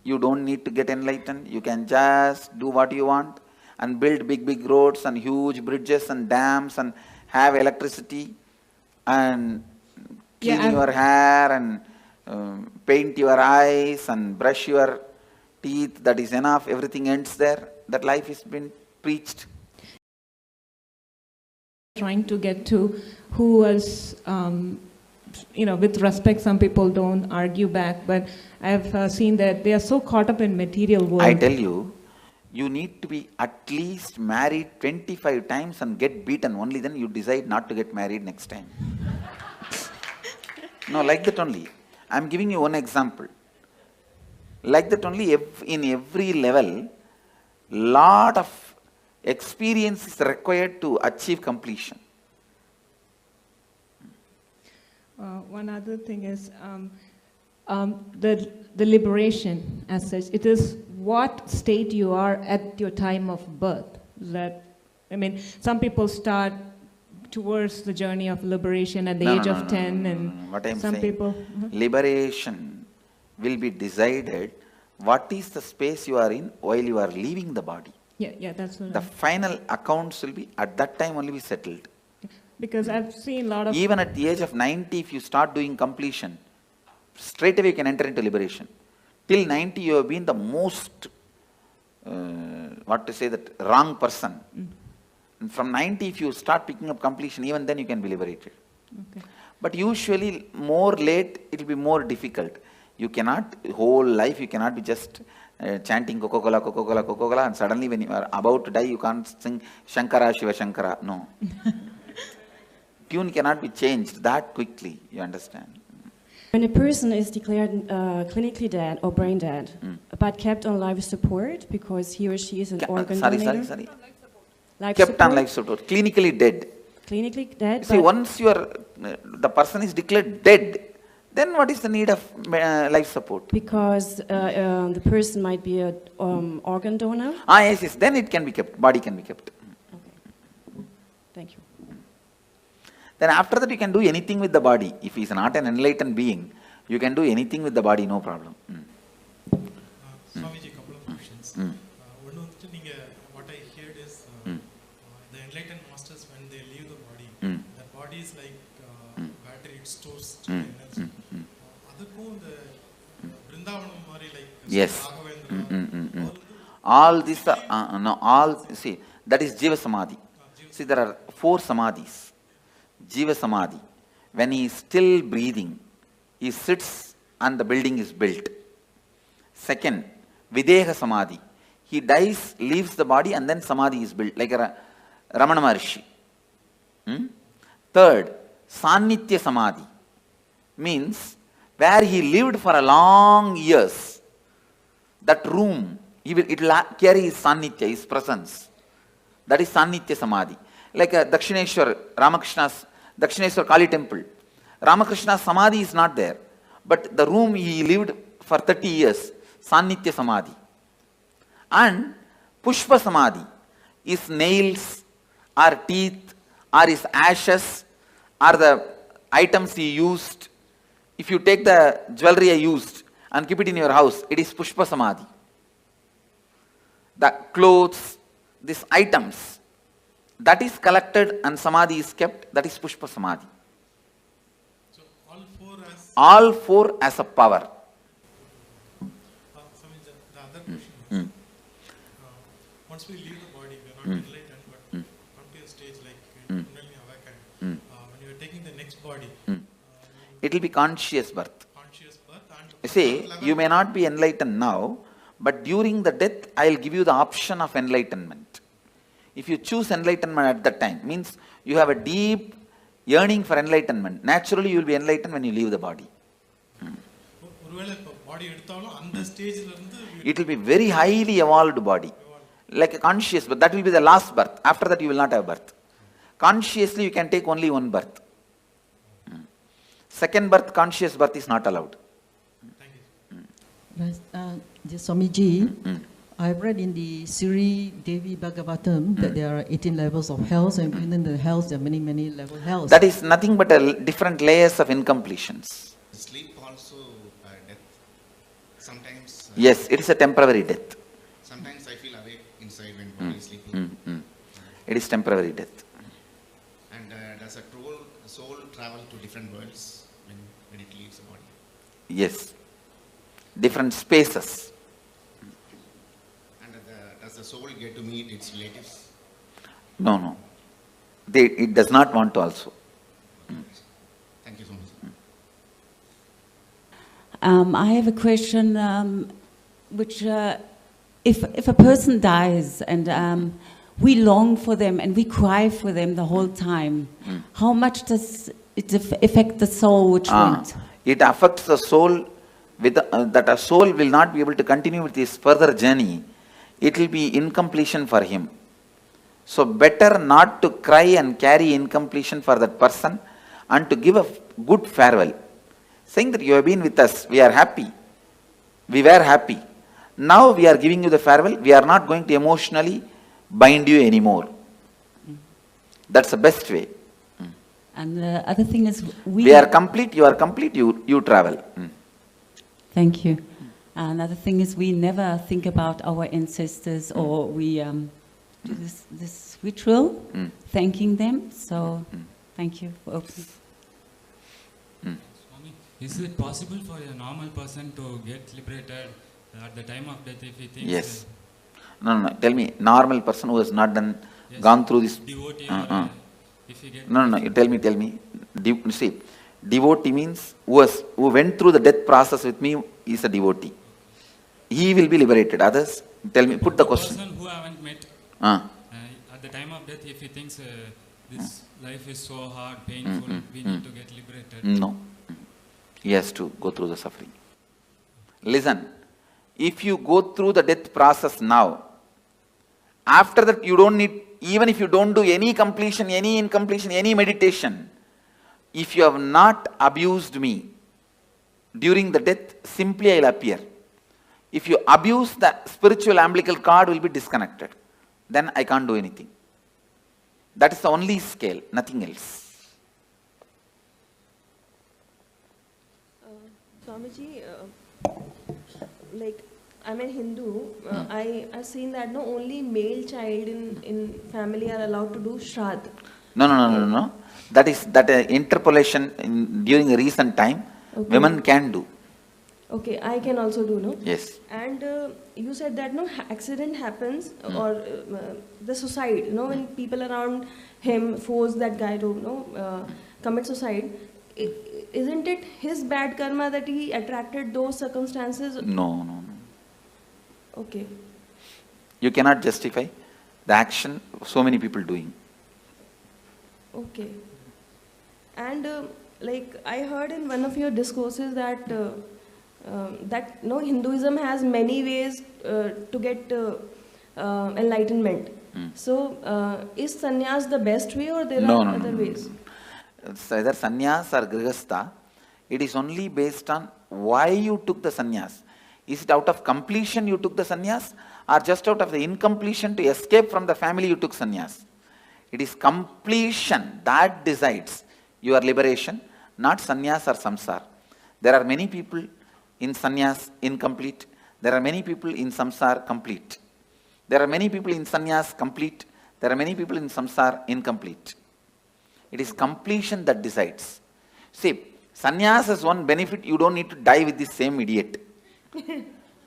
Speaker 14: You don't need to get enlightened. You can just do what you want and build big roads and huge bridges and dams and have electricity and clean your hair and paint your eyes and brush your teeth. That is enough. Everything ends there. That life has been preached.
Speaker 19: Trying to get to who was, with respect, some people don't argue back, but I've seen that they are so caught up in material world.
Speaker 14: I tell you, you need to be at least married 25 times and get beaten. Only then you decide not to get married next time. No, like that only. I'm giving you one example. Like that only in every level, lot of experience is required to achieve completion.
Speaker 4: One other thing is the liberation as such. It is what state you are at your time of birth. That, I mean, some people start towards the journey of liberation at the age of 10, and
Speaker 14: what I'm
Speaker 4: some
Speaker 14: saying,
Speaker 4: people.
Speaker 14: Liberation will be decided what is the space you are in while you are leaving the body.
Speaker 4: Yeah, that's what.
Speaker 14: The final accounts will be at that time only be settled.
Speaker 4: Because I've seen a lot of.
Speaker 14: Even at the age of 90, if you start doing completion, straight away you can enter into liberation. Till 90, you have been the most, wrong person. And from 90, if you start picking up completion, even then you can be liberated.
Speaker 4: Okay.
Speaker 14: But usually, more late, it will be more difficult. You cannot, whole life, you cannot be just chanting Coca-Cola, Coca-Cola, Coca-Cola, and suddenly when you are about to die, you can't sing Shankara, Shiva Shankara. No. Tune cannot be changed that quickly, you understand.
Speaker 7: When a person is declared clinically dead or brain dead, but kept on life support because he or she is an organ donor.
Speaker 14: Sorry.
Speaker 7: Life
Speaker 14: Kept
Speaker 7: support?
Speaker 14: on life support, clinically dead.
Speaker 7: Clinically dead.
Speaker 14: See, once you are, the person is declared dead, then what is the need of life support?
Speaker 7: Because the person might be an organ donor.
Speaker 14: Yes, then it can be kept, body can be kept.
Speaker 7: Okay. Thank you.
Speaker 14: Then after that you can do anything with the body. If he is not an enlightened being, you can do anything with the body, no problem.
Speaker 3: Swamiji, couple of questions. What I heard is the enlightened masters, when they leave the body, the body is like battery, it stores energy.
Speaker 14: Yes. All these are, see, that is Jiva Samadhi. See, there are 4 Samadhis. Jiva Samadhi, when he is still breathing, he sits and the building is built. Second, Videha Samadhi, he dies, leaves the body, and then Samadhi is built, like a Ramana Maharshi. Third, Sannitya Samadhi, means where he lived for a long years, that room, it will carry his Sannitya, his presence. That is Sannitya Samadhi. Like a Dakshineshwar, Ramakrishna's Dakshineshwar Kali temple. Ramakrishna's Samadhi is not there, but the room he lived for 30 years, Sannitya Samadhi. And Pushpa Samadhi is nails, or teeth, or his ashes, or the items he used. If you take the jewelry I used and keep it in your house, it is Pushpa Samadhi. The clothes, these items, that is collected and Samadhi is kept, that is Pushpa Samadhi.
Speaker 3: So
Speaker 14: all four as a power.
Speaker 3: The other question is, once we leave the body, we are not enlightened, but come to a stage like Kundalini Awakening, when you are taking the next body.
Speaker 14: It will be conscious birth.
Speaker 3: Conscious birth
Speaker 14: and see, you may not be enlightened now, but during the death, I will give you the option of enlightenment. If you choose enlightenment at that time, means you have a deep yearning for enlightenment. Naturally, you will be enlightened when you leave the body. It will be very highly evolved body, like a conscious birth. That will be the last birth. After that, you will not have birth. Consciously, you can take only one birth. Second birth, conscious birth is not allowed.
Speaker 8: Swamiji, I've read in the Sri Devi Bhagavatam that there are 18 levels of hells, and within the hells there are many, many level hells.
Speaker 14: That is nothing but different layers of incompletions.
Speaker 24: Sleep also death. Sometimes.
Speaker 14: Yes, it is a temporary death.
Speaker 24: Sometimes I feel awake inside when body is sleeping.
Speaker 14: It is temporary death.
Speaker 24: And does a soul travel to different worlds when it leaves the body?
Speaker 14: Yes. Different spaces.
Speaker 24: And does the soul get to meet its relatives?
Speaker 14: No. It does not want to also.
Speaker 24: Thank you so much.
Speaker 25: I have a question, which if a person dies and we long for them and we cry for them the whole time, how much does it affect the soul which went?
Speaker 14: It affects the soul that a soul will not be able to continue with his further journey, it will be incompletion for him. So better not to cry and carry incompletion for that person and to give a good farewell. Saying that you have been with us, we are happy. We were happy. Now we are giving you the farewell. We are not going to emotionally bind you anymore. That's the best way.
Speaker 25: And the other thing is
Speaker 14: we are complete, you are complete, you travel.
Speaker 25: Thank you. Another thing is we never think about our ancestors, or we do this ritual, thanking them. So thank you for opening.
Speaker 2: Swami, is it possible for a normal person to get liberated at the time of death if he thinks?
Speaker 14: Yes. No. Tell me, normal person who has not done, gone through this.
Speaker 2: Devotee if he get
Speaker 14: No. Tell me. See, devotee means who went through the death process with me is a devotee. He will be liberated. Others, tell me. Put the question.
Speaker 2: Person who I haven't met. At the time of death, if he thinks this life is so hard, painful, we need to get liberated.
Speaker 14: No. He has to go through the suffering. Listen, if you go through the death process now, after that you don't need, even if you don't do any completion, any incompletion, any meditation, if you have not abused me during the death, simply I will appear. If you abuse, the spiritual umbilical cord will be disconnected. Then I can't do anything. That is the only scale, nothing else.
Speaker 5: Swamiji, like I'm a Hindu, I've seen that no only male child in family are allowed to do Shraddh.
Speaker 14: No. That is interpolation during a recent time, women can do.
Speaker 5: Okay, I can also do, no?
Speaker 14: Yes.
Speaker 5: And you said that no accident happens or the suicide, when people around him force that guy to commit suicide. Isn't it his bad karma that he attracted those circumstances?
Speaker 14: No.
Speaker 5: Okay.
Speaker 14: You cannot justify the action of so many people doing.
Speaker 5: Okay. And like I heard in one of your discourses that Hinduism has many ways to get enlightenment. So is sannyas the best way, or there are other ways?
Speaker 14: It's either sannyas or grihastha. It is only based on why you took the sannyas. Is it out of completion you took the sannyas, or just out of the incompletion to escape from the family you took sannyas? It is completion that decides your liberation, not sannyas or samsara. There are many people in sannyas incomplete. There are many people in samsara complete. There are many people in sannyas complete. There are many people in samsara incomplete. It is completion that decides. See, sannyas has one benefit: you don't need to die with the same idiot.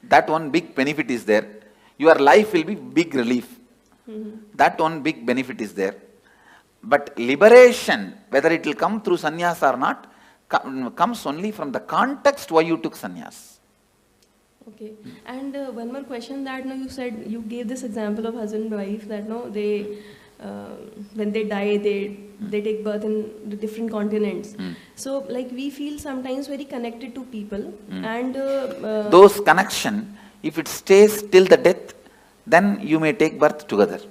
Speaker 14: That one big benefit is there. Your life will be big relief. That one big benefit is there. But liberation, whether it will come through sannyas or not, comes only from the context why you took sannyas.
Speaker 5: Okay. And one more question that you said, you gave this example of husband and wife that they when they die, they take birth in the different continents. So like we feel sometimes very connected to people, and
Speaker 14: those connection, if it stays till the death, then you may take birth together.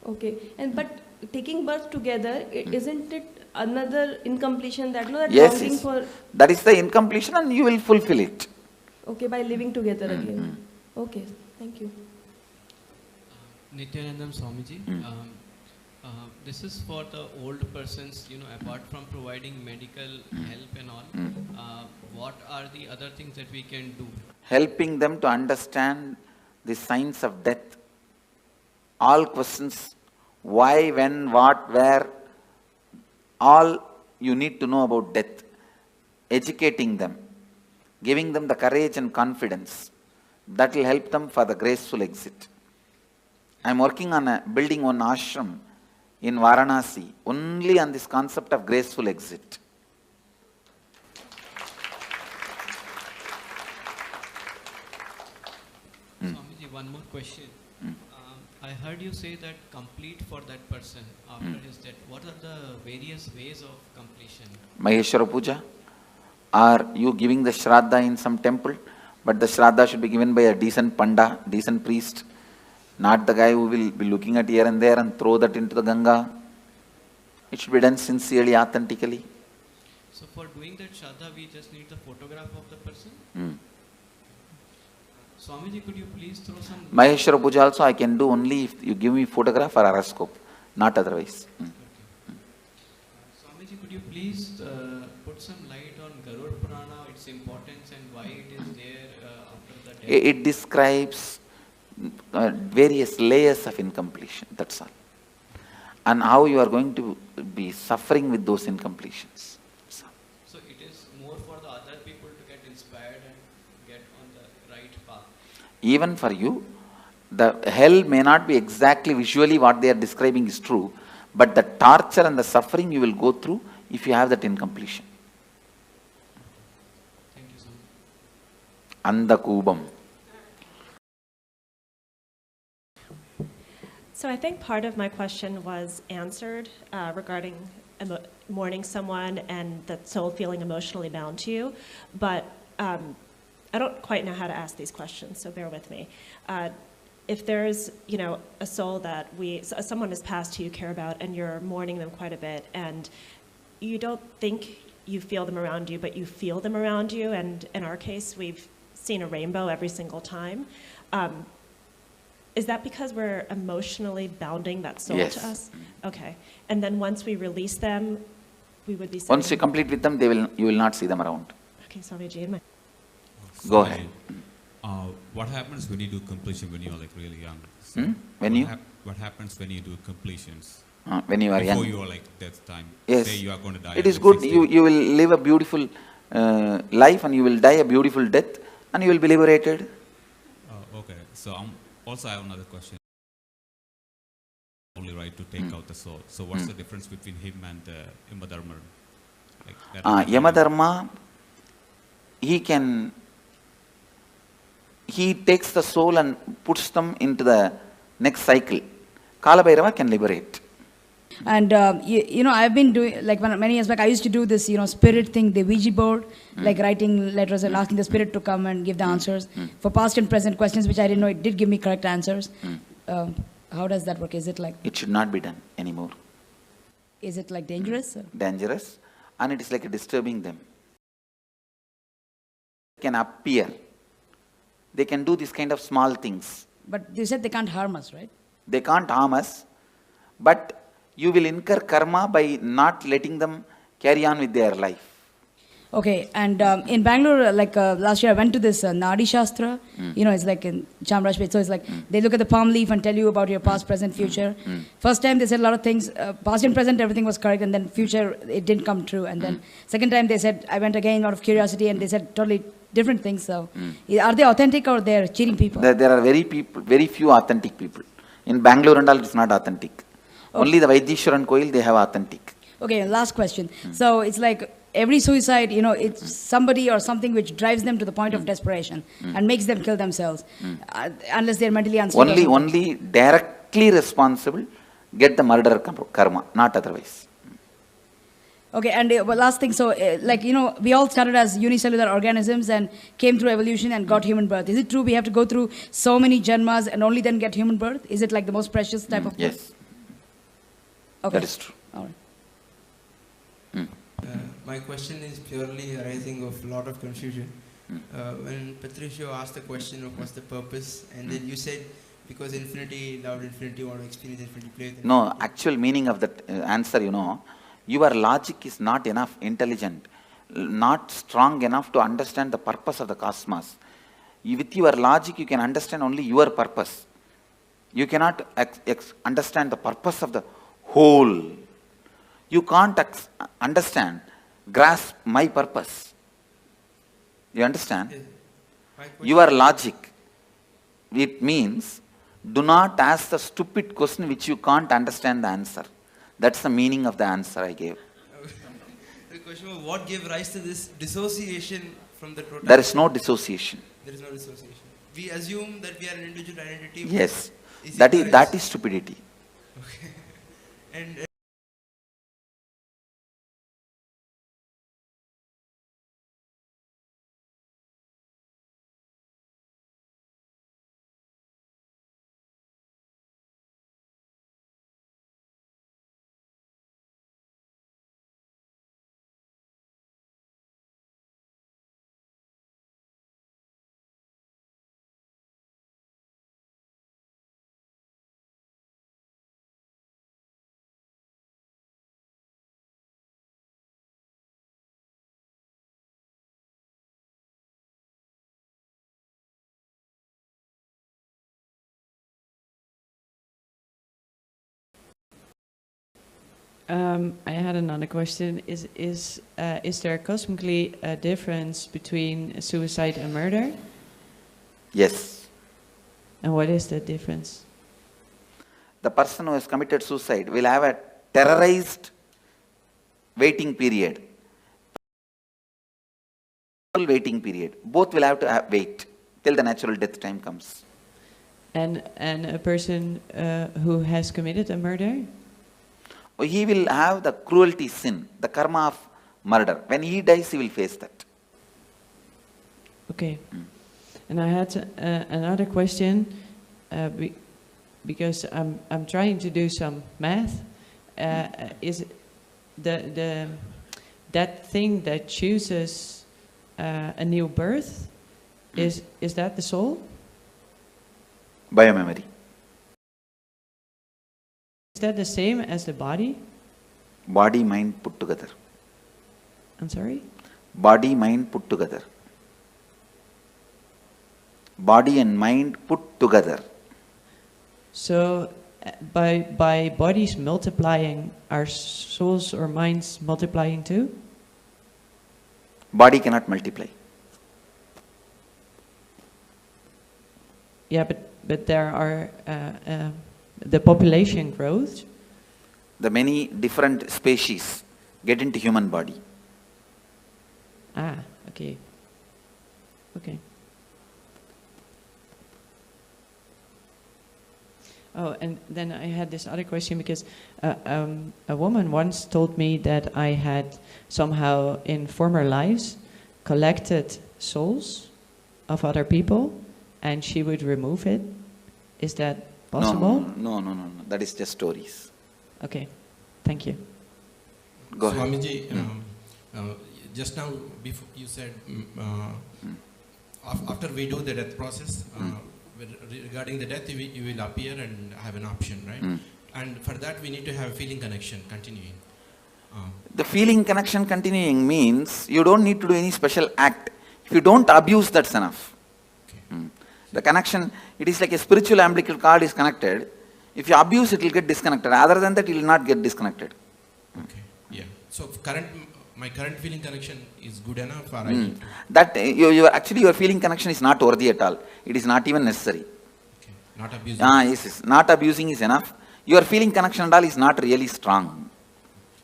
Speaker 5: Okay. But taking birth together, isn't it another incompletion that
Speaker 14: Yes,
Speaker 5: longing for?
Speaker 14: That is the incompletion, and you will fulfill it.
Speaker 5: Okay, by living together again. Okay, thank you.
Speaker 17: Nityanandam Swamiji, this is for the old persons, apart from providing medical help and all, what are the other things that we can do?
Speaker 14: Helping them to understand the signs of death. All questions, why, when, what, where, all you need to know about death. Educating them, giving them the courage and confidence. That will help them for the graceful exit. I am working on building one ashram in Varanasi, only on this concept of graceful exit.
Speaker 17: Swamiji, one more question. I heard you say that complete for that person after his death. What are the various ways of completion?
Speaker 14: Maheshwara Puja, Are you giving the Shraddha in some temple? But the Shraddha should be given by a decent Panda, decent priest, not the guy who will be looking at here and there and throw that into the Ganga. It should be done sincerely, authentically.
Speaker 17: So for doing that Shraddha, we just need the photograph of the person? Swamiji, could you please throw some...
Speaker 14: Maheshwara Puja also I can do only if you give me photograph or horoscope, not otherwise.
Speaker 17: Swamiji, could you please put some light on Garud Purana, its importance and why it is there after the death?
Speaker 14: It describes various layers of incompletion, that's all. And how you are going to be suffering with those incompletions.
Speaker 17: So it is more for the other people to get inspired and get on the right path.
Speaker 14: Even for you, the hell may not be exactly visually what they are describing is true, but the torture and the suffering you will go through if you have that incompletion.
Speaker 17: Thank you so much.
Speaker 14: Andakubam.
Speaker 6: So I think part of my question was answered regarding mourning someone and that soul feeling emotionally bound to you, but I don't quite know how to ask these questions, so bear with me. If there's, a soul that someone has passed who you care about and you're mourning them quite a bit and you don't think you feel them around you, but you feel them around you, and in our case, we've seen a rainbow every single time. Is that because we're emotionally bounding that soul
Speaker 14: Yes.
Speaker 6: to us? Okay. And then once we release them, we would be
Speaker 14: Once you complete with them, you will not see them around.
Speaker 6: Okay, Swamiji.
Speaker 14: Go ahead.
Speaker 10: What happens when you do completion when you're like really young? What happens when you do completions?
Speaker 14: When you are
Speaker 10: Before
Speaker 14: young.
Speaker 10: you are like death time.
Speaker 14: Yes.
Speaker 10: Say you are going to die.
Speaker 14: It is
Speaker 10: at
Speaker 14: good.
Speaker 10: 60.
Speaker 14: You will live a beautiful life and you will die a beautiful death and you will be liberated.
Speaker 10: Okay. So also I have another question. Only right to take out the soul. So what's the difference between him and Yamadharma?
Speaker 14: Yamadharma, he takes the soul and puts them into the next cycle. Kalabhairava can liberate.
Speaker 11: And I've been doing, like many years back, I used to do this, spirit thing, the Ouija board, like writing letters and asking the spirit to come and give the answers for past and present questions, which I didn't know it did give me correct answers. How does that work? Is it like?
Speaker 14: It should not be done anymore.
Speaker 11: Is it like dangerous?
Speaker 14: Dangerous, and it is like disturbing them. Can appear. They can do this kind of small things.
Speaker 11: But you said they can't harm us, right?
Speaker 14: They can't harm us, but you will incur karma by not letting them carry on with their life.
Speaker 11: Okay, and in Bangalore, last year I went to this Nadi Shastra, it's like in Chamrajpet, so it's like they look at the palm leaf and tell you about your past, present, future. First time they said a lot of things, past and present everything was correct, and then future it didn't come true, and then second time they said, I went again out of curiosity and they said totally different things, so are they authentic or they're cheating people?
Speaker 14: There are very few authentic people. In Bangalore and all, it's not authentic.
Speaker 11: Okay.
Speaker 14: Only the Vaidishwaran Koil, they have authentic.
Speaker 11: Okay, last question. So it's like every suicide, it's somebody or something which drives them to the point of desperation and makes them kill themselves, unless they're mentally unstable.
Speaker 14: Only directly responsible get the murder karma, not otherwise.
Speaker 11: Okay, and last thing, so we all started as unicellular organisms and came through evolution and got human birth. Is it true we have to go through so many janmas and only then get human birth? Is it like the most precious type of birth?
Speaker 14: Yes.
Speaker 11: Okay.
Speaker 14: That is true.
Speaker 11: All right.
Speaker 12: My question is purely arising of a lot of confusion. When Patricio asked the question of what's the purpose, and then you said because infinity loved infinity, want to experience infinity, play with infinity.
Speaker 14: No, actual meaning of that answer, your logic is not enough intelligent, not strong enough to understand the purpose of the cosmos. With your logic, you can understand only your purpose. You cannot understand the purpose of the whole. You can't grasp my purpose. You understand? Your logic, it means do not ask the stupid question which you can't understand the answer. That's the meaning of the answer I gave.
Speaker 12: The question was, what gave rise to this dissociation from the totality?
Speaker 14: There is no dissociation.
Speaker 12: There is no dissociation. We assume that we are an individual identity.
Speaker 14: Yes, that is stupidity.
Speaker 12: Okay. And
Speaker 9: I had another question. Is there cosmically a difference between suicide and murder?
Speaker 14: Yes.
Speaker 9: And what is the difference?
Speaker 14: The person who has committed suicide will have a terrorized waiting period. Waiting period. Both will have to wait till the natural death time comes.
Speaker 9: And a person who has committed a murder?
Speaker 14: He will have the cruelty sin, the karma of murder. When he dies, he will face that.
Speaker 9: Okay. And I had another question, because I'm trying to do some math. Is that thing that chooses a new birth, is that the soul?
Speaker 14: Biomemory.
Speaker 9: Is that the same as the body?
Speaker 14: Body, mind put together.
Speaker 9: I'm sorry?
Speaker 14: Body, mind put together. Body and mind put together.
Speaker 9: So, by bodies multiplying, are souls or minds multiplying too?
Speaker 14: Body cannot multiply.
Speaker 9: Yeah, but there are the population grows.
Speaker 14: The many different species get into human body.
Speaker 9: Ah, okay. Okay. Oh, and then I had this other question because a woman once told me that I had somehow in former lives collected souls of other people and she would remove it. Is that possible?
Speaker 14: No. That is just stories.
Speaker 9: Okay, thank you.
Speaker 14: Go ahead.
Speaker 3: Swamiji, just now before you said after we do the death process, regarding the death, you will appear and have an option, right? And for that, we need to have feeling connection continuing.
Speaker 14: The feeling connection continuing means you don't need to do any special act. If you don't abuse, that's enough. The connection, it is like a spiritual umbilical cord is connected. If you abuse, it will get disconnected. Other than that, it will not get disconnected.
Speaker 3: Okay. Yeah. So my current feeling connection is good enough, or I need to...
Speaker 14: That actually your feeling connection is not worthy at all. It is not even necessary.
Speaker 3: Okay. Not abusing.
Speaker 14: Yes. Not abusing is enough. Your feeling connection and all is not really strong.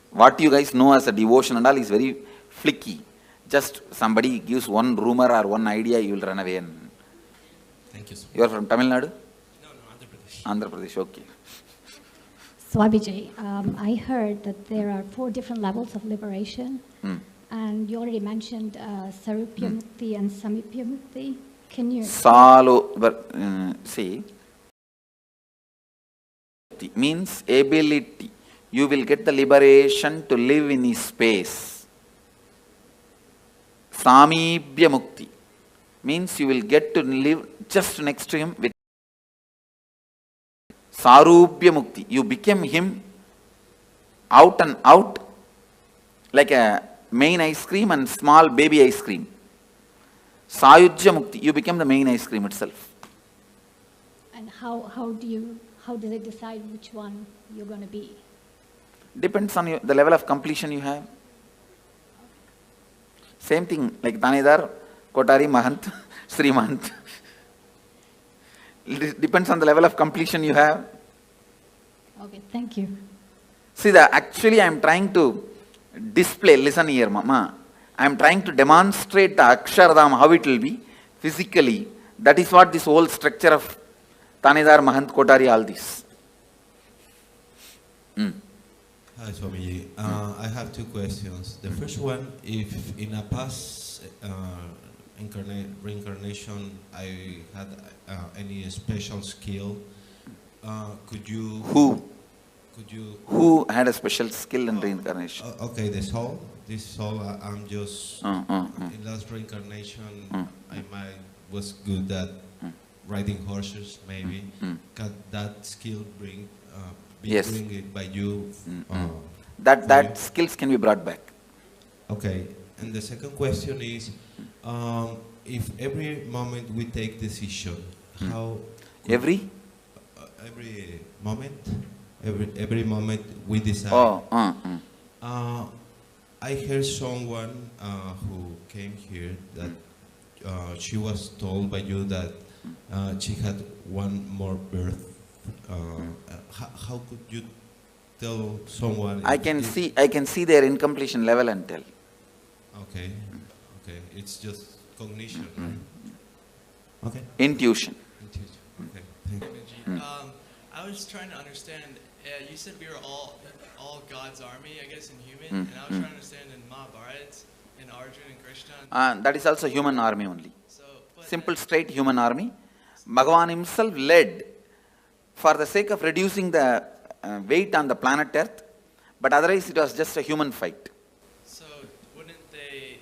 Speaker 14: What you guys know as a devotion and all is very flicky. Just somebody gives one rumor or one idea, you will run away.
Speaker 3: Thank you, sir.
Speaker 14: You are from Tamil Nadu?
Speaker 3: No, Andhra Pradesh.
Speaker 14: Andhra Pradesh, okay.
Speaker 13: Swamiji, I heard that there are 4 different levels of liberation, and you already mentioned Sarupya Mukti and Samipya Mukti. Can you...
Speaker 14: See, means ability. You will get the liberation to live in his space. Samibhya Mukti means you will get to live just next to him with Sarupya Mukti. You became him out and out like a main ice cream and small baby ice cream. Sayujya Mukti. You became the main ice cream itself.
Speaker 13: And how do they decide which one you're going to be?
Speaker 14: Depends on the level of completion you have. Same thing like Tanedar, Kotari, Mahant, Sri Mahant. It depends on the level of completion you have.
Speaker 13: Okay, thank you.
Speaker 14: See, actually I am trying to display, listen here Mama, I am trying to demonstrate the Akshardham, how it will be physically. That is what this whole structure of Tanedar, Mahant, Kotari, all this.
Speaker 15: Hi Swamiji, I have 2 questions. The first one, if in a past reincarnation I had any special skill, could you...
Speaker 14: Who had a special skill in reincarnation?
Speaker 15: Okay, this soul, I'm just... In last reincarnation, I was good at riding horses, maybe. Can that skill bring it by you?
Speaker 14: That skills can be brought back.
Speaker 15: Okay, and the second question is, if every moment we take decision, how...
Speaker 14: Every
Speaker 15: moment every moment we decide. I heard someone who came here that she was told by you that she had one more birth. How could you tell someone?
Speaker 14: I can see their incompletion level and tell.
Speaker 15: Okay, okay, it's just cognition, right? Okay.
Speaker 14: Intuition.
Speaker 15: Okay. Thank you.
Speaker 17: I was trying to understand. You said we were all God's army, I guess, in human, and I was trying to understand in Mahabharata, in Arjuna and Krishna.
Speaker 14: That is also human army only. Simple, straight human army. Bhagavan himself led for the sake of reducing the weight on the planet Earth, but otherwise it was just a human fight.
Speaker 17: So wouldn't the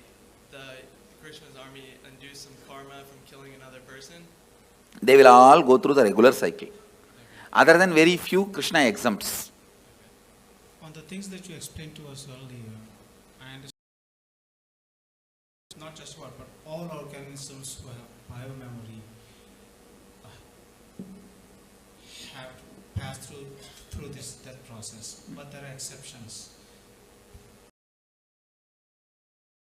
Speaker 17: Krishna's army undo some karma from killing another person?
Speaker 14: They will all go through the regular cycle. Other than very few, Krishna exempts.
Speaker 16: On the things that you explained to us earlier, I understand not just what, but all organisms who have biomemory have passed through this death process, but there are exceptions.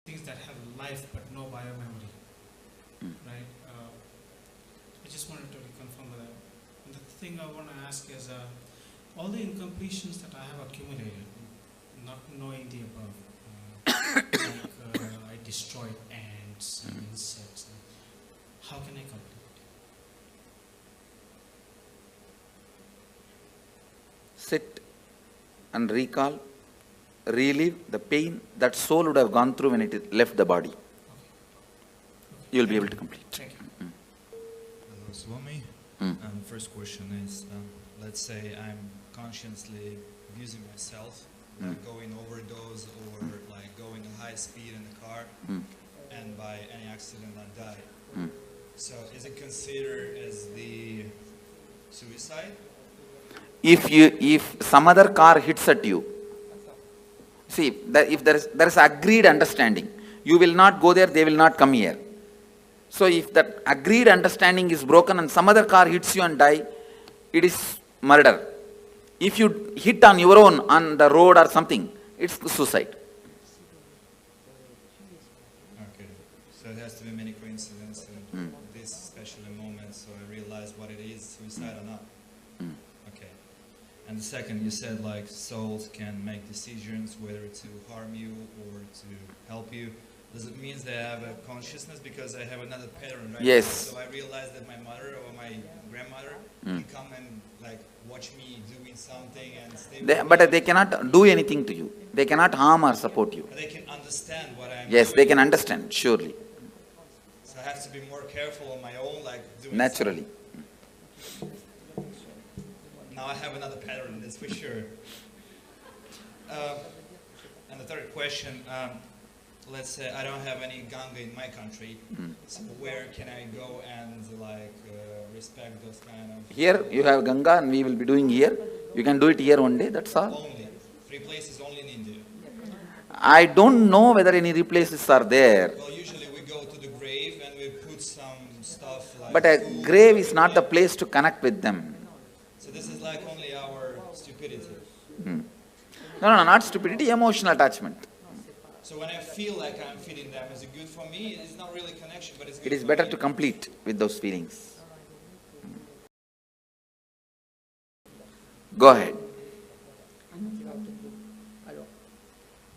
Speaker 16: Things that have life but no biomemory, right? I just wanted to reconfirm that. And the thing I want to ask is, all the incompletions that I have accumulated, not knowing the above, like I destroyed ants and insects, how can I complete?
Speaker 14: Sit and recall, relive the pain that soul would have gone through when it left the body. You will be able to complete.
Speaker 18: Thank you. Hello, Swami. First question is, let's say I'm consciously abusing myself, like going overdose or like going at high speed in the car, and by any accident I die. So is it considered as the suicide?
Speaker 14: If some other car hits at you, see, if there is agreed understanding, you will not go there, they will not come here. So if that agreed understanding is broken and some other car hits you and die, it is murder. If you hit on your own on the road or something, it's suicide.
Speaker 18: Okay, so it has to be many coincidences in this special moment, so I realize what it is, suicide or not. Okay. And the second, you said like souls can make decisions whether to harm you or to help you. Does it mean they have a consciousness? Because I have another pattern, right?
Speaker 14: Yes.
Speaker 18: So I realize that my mother or my grandmother can come and like watch me doing something and stay with me.
Speaker 14: But they cannot do anything to you. They cannot harm or support you.
Speaker 18: But they can understand what I'm
Speaker 14: Yes,
Speaker 18: doing.
Speaker 14: they can understand, surely.
Speaker 18: So I have to be more careful on my own, like doing
Speaker 14: Naturally.
Speaker 18: something. Now I have another pattern, that's for sure. And the third question, let's say I don't have any Ganga in my country, so where can I go and like respect those kind of...
Speaker 14: Here you have Ganga and we will be doing here. You can do it here one day, that's all.
Speaker 18: Only. 3 places only in India.
Speaker 14: I don't know whether any places are there.
Speaker 18: Well, usually we go to the grave and we put some stuff like...
Speaker 14: But a grave is not the place to connect with them.
Speaker 18: So this is like only our stupidity.
Speaker 14: No, not stupidity, emotional attachment.
Speaker 18: So when I feel like I'm feeding them, is it good for me? It's not really connection, but it's good
Speaker 14: It is
Speaker 18: for
Speaker 14: better
Speaker 18: me.
Speaker 14: to complete with those feelings. Go ahead.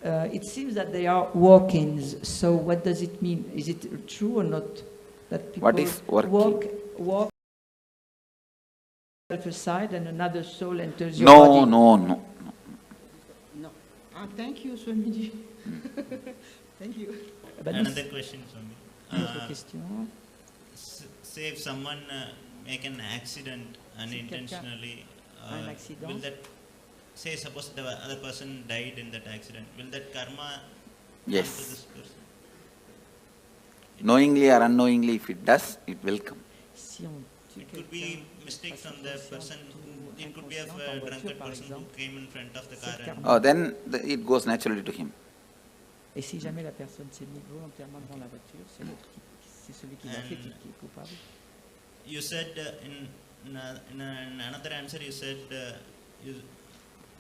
Speaker 9: It seems that they are walk-ins. So what does it mean? Is it true or not that people
Speaker 14: What is walk-in?
Speaker 9: walk aside and another soul enters your
Speaker 14: No,
Speaker 9: body?
Speaker 14: no.
Speaker 9: Ah, thank you, Swamiji. Thank you.
Speaker 20: Another question, Swami. Say if someone make an accident unintentionally, will that, say suppose the other person died in that accident, will that karma
Speaker 14: Yes.
Speaker 20: come to this person?
Speaker 14: Knowingly or unknowingly, if it does, it will come.
Speaker 20: It could be mistake from the person, it could be a drunkard person who came in front of the car and...
Speaker 14: Oh, then it goes naturally to him.
Speaker 9: Et si jamais la personne s'est mise volontairement devant la voiture, c'est celui qui l'a fait qui est coupable.
Speaker 20: You said in another answer, you said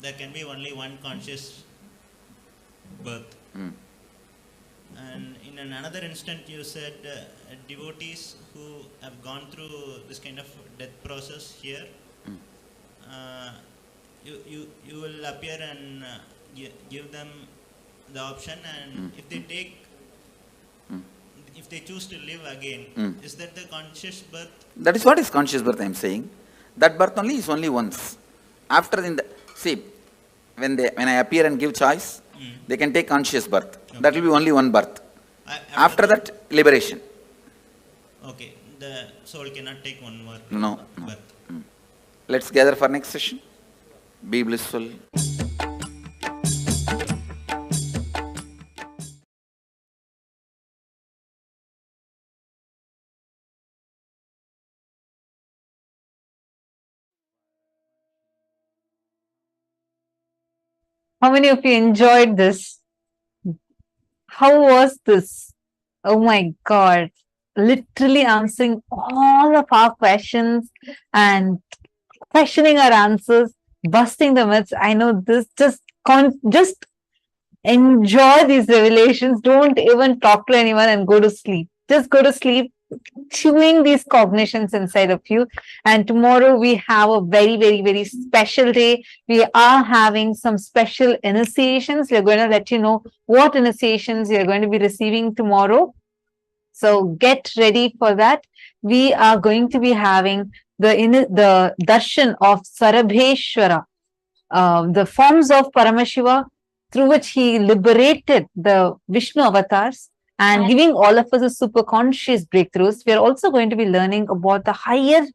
Speaker 20: there can be only one conscious birth. And in another instant, you said devotees who have gone through this kind of death process here, you will appear and give them the option, and if they take, if they choose to live again, is that the conscious birth?
Speaker 14: That is what is conscious birth, I am saying. That birth only is only once. After see, when I appear and give choice, they can take conscious birth. Okay. That will be only one birth. After that, liberation.
Speaker 20: Okay, the soul cannot take one more birth.
Speaker 14: Let's gather for next session. Be blissful.
Speaker 1: How many of you enjoyed this? How was this? Oh my God. Literally answering all of our questions and questioning our answers, busting the myths. I know this, just enjoy these revelations. Don't even talk to anyone and go to sleep. Just go to sleep, chewing these cognitions inside of you. And tomorrow we have a very, very, very special day. We are having some special initiations. We're going to let you know what initiations you're going to be receiving tomorrow. So get ready for that. We are going to be having the Darshan of Sarabheshwara, the forms of Paramashiva through which he liberated the Vishnu avatars and giving all of us a super conscious breakthroughs. We are also going to be learning about the higher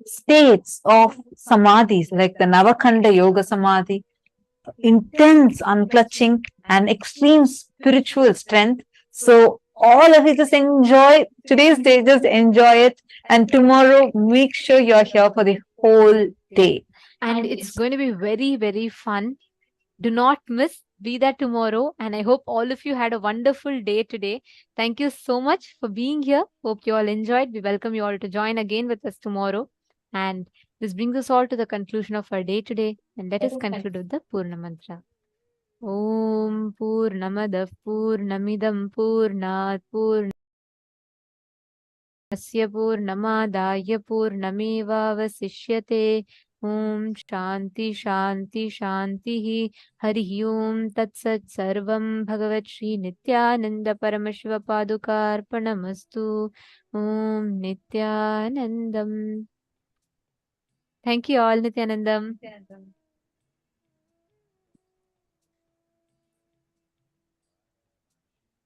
Speaker 1: states of samadhis like the Navakhanda Yoga Samadhi, intense unclutching and extreme spiritual strength. So all of you just enjoy today's day, just enjoy it. And tomorrow, make sure you're here for the whole day.
Speaker 19: And it's going to be very, very fun. Do not miss. Be there tomorrow. And I hope all of you had a wonderful day today. Thank you so much for being here. Hope you all enjoyed. We welcome you all to join again with us tomorrow. And this brings us all to the conclusion of our day today. And let us conclude with the Purna Mantra. Om Purnamadav Purnamidam Purnat Purnasya Purnamadaya Purnameva Vasishyate. Om Shanti Shanti Shanti Hari Om Tat Sat Sarvam Bhagavat Shri Nityananda Paramashiva Padukarpanamastu. Om Nityanandam. Thank you all, Nityanandam.